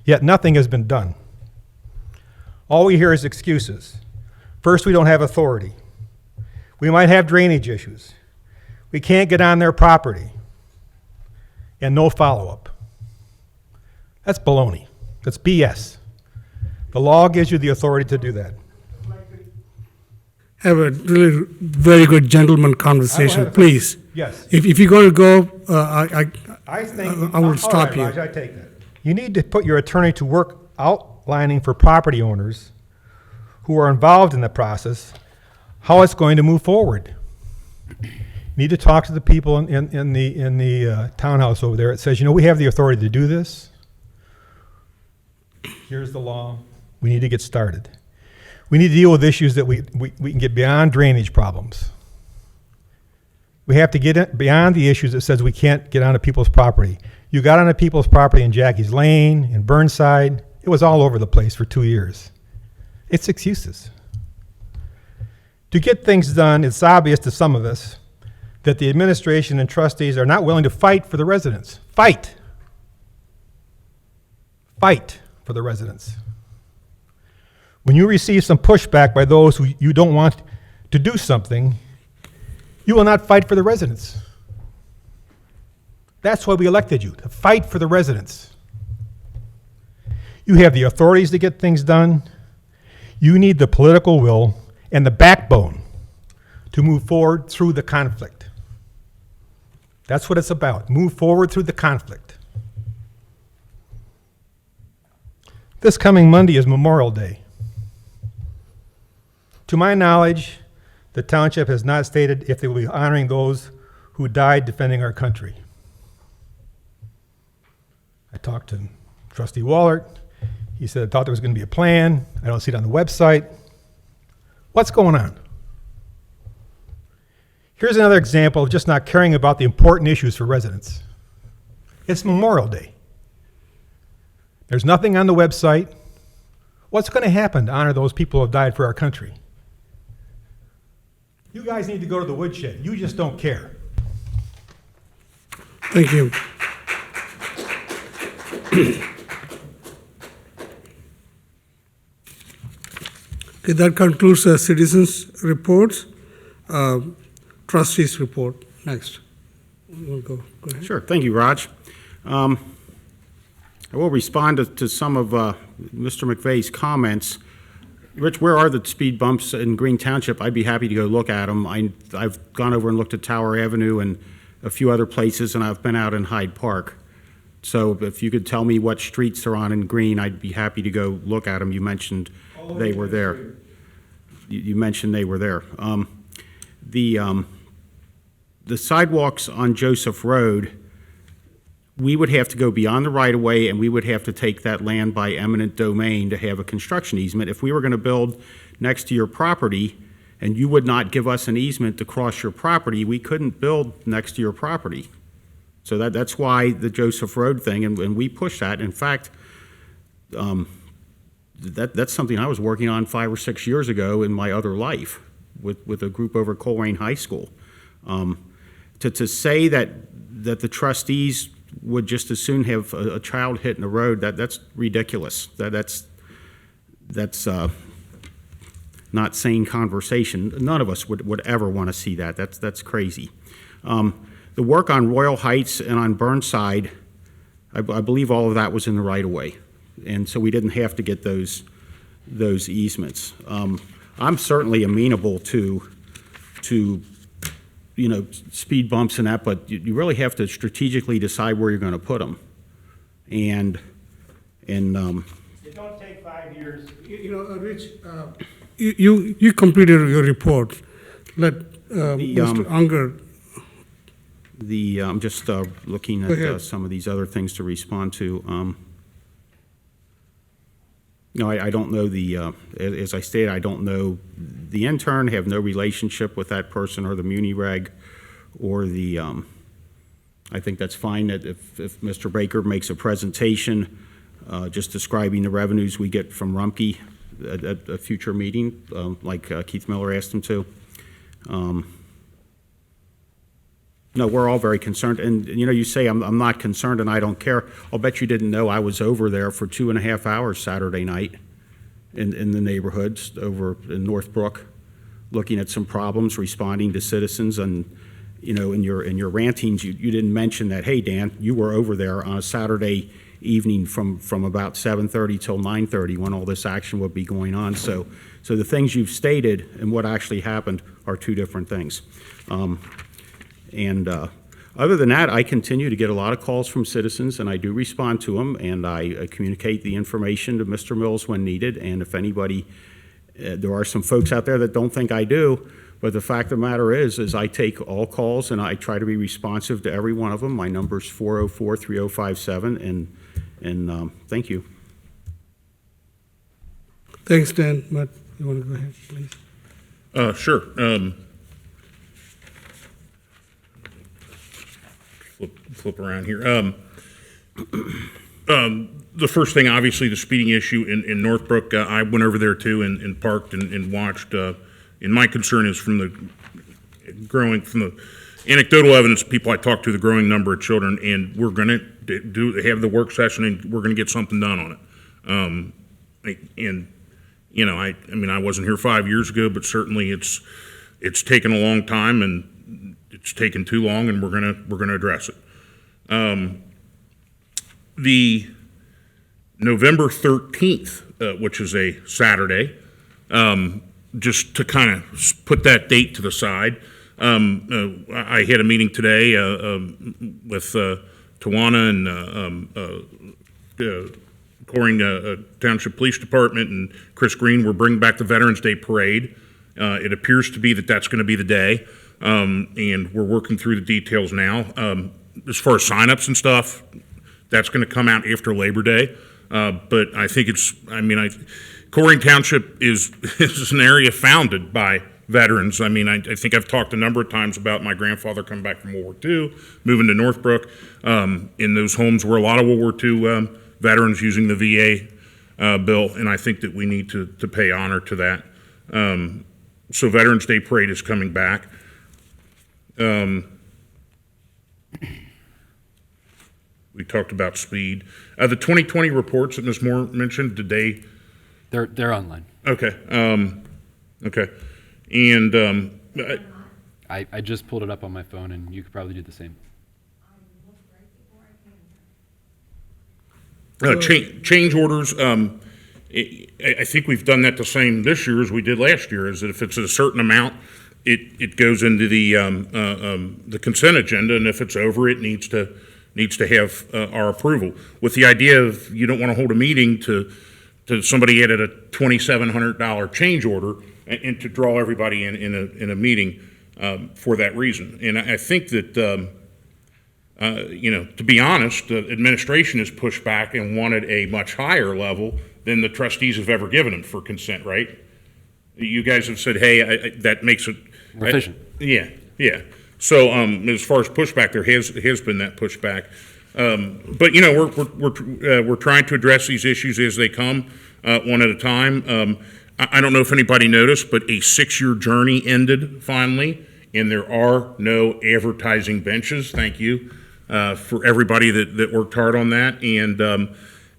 Yet nothing has been done. All we hear is excuses. First, we don't have authority. We might have drainage issues. We can't get on their property. And no follow-up. That's baloney. That's BS. The law gives you the authority to do that. Have a really very good gentleman conversation, please. Yes. If you're going to go, I think I will all stop right, you. Raj, I take that. You need to put your attorney to work outlining for property owners who are involved in the process how it's going to move forward. You need to talk to the people in the townhouse over there. It says, you know, we have the authority to do this. Here's the law. We need to get started. We need to deal with issues that we can get beyond drainage problems. We have to get beyond the issues that says we can't get onto people's property. You got onto people's property in Jackie's Lane, in Burnside. It was all over the place for 2 years. It's excuses. To get things done, it's obvious to some of us that the administration and trustees are not willing to fight for the residents. Fight. Fight for the residents. When you receive some pushback by those who you don't want to do something, you will not fight for the residents. That's why we elected you, to fight for the residents. You have the authorities to get things done. You need the political will and the backbone to move forward through the conflict. That's what it's about. Move forward through the conflict. This coming Monday is Memorial Day. To my knowledge, the township has not stated if they will be honoring those who died defending our country. I talked to Trustee Wallert. He said, I thought there was going to be a plan. I don't see it on the website. What's going on? Here's another example of just not caring about the important issues for residents. It's Memorial Day. There's nothing on the website. What's going to happen to honor those people who have died for our country? You guys need to go to the woodshed. You just don't care. Thank you. Okay, that concludes the citizens' reports. Trustees' report. Next. We'll go ahead. Sure. Thank you, Raj. I will respond to some of Mr. McVeigh's comments. Rich, where are the speed bumps in Green Township? I'd be happy to go look at them. I've gone over and looked at Tower Avenue and a few other places, and I've been out in Hyde Park. So if you could tell me what streets they're on in Green, I'd be happy to go look at them. You mentioned they were there. You mentioned they were there. The sidewalks on Joseph Road, we would have to go beyond the right-of-way, and we would have to take that land by eminent domain to have a construction easement. If we were going to build next to your property, and you would not give us an easement to cross your property, we couldn't build next to your property. So that's why the Joseph Road thing, and we push that. In fact, that's something I was working on 5 or 6 years ago in my other life with a group over at Colerain High School. To say that the trustees would just as soon have a child hit in the road, that's ridiculous. That's not sane conversation. None of us would ever want to see that. That's crazy. The work on Royal Heights and on Burnside, I believe all of that was in the right-of-way, and so we didn't have to get those easements. I'm certainly amenable to speed bumps and that, but you really have to strategically decide where you're going to put them. And It don't take 5 years. Rich, you completed your report. Let Mr. Unger. I'm just looking at some of these other things to respond to. No, I don't know as I stated, I don't know the intern, have no relationship with that person or the muni reg or I think that's fine that if Mr. Baker makes a presentation just describing the revenues we get from Rumpke at a future meeting, like Keith Miller asked him to. No, we're all very concerned, and you say I'm not concerned and I don't care. I'll bet you didn't know I was over there for 2.5 hours Saturday night in the neighborhoods over in Northbrook, looking at some problems, responding to citizens, and, you know, in your rantings, you didn't mention that, hey, Dan, you were over there on a Saturday evening from about 7:30 till 9:30 when all this action would be going on. So the things you've stated and what actually happened are two different things. Other than that, I continue to get a lot of calls from citizens, and I do respond to them, and I communicate the information to Mr. Mills when needed. And if anybody, there are some folks out there that don't think I do, but the fact of the matter is I take all calls and I try to be responsive to every one of them. My number's 404-3057, and thank you. Thanks, Dan. Matt, you want to go ahead, please? Sure. Flip around here. The first thing, obviously, the speeding issue in Northbrook. I went over there too and parked and watched. And my concern is from the anecdotal evidence, people I talked to, the growing number of children, and we're going to have the work session and we're going to get something done on it. And you know, I mean, I wasn't here 5 years ago, but certainly it's taken a long time and it's taken too long, and we're gonna address it. The November 13th, which is a Saturday, just to kind of put that date to the side, I had a meeting today with Tawana and Colerain Township Police Department and Chris Green. We're bringing back the Veterans Day Parade. It appears to be that's going to be the day, and we're working through the details now. As far as signups and stuff, that's going to come out after Labor Day. But I think Colerain Township is an area founded by veterans. I mean, I think I've talked a number of times about my grandfather coming back from World War II, moving to Northbrook, in those homes where a lot of World War II veterans using the VA bill, and I think that we need to pay honor to that. So Veterans Day Parade is coming back. We talked about speed. The 2020 reports that Ms. Moore mentioned, did they? They're online. Okay. Okay. And I just pulled it up on my phone, and you could probably do the same. Change orders. I think we've done that the same this year as we did last year. Is that if it's a certain amount, it goes into the consent agenda, and if it's over, it needs to have our approval. With the idea of you don't want to hold a meeting to somebody added a $2,700 change order and to draw everybody in a meeting for that reason. And I think that. To be honest, the administration has pushed back and wanted a much higher level than the trustees have ever given them for consent, right? You guys have said, hey, that makes it more efficient. Yeah. So as far as pushback, there has been that pushback. But we're trying to address these issues as they come, one at a time. I don't know if anybody noticed, but a 6-year journey ended finally, and there are no advertising benches. Thank you. For everybody that worked hard on that. And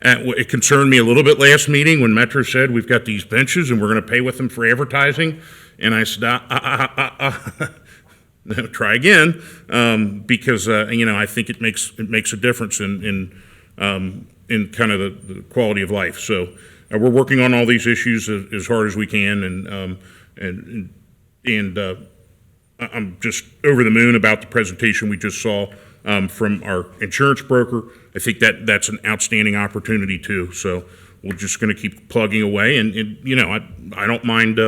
it concerned me a little bit last meeting when Metro said, we've got these benches and we're going to pay with them for advertising. And I said, no, try again, because I think it makes a difference in kind of the quality of life. So we're working on all these issues as hard as we can, and I'm just over the moon about the presentation we just saw from our insurance broker. I think that's an outstanding opportunity too. So we're just going to keep plugging away, and I don't mind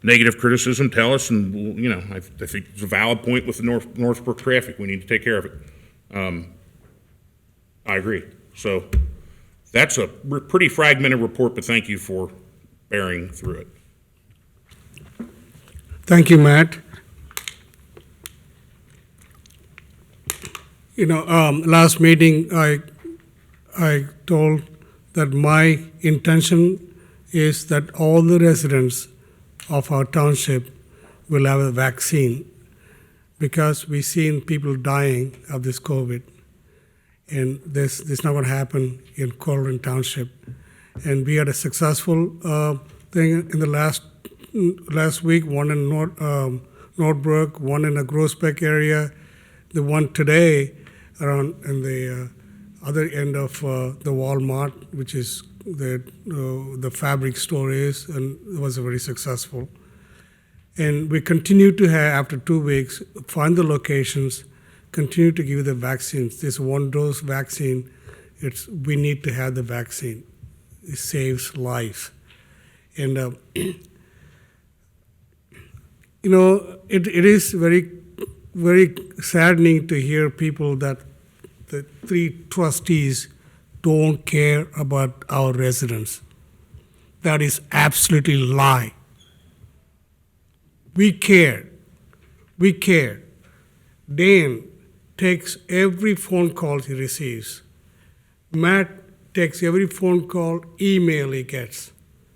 negative criticism. Tell us, and I think it's a valid point with the Northbrook traffic. We need to take care of it. I agree. So that's a pretty fragmented report, but thank you for bearing through it. Thank you, Matt. Last meeting, I told that my intention is that all the residents of our township will have a vaccine, because we've seen people dying of this COVID, and this is not going to happen in Colerain Township. And we had a successful thing in the last last week, one in Northbrook, one in the Groesbeck area, the one today around in the other end of the Walmart, which is the fabric store is, and it was very successful. And we continue to have, after 2 weeks, find the locations, continue to give the vaccines. This one-dose vaccine, we need to have the vaccine. It saves life. And, it is very, very saddening to hear people that the 3 trustees don't care about our residents. That is absolutely lie. We care. We care. Dan takes every phone call he receives. Matt takes every phone call, email he gets.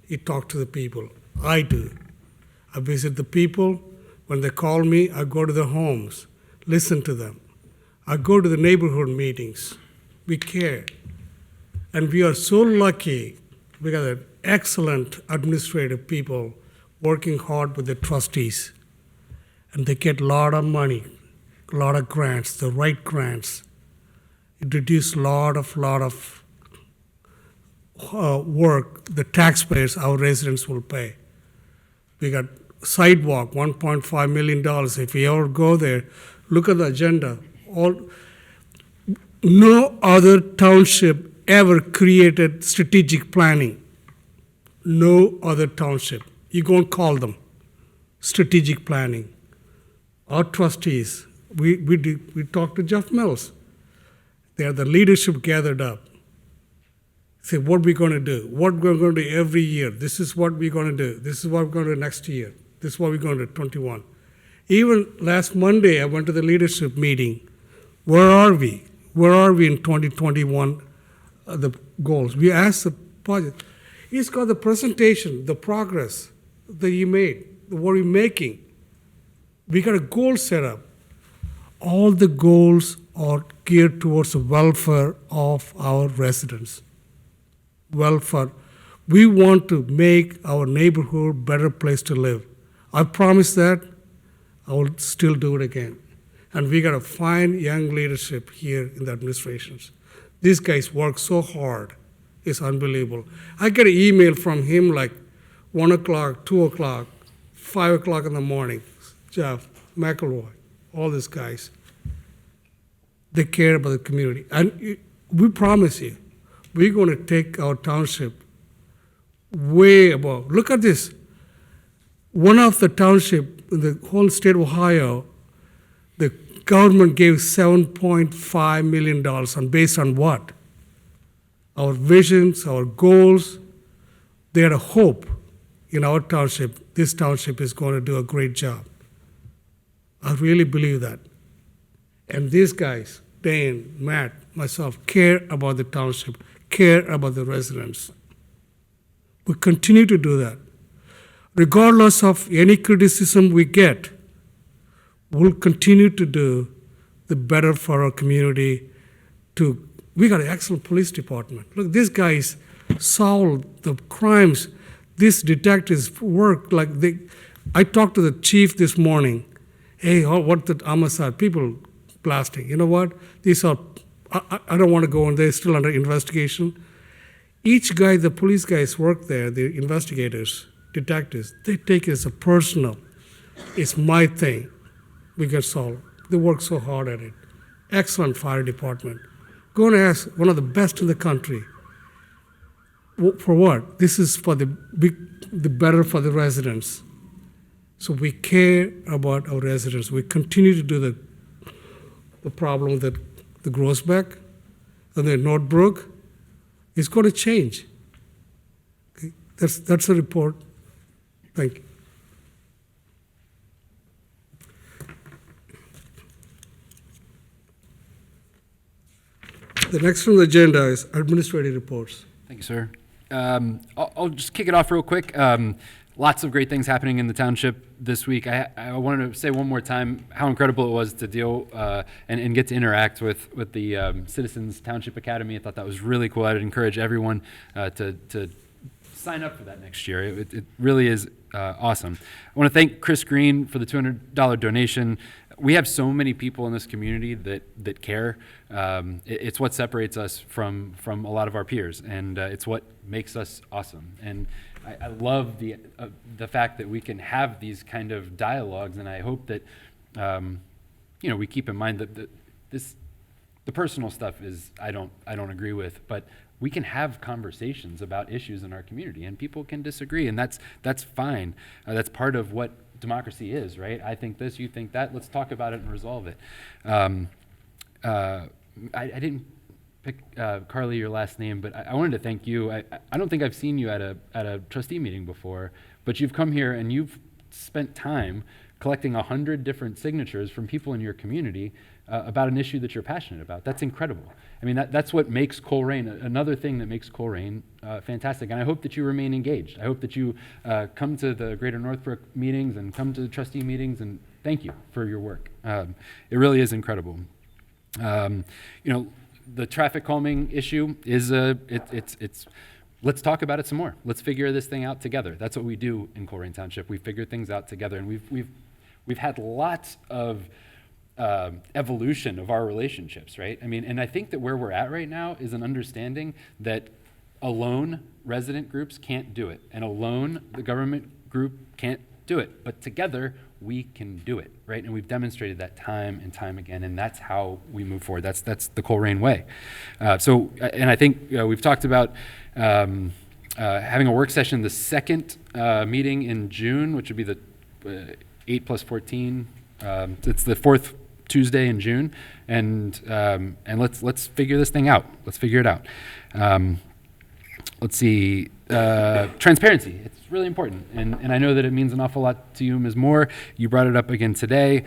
He talks to the people. I do. I visit the people. When they call me, I go to their homes, listen to them. I go to the neighborhood meetings. We care. And we are so lucky. We got excellent administrative people working hard with the trustees. And they get a lot of money, a lot of grants, the right grants. It reduces a lot of work the taxpayers, our residents, will pay. We got sidewalk, $1.5 million. If you ever go there, look at the agenda. No other township ever created strategic planning. No other township. You go and call them strategic planning. Our trustees, we talked to Jeff Mills. They are the leadership gathered up. Say, what are we going to do? What we're going to do every year? This is what we're going to do. This is what we're going to do next year. This is what we're going to do 21. Even last Monday, I went to the leadership meeting. Where are we? Where are we in 2021? The goals. We asked the project. He's got the presentation, the progress that you made, what we're making. We got a goal set up. All the goals are geared towards the welfare of our residents. Welfare. We want to make our neighborhood a better place to live. I promise that. I will still do it again. And we got a fine young leadership here in the administrations. These guys work so hard. It's unbelievable. I get an email from him like 1 o'clock, 2 o'clock, 5 o'clock in the morning. Jeff, McElroy, all these guys. They care about the community. And we promise you, we're going to take our township way above. Look at this. One of the township in the whole state of Ohio, the government gave $7.5 million based on what? Our visions, our goals. They had a hope in our township. This township is going to do a great job. I really believe that. And these guys, Dan, Matt, myself, care about the township, care about the residents. We continue to do that. Regardless of any criticism we get, we'll continue to do the better for our community. We got an excellent police department. Look, these guys solved the crimes. These detectives work like I talked to the chief this morning. Hey, what the homicide? People blasting. You know what? These are, I don't want to go on, they're still under investigation. Each guy, the police guys work there, the investigators, detectives, they take it as a personal. It's my thing. We get solved. They work so hard at it. Excellent fire department. Go and ask one of the best in the country. For what? This is for the better for the residents. So we care about our residents. We continue to do the problem that the Groesbeck and the Northbrook is going to change. Okay? That's the report. Thank you. The next on the agenda is administrative reports. Thank you, sir. I'll just kick it off real quick. Lots of great things happening in the township this week. I wanted to say one more time how incredible it was to deal and get to interact with the Citizens Township Academy. I thought that was really cool. I'd encourage everyone to sign up for that next year. It really is awesome. I want to thank Chris Green for the $200 donation. We have so many people in this community that care. It's what separates us from a lot of our peers, and it's what makes us awesome. And I love the fact that we can have these kind of dialogues, and I hope that we keep in mind that the personal stuff is I don't agree with, but we can have conversations about issues in our community, and people can disagree, and that's fine. That's part of what democracy is, right? I think this, you think that. Let's talk about it and resolve it. I didn't pick Carly your last name, but I wanted to thank you. I don't think I've seen you at a trustee meeting before, but you've come here and you've spent time collecting 100 different signatures from people in your community about an issue that you're passionate about. That's incredible. I mean, that's what makes Colerain, another thing that makes Colerain fantastic. And I hope that you remain engaged. I hope that you come to the Greater Northbrook meetings and come to the trustee meetings, and thank you for your work. It really is incredible. The traffic calming issue is it's let's talk about it some more. Let's figure this thing out together. That's what we do in Colerain Township. We figure things out together, and we've had lots of evolution of our relationships, right? I mean, and I think that where we're at right now is an understanding that alone resident groups can't do it, and alone the government group can't do it, but together we can do it, right? And we've demonstrated that time and time again, and that's how we move forward. That's the Colerain way. And I think we've talked about having a work session the second meeting in June, which would be the 8 plus 14. It's the fourth Tuesday in June, and let's figure this thing out. Let's figure it out. Let's see. Transparency. It's really important, and I know that it means an awful lot to you, Ms. Moore. You brought it up again today.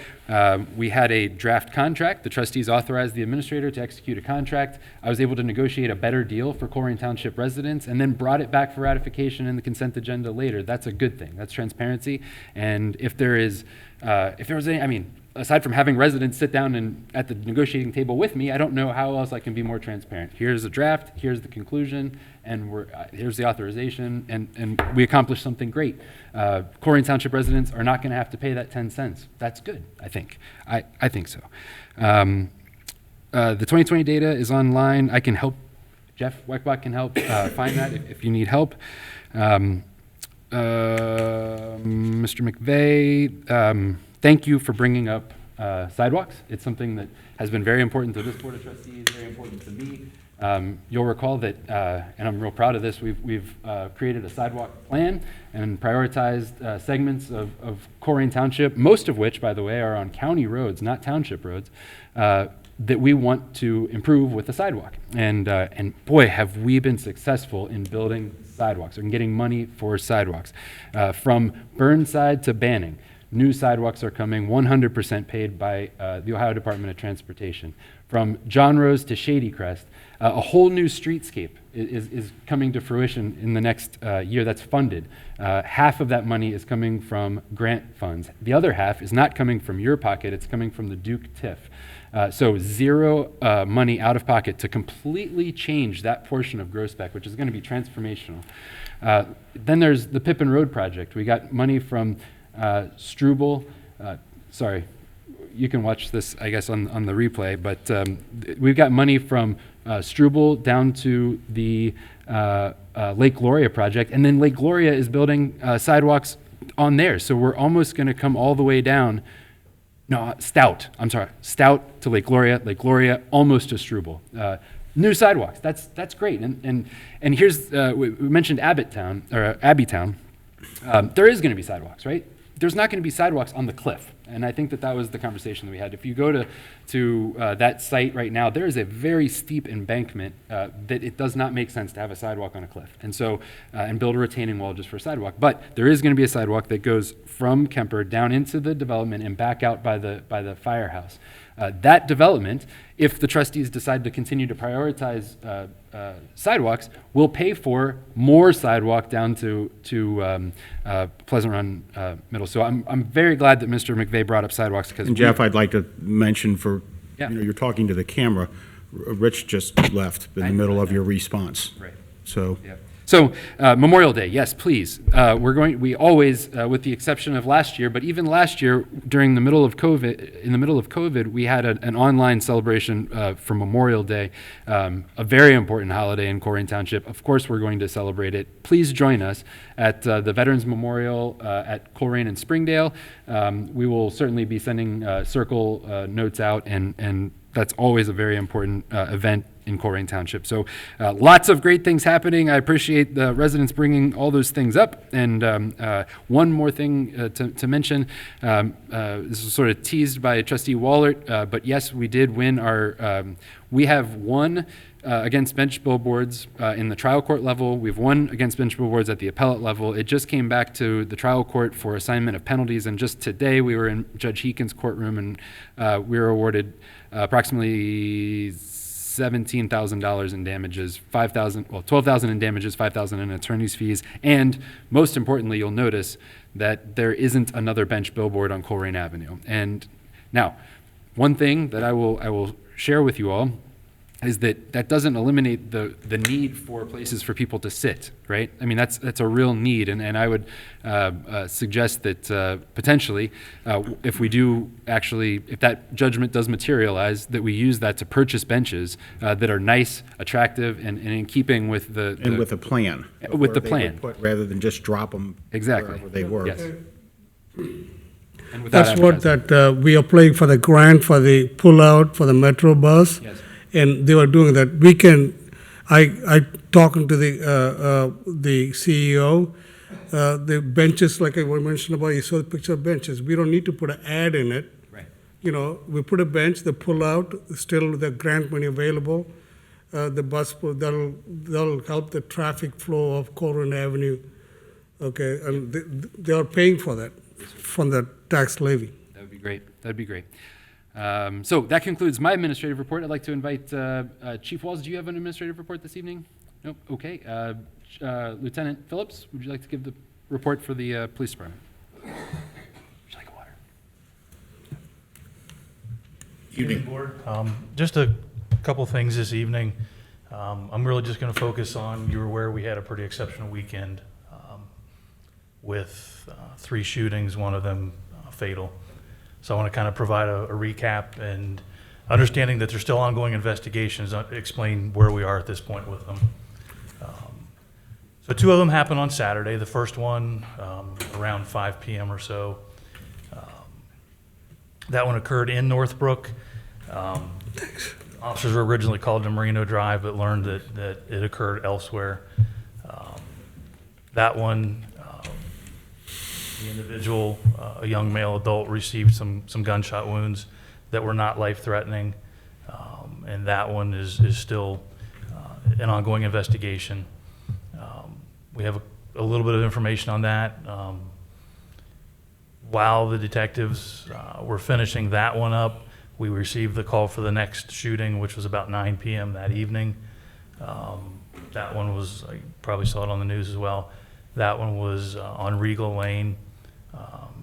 We had a draft contract. The trustees authorized the administrator to execute a contract. I was able to negotiate a better deal for Colerain Township residents, and then brought it back for ratification in the consent agenda later. That's a good thing. That's transparency. And if there was any, I mean, aside from having residents sit down at the negotiating table with me, I don't know how else I can be more transparent. Here's the draft, here's the conclusion, and here's the authorization, and we accomplished something great. Colerain Township residents are not going to have to pay that 10 cents. That's good, I think. I think so. The 2020 data is online. I can help. Jeff Weckbach can help find that if you need help. Mr. McVeigh, thank you for bringing up sidewalks. It's something that has been very important to this Board of Trustees, very important to me. You'll recall that, and I'm real proud of this, we've created a sidewalk plan and prioritized segments of Colerain Township, most of which, by the way, are on county roads, not township roads, that we want to improve with the sidewalk. And boy, have we been successful in building sidewalks and getting money for sidewalks. From Burnside to Banning, new sidewalks are coming, 100% paid by the Ohio Department of Transportation. From John Rose to Shady Crest, a whole new streetscape is coming to fruition in the next year that's funded. Half of that money is coming from grant funds. The other half is not coming from your pocket, it's coming from the Duke TIF. So zero money out of pocket to completely change that portion of Groesbeck, which is going to be transformational. Then there's the Pippin Road project. We got money from Struble. Sorry, you can watch this, I guess, on the replay, but we've got money from Struble down to the Lake Gloria project, and then Lake Gloria is building sidewalks on there, so we're almost going to come all the way down. No, Stout to Lake Gloria, almost to Struble. New sidewalks, that's great. And here's, we mentioned Abbeytown. There is going to be sidewalks, right? There's not going to be sidewalks on the cliff. And I think that was the conversation that we had. If you go to that site right now, there is a very steep embankment that it does not make sense to have a sidewalk on a cliff. And so, and build a retaining wall just for a sidewalk. But there is going to be a sidewalk that goes from Kemper down into the development and back out by the firehouse. That development, if the trustees decide to continue to prioritize sidewalks, will pay for more sidewalk down to Pleasant Run Middle. So I'm very glad that Mr. McVeigh brought up sidewalks. And Jeff, I'd like to mention you're talking to the camera. Rich just left in the middle of your response. Right. So. Yep. So Memorial Day, yes, please. We always, with the exception of last year, but even last year during the middle of COVID, we had an online celebration for Memorial Day, a very important holiday in Colerain Township. Of course, we're going to celebrate it. Please join us at the Veterans Memorial at Colerain and Springdale. We will certainly be sending circle notes out, and that's always a very important event in Colerain Township. So lots of great things happening. I appreciate the residents bringing all those things up. And one more thing to mention, this was sort of teased by Trustee Wallert, but yes, we did win we have won against bench billboards in the trial court level. We've won against bench billboards at the appellate level. It just came back to the trial court for assignment of penalties, and just today we were in Judge Heekin's courtroom, and we were awarded approximately $17,000 in damages, $12,000 in damages, $5,000 in attorney's fees, and most importantly, you'll notice that there isn't another bench billboard on Colerain Avenue. And now, one thing that I will share with you all is that doesn't eliminate the need for places for people to sit, right? I mean, that's a real need, and I would suggest that potentially, if that judgment does materialize, that we use that to purchase benches that are nice, attractive, and in keeping with with a plan. With the Where they plan. would rather than just drop them Exactly. wherever they were. Yes. And without That's what advertising. we are playing for the grant for the pull-out for the Metro bus. Yes. And they were doing that. I talking to the CEO, the benches, like I mentioned about, you saw the picture of benches. We don't need to put an ad in it. Right. You know, we put a bench, the pull-out, still the grant money available. The bus, that'll help the traffic flow of Colerain Avenue. Okay, and they are paying for that from the tax levy. That would be great. That'd be great. So that concludes my administrative report. I'd like to invite Chief Walls. Do you have an administrative report this evening? Nope. Okay. Lieutenant Phillips, would you like to give the report for the police department? Would you like a water? Evening, Board. Just a couple things this evening. I'm really just going to focus on, you were aware we had a pretty exceptional weekend with 3 shootings, one of them fatal. So I want to kind of provide a recap and understanding that there's still ongoing investigations, explain where we are at this point with them. So 2 of them happened on Saturday. The first one around 5 p.m. or so. That one occurred in Northbrook. Officers were originally called to Merino Drive, but learned that it occurred elsewhere. That one, the individual, a young male adult, received some gunshot wounds that were not life-threatening, and that one is still an ongoing investigation. We have a little bit of information on that. While the detectives were finishing that one up, we received the call for the next shooting, which was about 9 p.m. that evening. That one was, I probably saw it on the news as well, that one was on Regal Lane.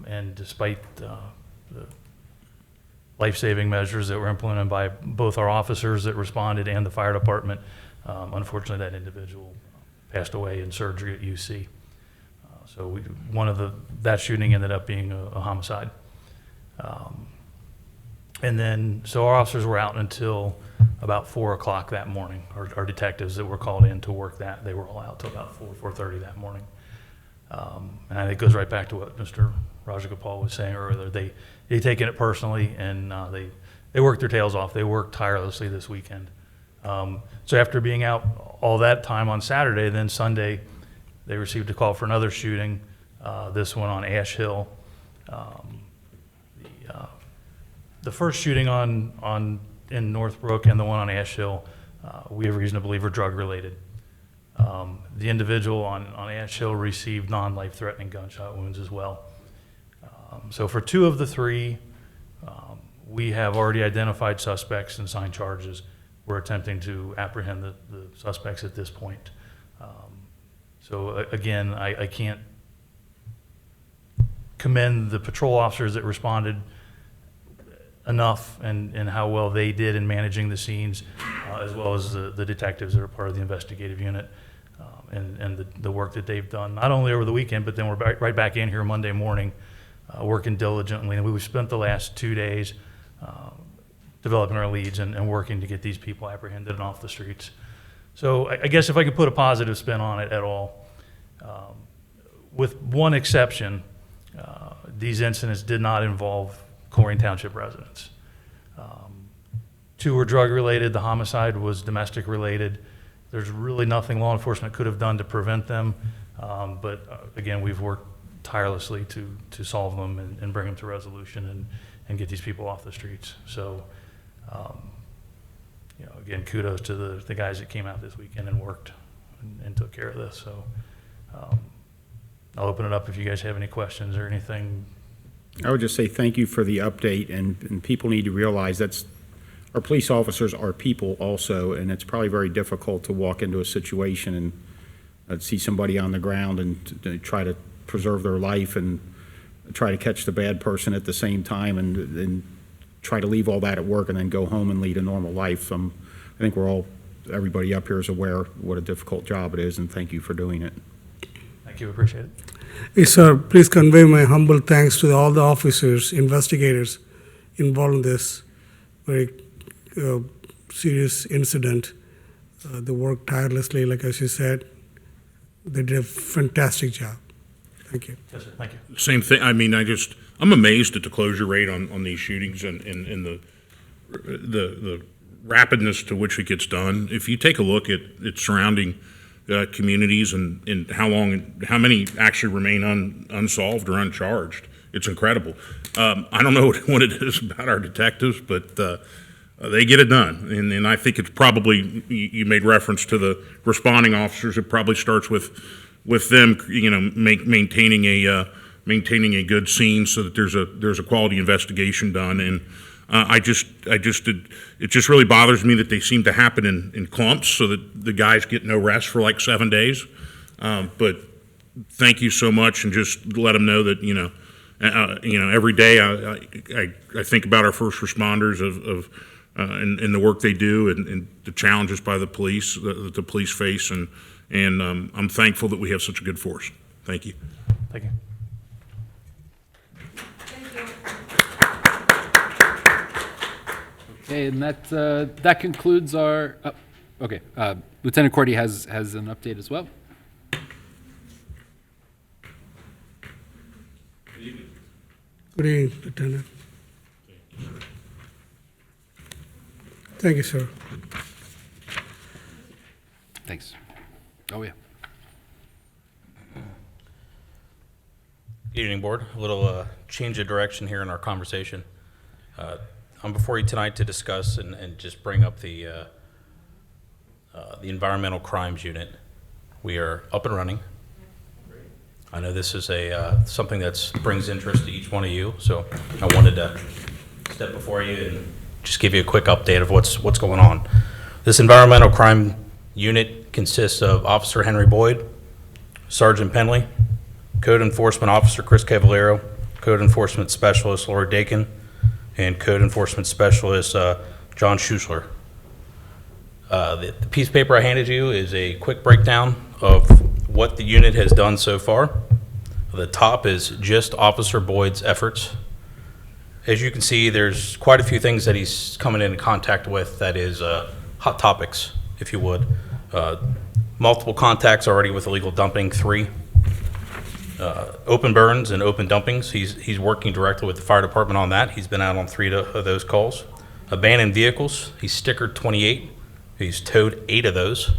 And despite the life-saving measures that were implemented by both our officers that responded and the fire department, unfortunately that individual passed away in surgery at UC. So that shooting ended up being a homicide. And then, so our officers were out until about 4 o'clock that morning. Our detectives that were called in to work that, they were all out till about 4:30 that morning. And I think it goes right back to what Mr. Rajagopal was saying earlier. They taken it personally, and they worked their tails off. They worked tirelessly this weekend. So after being out all that time on Saturday, then Sunday, they received a call for another shooting, this one on Ash Hill. The first shooting in Northbrook and the one on Ash Hill, we have reason to believe are drug-related. The individual on Ash Hill received non-life-threatening gunshot wounds as well. So for 2 of the 3, we have already identified suspects and signed charges. We're attempting to apprehend the suspects at this point. So again, I can't commend the patrol officers that responded enough and how well they did in managing the scenes, as well as the detectives that are part of the investigative unit. and the work that they've done, not only over the weekend, but then we're right back in here Monday morning, working diligently. And we spent the last 2 days developing our leads and working to get these people apprehended and off the streets. So I guess if I could put a positive spin on it at all, with one exception, these incidents did not involve Colerain Township residents. 2 were drug-related. The homicide was domestic-related. There's really nothing law enforcement could have done to prevent them. But again, we've worked tirelessly to solve them and bring them to resolution and get these people off the streets. So, again, kudos to the guys that came out this weekend and worked and took care of this. So I'll open it up if you guys have any questions or anything. I would just say thank you for the update, and people need to realize that's, our police officers are people also, and it's probably very difficult to walk into a situation and see somebody on the ground and to try to preserve their life and try to catch the bad person at the same time and try to leave all that at work and then go home and lead a normal life. I think everybody up here is aware what a difficult job it is, and thank you for doing it. Thank you, appreciate it. Yes, sir, please convey my humble thanks to all the officers, investigators involved in this very serious incident. They worked tirelessly, like as you said. They did a fantastic job. Thank you. Yes, sir. Thank you. Same thing. I mean, I'm amazed at the closure rate on these shootings and the rapidness to which it gets done. If you take a look at surrounding communities and how many actually remain unsolved or uncharged, it's incredible. I don't know what it is about our detectives, but they get it done. And I think it's probably, you made reference to the responding officers. It probably starts with them, maintaining a good scene so that there's a quality investigation done. And it just really bothers me that they seem to happen in clumps so that the guys get no rest for like 7 days. But thank you so much, and just let them know that every day I think about our first responders and the work they do and the challenges by the police that the police face, and I'm thankful that we have such a good force. Thank you. Thank you. Okay, and that concludes our. Okay, Lieutenant Cordy has an update as well. Good evening, Lieutenant. Thank you, sir. Thanks. Oh yeah. Good evening, Board. A little change of direction here in our conversation. I'm before you tonight to discuss and just bring up the Environmental Crimes Unit. We are up and running. I know this is something that brings interest to each one of you, so I wanted to step before you and just give you a quick update of what's going on. This Environmental Crime Unit consists of Officer Henry Boyd, Sergeant Penley, Code Enforcement Officer Chris Cavallero, Code Enforcement Specialist Laura Dakin, and Code Enforcement Specialist John Schussler. The piece of paper I handed you is a quick breakdown of what the unit has done so far. The top is just Officer Boyd's efforts. As you can see, there's quite a few things that he's coming into contact with that is hot topics, if you would. Multiple contacts already with illegal dumping, 3. Open burns and open dumpings. He's working directly with the fire department on that. He's been out on 3 of those calls. Abandoned vehicles. He's stickered 28. He's towed 8 of those.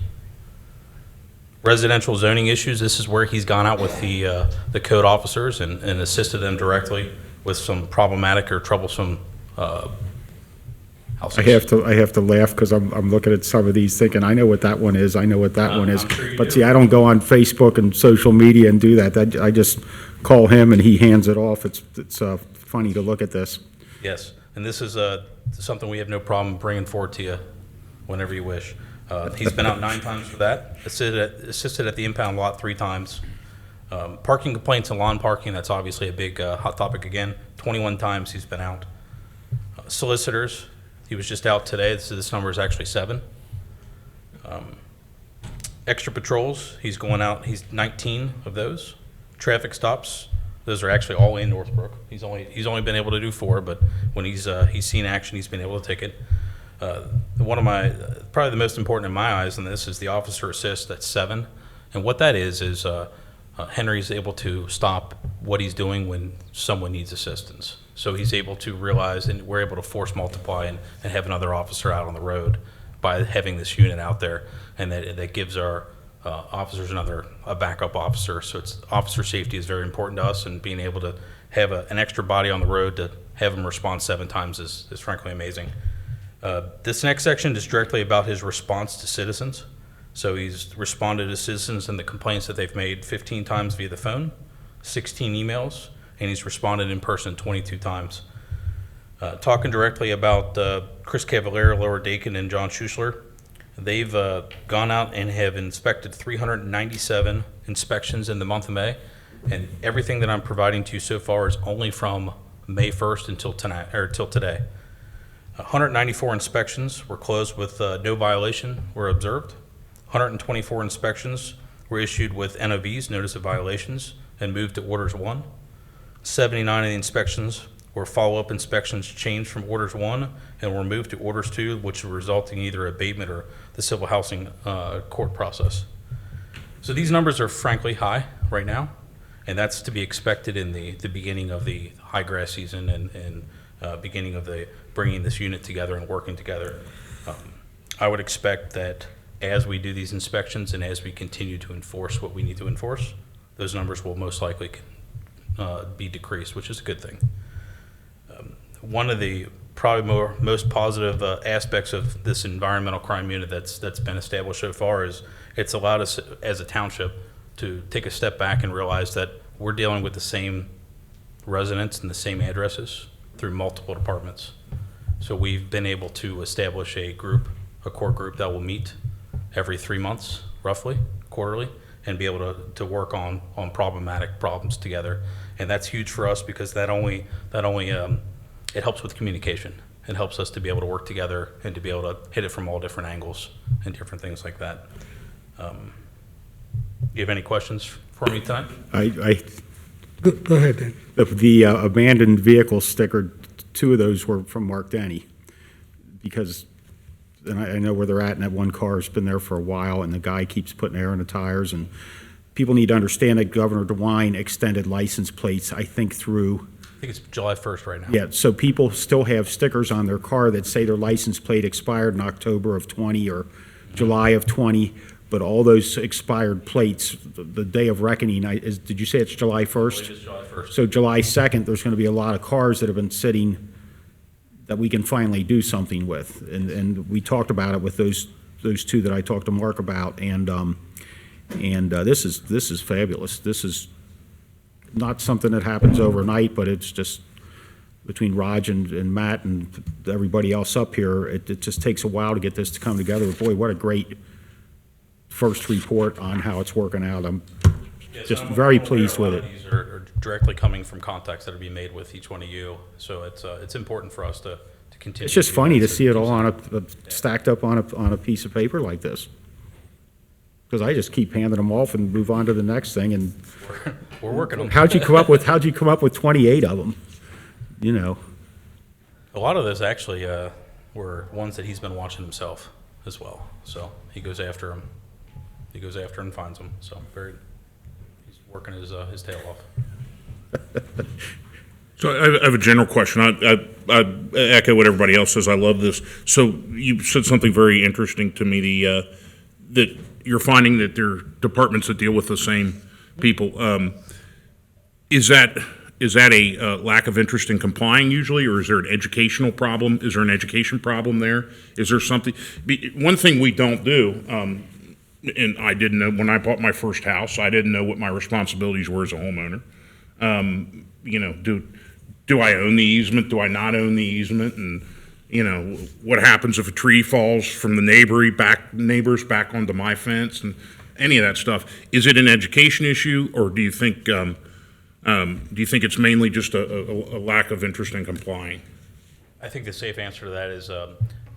Residential zoning issues. This is where he's gone out with the code officers and assisted them directly with some problematic or troublesome houses. I have to laugh because I'm looking at some of these thinking, I know what that one is, I know what that one is. I'm sure you But do. see, I don't go on Facebook and social media and do that. I just call him and he hands it off. It's funny to look at this. Yes, and this is something we have no problem bringing forward to you whenever you wish. He's been out 9 times for that, assisted at the impound lot 3 times. Parking complaints and lawn parking, that's obviously a big hot topic again. 21 times he's been out. Solicitors, he was just out today, so this number is actually 7. Extra patrols, he's going out, he's 19 of those. Traffic stops, those are actually all in Northbrook. He's only been able to do 4, but when he's seen action, he's been able to take it. One of my, probably the most important in my eyes in this is the officer assist at 7. And what that is Henry's able to stop what he's doing when someone needs assistance. So he's able to realize, and we're able to force multiply and have another officer out on the road by having this unit out there, and that gives our officers a backup officer. So it's officer safety is very important to us, and being able to have an extra body on the road to have him respond 7 times is frankly amazing. This next section is directly about his response to citizens. So he's responded to citizens and the complaints that they've made 15 times via the phone, 16 emails, and he's responded in person 22 times. Talking directly about Chris Cavalier, Laura Dakin, and John Schussler, they've gone out and have inspected 397 inspections in the month of May, and everything that I'm providing to you so far is only from May 1st until tonight, or till today. 194 inspections were closed with no violation were observed. 124 inspections were issued with NOVs, notice of violations, and moved to orders 1. 79 of the inspections were follow-up inspections changed from orders 1 and were moved to orders 2, which were resulting in either abatement or the civil housing court process. So these numbers are frankly high right now, and that's to be expected in the beginning of the high grass season and beginning of the bringing this unit together and working together. I would expect that as we do these inspections and as we continue to enforce what we need to enforce, those numbers will most likely be decreased, which is a good thing. One of the probably most positive aspects of this environmental crime unit that's been established so far is it's allowed us as a township to take a step back and realize that we're dealing with the same residents and the same addresses through multiple departments. So we've been able to establish a core group that will meet every 3 months, roughly, quarterly, and be able to work on problematic problems together. And that's huge for us because that only it helps with communication. It helps us to be able to work together and to be able to hit it from all different angles and different things like that. Do you have any questions for me tonight? Go ahead, Dan. The abandoned vehicle sticker, 2 of those were from Mark Denny, because and I know where they're at, and that one car has been there for a while, and the guy keeps putting air in the tires, and people need to understand that Governor DeWine extended license plates, I think, through. I think it's July 1st right now. Yeah, so people still have stickers on their car that say their license plate expired in October of 20 or July of 20, but all those expired plates, the day of reckoning, did you say it's July 1st? I believe it's July 1st. So July 2nd, there's going to be a lot of cars that have been sitting that we can finally do something with. And we talked about it with those 2 that I talked to Mark about, and this is fabulous. This is not something that happens overnight, but it's just between Raj and Matt and everybody else up here, it just takes a while to get this to come together. Boy, what a great first report on how it's working out. I'm just very pleased with it. These are directly coming from contacts that are being made with each one of you, so it's important for us to continue. It's just do funny that. to see it all on stacked up on a piece of paper like this. Because I just keep handing them off and move on to the next thing. And we're working on. How'd you come up with 28 of them? You know. A lot of those actually were ones that he's been watching himself as well. So he goes after them. He goes after and finds them. So he's working his tail off. So I have a general question. I echo what everybody else says. I love this. So you said something very interesting to me, that you're finding that there are departments that deal with the same people. Is that a lack of interest in complying usually, or is there an educational problem? Is there an education problem there? Is there something? One thing we don't do, and I didn't know when I bought my first house, I didn't know what my responsibilities were as a homeowner. Do I own the easement? Do I not own the easement? And what happens if a tree falls from the neighbors back onto my fence, and any of that stuff? Is it an education issue, or do you think it's mainly just a lack of interest in complying? I think the safe answer to that is,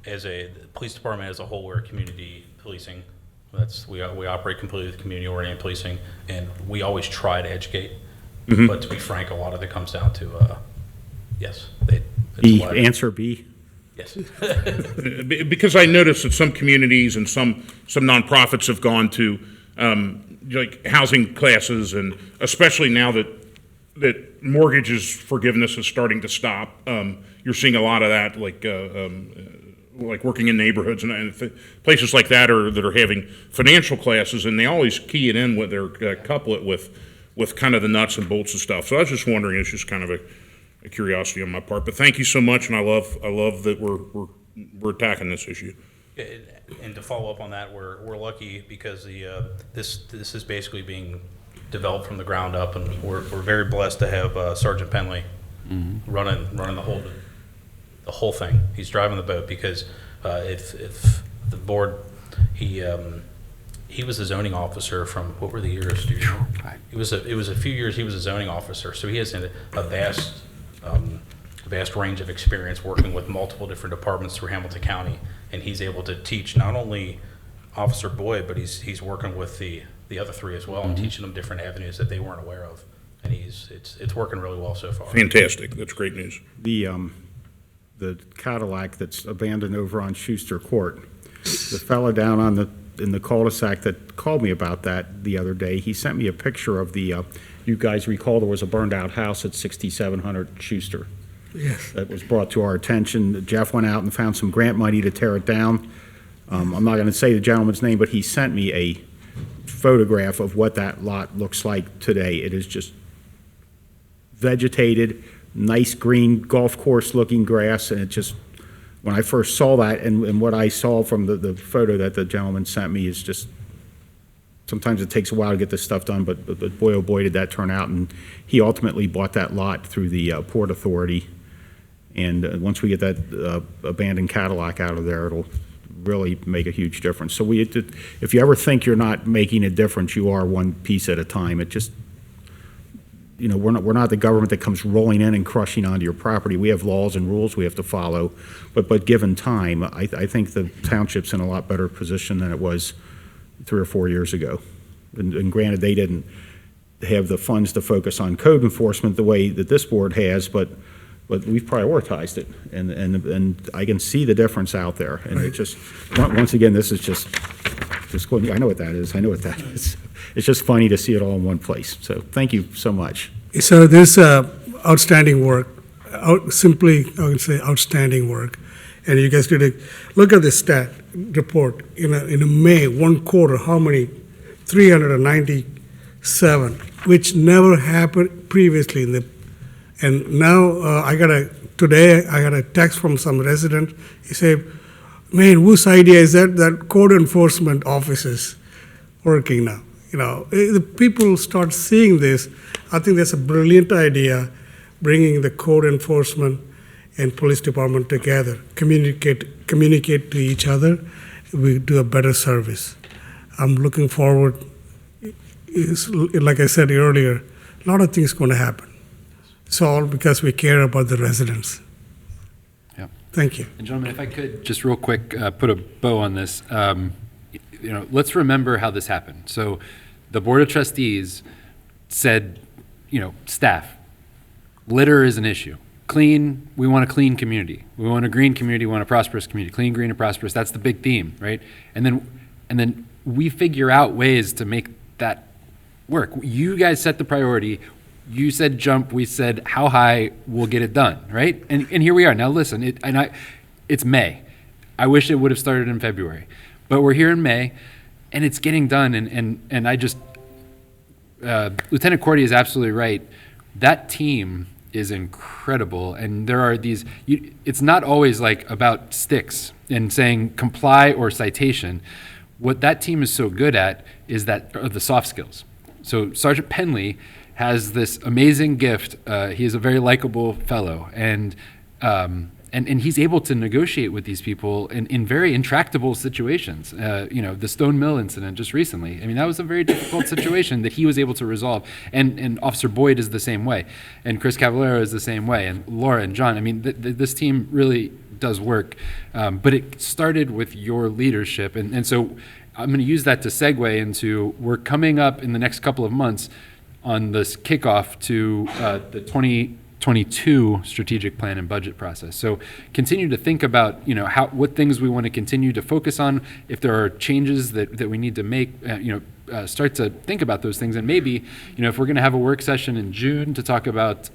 as a police department as a whole, we're community policing We operate completely with community-oriented policing, and we always try to educate. Mhm. But to be frank, a lot of it comes down to, yes. Answer B. Yes. Because I noticed that some communities and some nonprofits have gone to like housing classes, and especially now that mortgages forgiveness is starting to stop, you're seeing a lot of that, like working in neighborhoods and places like that that are having financial classes, and they always key it in with their couple it with kind of the nuts and bolts of stuff. So I was just wondering, it's just kind of a curiosity on my part. But thank you so much, and I love that we're attacking this issue. And to follow up on that, we're lucky because this is basically being developed from the ground up, and we're very blessed to have Sergeant Penley running the whole thing. He's driving the boat because if the board, he was a zoning officer from, what were the years? Do you know? It was a few years he was a zoning officer, so he has a vast range of experience working with multiple different departments through Hamilton County, and he's able to teach not only Officer Boyd, but he's working with the other three as well, and teaching them different avenues that they weren't aware of, and it's working really well so far. Fantastic. That's great news. The Cadillac that's abandoned over on Schuster Court, the fella down in the cul-de-sac that called me about that the other day, he sent me a picture of the, you guys recall there was a burned out house at 6700 Schuster. Yes. That was brought to our attention. Jeff went out and found some grant money to tear it down. I'm not going to say the gentleman's name, but he sent me a photograph of what that lot looks like today. It is just vegetated, nice green golf course looking grass, and it just, when I first saw that and what I saw from the photo that the gentleman sent me is just, sometimes it takes a while to get this stuff done, but boy oh boy did that turn out. And he ultimately bought that lot through the Port Authority, and once we get that abandoned Cadillac out of there, it'll really make a huge difference. So if you ever think you're not making a difference, you are one piece at a time. It just, you know, we're not the government that comes rolling in and crushing onto your property. We have laws and rules we have to follow, but given time, I think the township's in a lot better position than it was 3 or 4 years ago. And granted, they didn't have the funds to focus on code enforcement the way that this board has, but we've prioritized it, and I can see the difference out there. And it just, once again, this is just going, I know what that is. I know what that is. It's just funny to see it all in one place. So thank you so much. So this outstanding work, simply I would say outstanding work, and you guys did a look at the stat report in a May 1 quarter. How many? 397, which never happened previously in the. And now today I got a text from some resident. He said, "Man, whose idea is that code enforcement office is working now?" You know, the people start seeing this. I think that's a brilliant idea, bringing the code enforcement and police department together, communicate to each other. We do a better service. I'm looking forward. Like I said earlier, a lot of things going to happen. It's all because we care about the residents. Yeah. Thank you. And gentlemen, if I could just real quick put a bow on this. You know, let's remember how this happened. So the Board of Trustees said, you know, staff, litter is an issue. Clean, we want a clean community. We want a green community, we want a prosperous community. Clean, green, and prosperous, that's the big theme, right? And then we figure out ways to make that work. You guys set the priority. You said jump, we said how high, we'll get it done, right? And here we are. Now listen, it's May. I wish it would have started in February. But we're here in May, and it's getting done, and I just, Lieutenant Cordy is absolutely right. That team is incredible, and there are these, it's not always like about sticks and saying comply or citation. What that team is so good at is the soft skills. So Sergeant Penley has this amazing gift. He is a very likable fellow, and he's able to negotiate with these people in very intractable situations. You know, the Stone Mill incident just recently. I mean, that was a very difficult situation that he was able to resolve. And Officer Boyd is the same way, and Chris Cavallero is the same way, and Laura and John. I mean, this team really does work. But it started with your leadership, and so I'm going to use that to segue into, we're coming up in the next couple of months on this kickoff to the 2022 strategic plan and budget process. So continue to think about, what things we want to continue to focus on. If there are changes that we need to make, start to think about those things. And maybe, if we're going to have a work session in June to talk about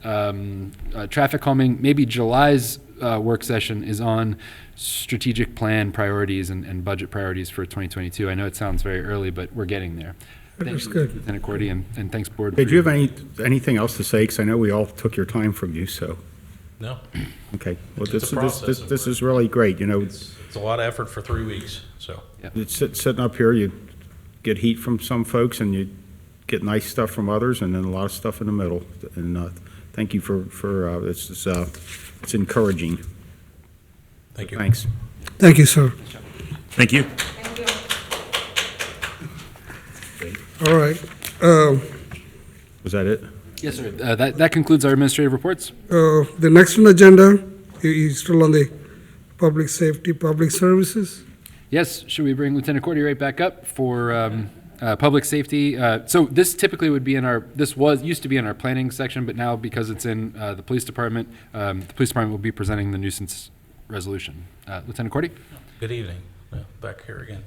traffic calming, maybe July's work session is on strategic plan priorities and budget priorities for 2022. I know it sounds very early, but we're getting there. That's good. Lieutenant Cordy, and thanks, Board. Did you have anything else to say? Because I know we all took your time from you, so. No, Okay. Well, It's a process, of this course. is really great, it's a lot of effort for 3 weeks, so. It's sitting up here, you get heat from some folks and you get nice stuff from others and then a lot of stuff in the middle. And thank you for it's encouraging. Thank you. Thanks. Thank you, sir. Thank you. All right. Was that it? Yes, sir. That concludes our administrative reports. The next on the agenda, is still on the public safety, public services. Yes, should we bring Lieutenant Cordy right back up for public safety? So this typically would be used to be in our planning section, but now because it's in the police department will be presenting the nuisance resolution. Lieutenant Cordy? Good evening. Back here again.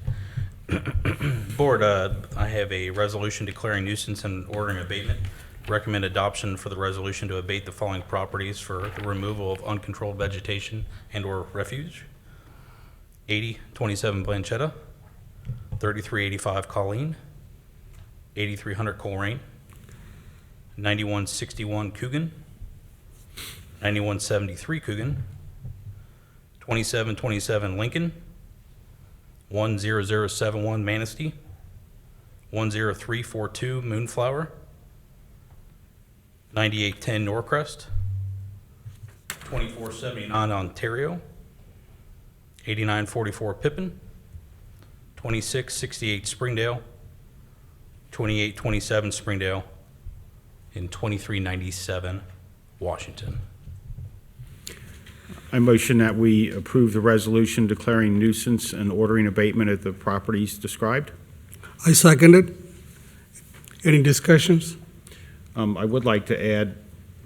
Board, I have a resolution declaring nuisance and ordering abatement. Recommend adoption for the resolution to abate the following properties for the removal of uncontrolled vegetation and/or refuge. 8027 Blanchetta, 3385 Colleen, 8300 Colerain, 9161 Coogan, 9173 Coogan, 2727 Lincoln, 10071 Manistee, 10342 Moonflower, 9810 Norcrest, 2479 Ontario, 8944 Pippin, 2668 Springdale, 2827 Springdale, and 2397 Washington. I motion that we approve the resolution declaring nuisance and ordering abatement at the properties described. I second it. Any discussions? I would like to add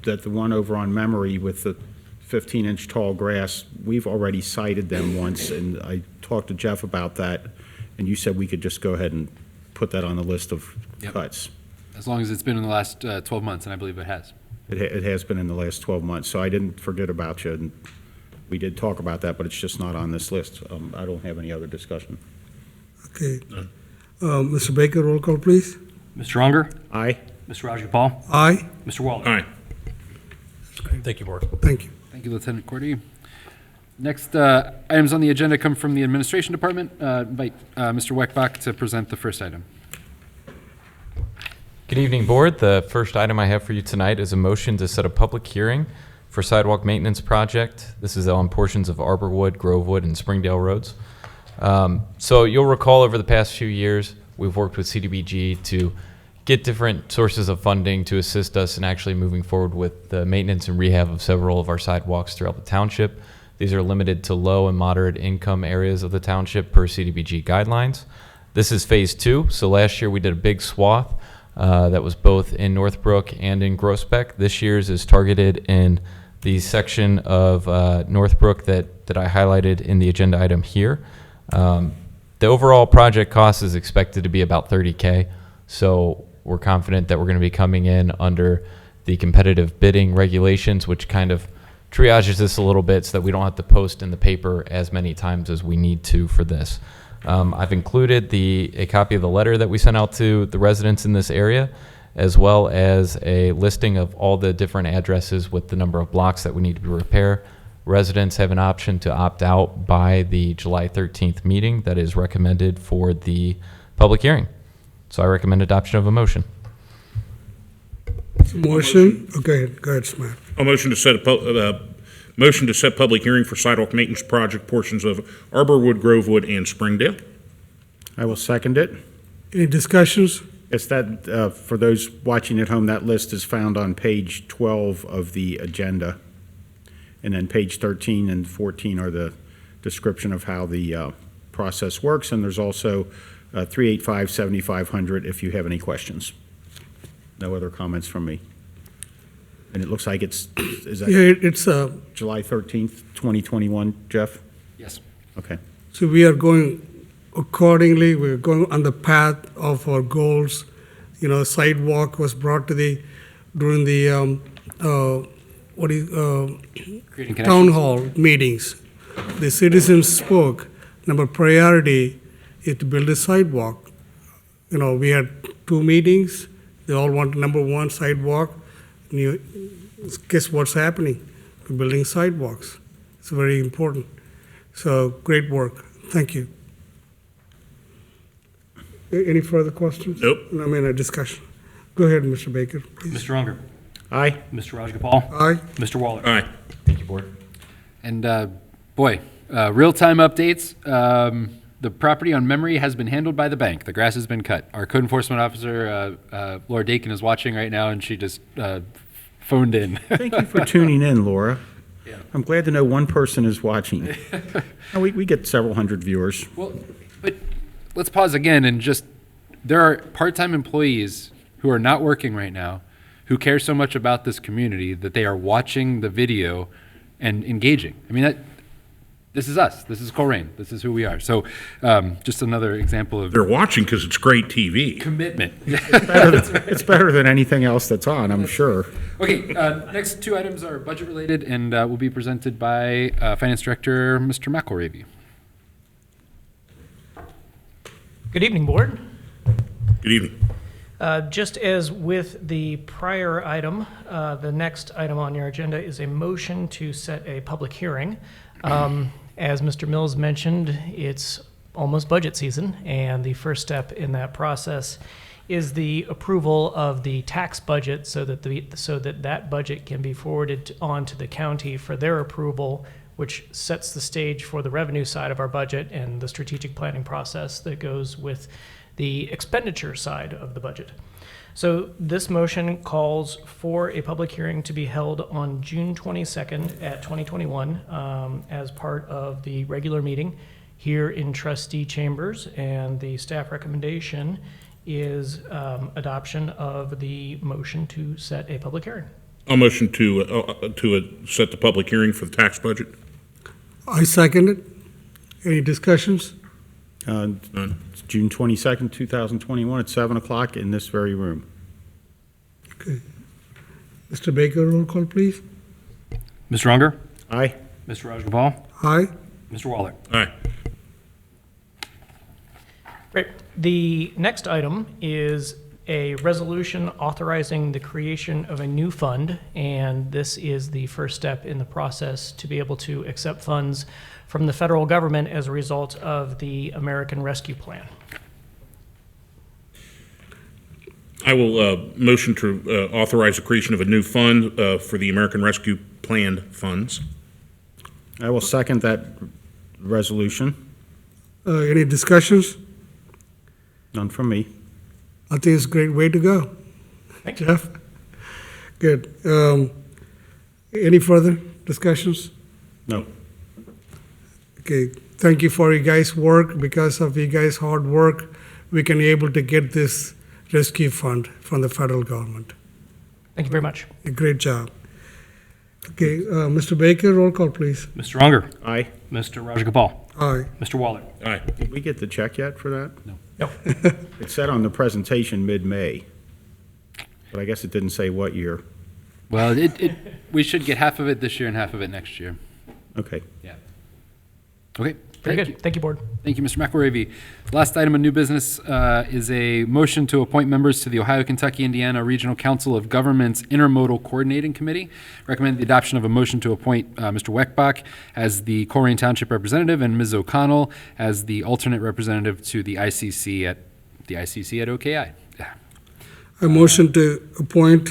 that the one over on Memory with the 15-inch tall grass, we've already cited them once, and I talked to Jeff about that, and you said we could just go ahead and put that on the list of cuts. As long as it's been in the last 12 months, and I believe it has. It has been in the last 12 months, so I didn't forget about you, and we did talk about that, but it's just not on this list. I don't have any other discussion. Okay. Mr. Baker, roll call, please. Mr. Unger? Aye. Mr. Rajagopal? Aye. Mr. Waller? Aye. Thank you, Board. Thank you. Thank you, Lieutenant Cordy. Next items on the agenda come from the Administration Department. Invite Mr. Weckbach to present the first item. Good evening, Board. The first item I have for you tonight is a motion to set a public hearing for sidewalk maintenance project. This is on portions of Arborwood, Grovewood, and Springdale roads. So you'll recall over the past few years, we've worked with CDBG to get different sources of funding to assist us in actually moving forward with the maintenance and rehab of several of our sidewalks throughout the township. These are limited to low and moderate income areas of the township per CDBG guidelines. This is phase 2. So last year we did a big swath that was both in Northbrook and in Groesbeck. This year's is targeted in the section of Northbrook that I highlighted in the agenda item here. The overall project cost is expected to be about $30K. So we're confident that we're going to be coming in under the competitive bidding regulations, which kind of triages this a little bit so that we don't have to post in the paper as many times as we need to for this. I've included a copy of the letter that we sent out to the residents in this area, as well as a listing of all the different addresses with the number of blocks that we need to repair. Residents have an option to opt out by the July 13th meeting that is recommended for the public hearing. So I recommend adoption of a motion. Motion? Okay, go ahead, Smart. A motion to set public hearing for sidewalk maintenance project portions of Arborwood, Grovewood, and Springdale. I will second it. Any discussions? It's that, for those watching at home, that list is found on page 12 of the agenda. And then page 13 and 14 are the description of how the process works. And there's also 385-7500 if you have any questions. No other comments from me. And it looks like is that Yeah, it's, July 13th, 2021, Jeff? Yes. Okay. so we are going accordingly, we're going on the path of our goals. You know, sidewalk was brought to during the, Creating town connections. hall meetings. The citizens spoke, number priority is to build a sidewalk. You know, we had 2 meetings, they all want number 1 sidewalk. And you, guess what's happening? We're building sidewalks. It's very important. So, great work. Thank you. Any further questions? Nope. I mean, a discussion. Go ahead, Mr. Baker, please. Mr. Unger. Aye. Mr. Rajagopal. Aye. Mr. Waller. Aye. Thank you, Board. And boy, real-time updates. The property on Memory has been handled by the bank. The grass has been cut. Our code enforcement officer, Laura Dakin, is watching right now, and she just phoned in. Thank you for tuning in, Laura. Yeah. I'm glad to know one person is watching. We get several hundred viewers. Well, but let's pause again and just, there are part-time employees who are not working right now who care so much about this community that they are watching the video and engaging. I mean, this is us. This is Colerain. This is who we are. So just another example of They're watching because it's great TV. commitment. It's better than anything else that's on, I'm sure. Okay, next 2 items are budget-related and will be presented by Finance Director Mr. McElravy. Good evening, Board. Good evening. Just as with the prior item, the next item on your agenda is a motion to set a public hearing. As Mr. Mills mentioned, it's almost budget season, and the first step in that process is the approval of the tax budget so that that budget can be forwarded on to the county for their approval, which sets the stage for the revenue side of our budget and the strategic planning process that goes with the expenditure side of the budget. So this motion calls for a public hearing to be held on June 22nd at 2021 as part of the regular meeting here in trustee chambers, and the staff recommendation is adoption of the motion to set a public hearing. I'll motion to set the public hearing for the tax budget. I second it. Any discussions? None. It's June 22nd, 2021 at 7 o'clock in this very room. Okay. Mr. Baker, roll call, please. Mr. Unger. Aye. Mr. Rajagopal. Aye. Mr. Waller. Aye. Great. The next item is a resolution authorizing the creation of a new fund, and this is the first step in the process to be able to accept funds from the federal government as a result of the American Rescue Plan. I will motion to authorize the creation of a new fund for the American Rescue Plan funds. I will second that resolution. Any discussions? None from me. I think it's a great way to go. Thank you. Jeff? Good. Any further discussions? No. Okay, thank you for you guys' work. Because of you guys' hard work, we can able to get this rescue fund from the federal government. Thank you very much. A great job. Okay, Mr. Baker, roll call, please. Mr. Unger. Aye. Mr. Rajagopal. Aye. Mr. Waller. Aye. Did we get the check yet for that? No. No. It said on the presentation mid-May, but I guess it didn't say what year. Well, we should get half of it this year and half of it next year. Okay. Yeah. Okay. Very Thank good. you. Thank you, Board. Thank you, Mr. McElravy. Last item of new business is a motion to appoint members to the Ohio, Kentucky, Indiana Regional Council of Governments Intermodal Coordinating Committee. Recommend the adoption of a motion to appoint Mr. Weckbach as the Colerain Township representative and Ms. O'Connell as the alternate representative to the ICC at OKI. Yeah. A motion to appoint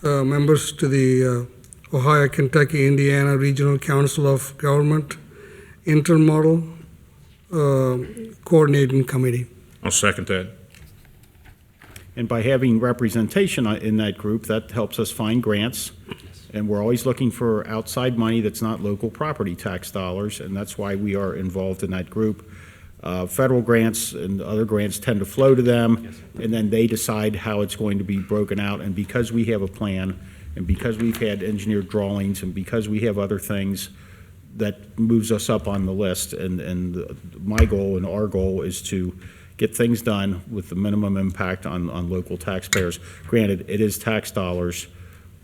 members to the Ohio, Kentucky, Indiana Regional Council of Government Intermodal Coordinating Committee. I'll second that. And by having representation in that group, that helps us find grants. And we're always looking for outside money that's not local property tax dollars, and that's why we are involved in that group. Federal grants and other grants tend to flow to them, and then they decide how it's going to be broken out. And because we have a plan, and because we've had engineered drawings, and because we have other things, that moves us up on the list. And my goal and our goal is to get things done with the minimum impact on local taxpayers. Granted, it is tax dollars,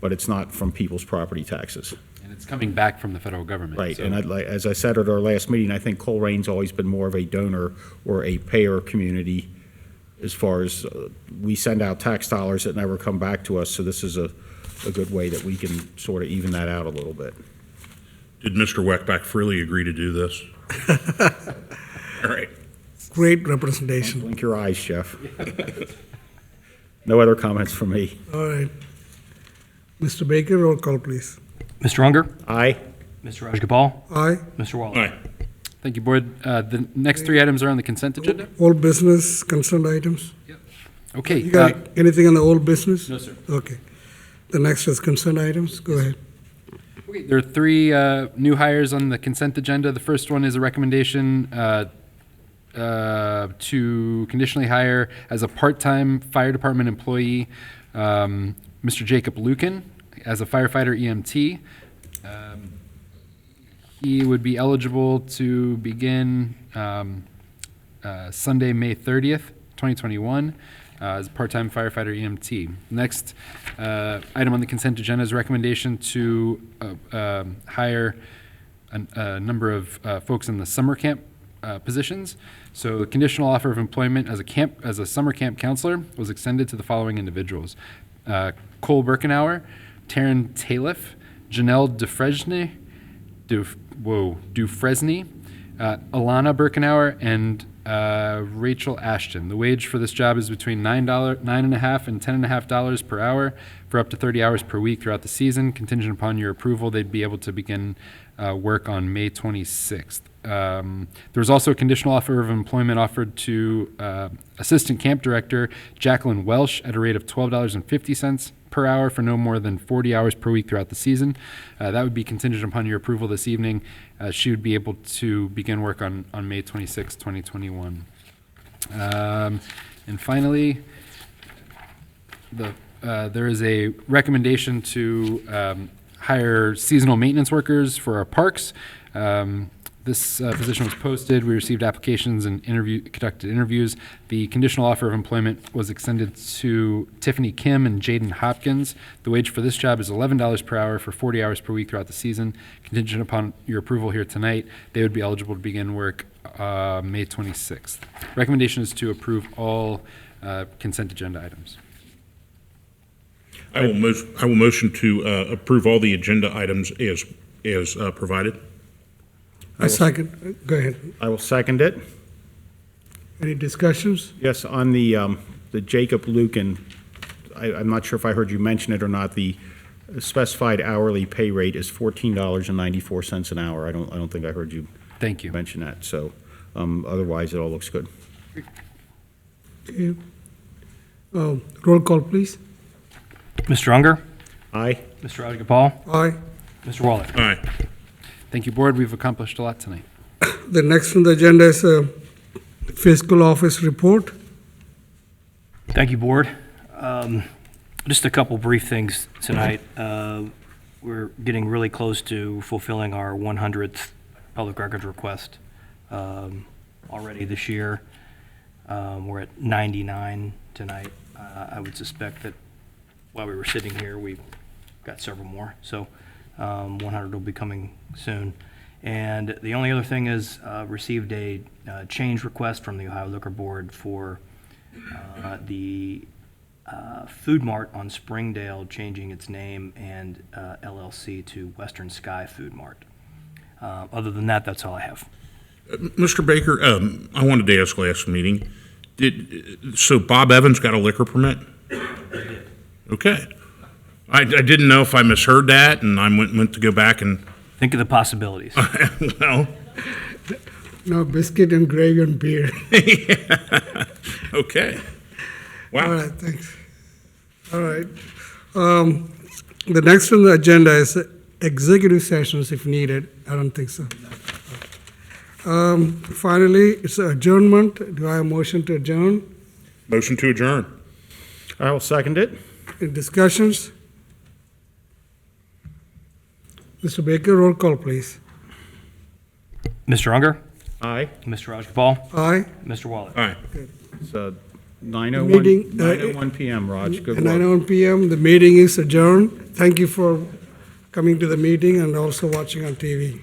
but it's not from people's property taxes. And it's coming back from the federal government. Right, so- and as I said at our last meeting, I think Colerain's always been more of a donor or a payer community as far as we send out tax dollars that never come back to us, so this is a good way that we can sort of even that out a little bit. Did Mr. Weckbach freely agree to do this? All right. Great representation. Blink your eyes, Jeff. No other comments from me. All right. Mr. Baker, roll call, please. Mr. Unger? Aye. Mr. Rajagopal? Aye. Mr. Waller? Aye. Thank you, Board. The next three items are on the consent agenda. Old business, consent items? Okay. You got anything on the old business? No, sir. Okay. The next is consent items. Go ahead. Okay, there are three new hires on the consent agenda. The first one is a recommendation to conditionally hire as a part-time fire department employee, Mr. Jacob Lucan, as a firefighter EMT. He would be eligible to begin Sunday, May 30th, 2021, as a part-time firefighter EMT. Next item on the consent agenda is recommendation to hire a number of folks in the summer camp positions. So the conditional offer of employment as a summer camp counselor was extended to the following individuals: Cole Birkenauer, Taryn Taliff, Janelle Dufresne, Alana Birkenauer, and Rachel Ashton. The wage for this job is between $9.5 and $10.5 per hour for up to 30 hours per week throughout the season. Contingent upon your approval, they'd be able to begin work on May 26th. There was also a conditional offer of employment offered to Assistant Camp Director Jacqueline Welsh at a rate of $12.50 per hour for no more than 40 hours per week throughout the season. That would be contingent upon your approval this evening. She would be able to begin work on May 26, 2021. And finally, there is a recommendation to hire seasonal maintenance workers for our parks. This position was posted. We received applications and conducted interviews. The conditional offer of employment was extended to Tiffany Kim and Jaden Hopkins. The wage for this job is $11 per hour for 40 hours per week throughout the season. Contingent upon your approval here tonight, they would be eligible to begin work May 26th. Recommendation is to approve all consent agenda items. I will motion to approve all the agenda items as provided. I second. Go ahead. I will second it. Any discussions? Yes, on the Jacob Lucan, I'm not sure if I heard you mention it or not, the specified hourly pay rate is $14.94 an hour. I don't think I heard you Thank you. mention that, so otherwise it all looks good. Okay. Roll call, please. Mr. Unger? Aye. Mr. Rajagopal? Aye. Mr. Waller? Aye. Thank you, Board. We've accomplished a lot tonight. The next on the agenda is a fiscal office report. Thank you, Board. Just a couple brief things tonight. We're getting really close to fulfilling our 100th public records request already this year. We're at 99 tonight. I would suspect that while we were sitting here, we've got several more. So 100 will be coming soon. And the only other thing is received a change request from the Ohio Liquor Board for the Food Mart on Springdale changing its name and LLC to Western Sky Food Mart. Other than that, that's all I have. Mr. Baker, I wanted to ask last meeting, so Bob Evans got a liquor permit? Okay. I didn't know if I misheard that, and I went to go back and... Think of the possibilities. Well... No, biscuit and gravy and beer. Okay. Wow. All right, thanks. All right. The next on the agenda is executive sessions if needed. I don't think so. Finally, it's adjournment. Do I have a motion to adjourn? Motion to adjourn. I will second it. Any discussions? Mr. Baker, roll call, please. Mr. Unger, Aye. Mr. Rajagopal, Aye. Mr. Waller. Aye. It's 9:01 Meeting, 9:01 PM, Raj. Good At work. 9:01 PM, the meeting is adjourned. Thank you for coming to the meeting and also watching on TV.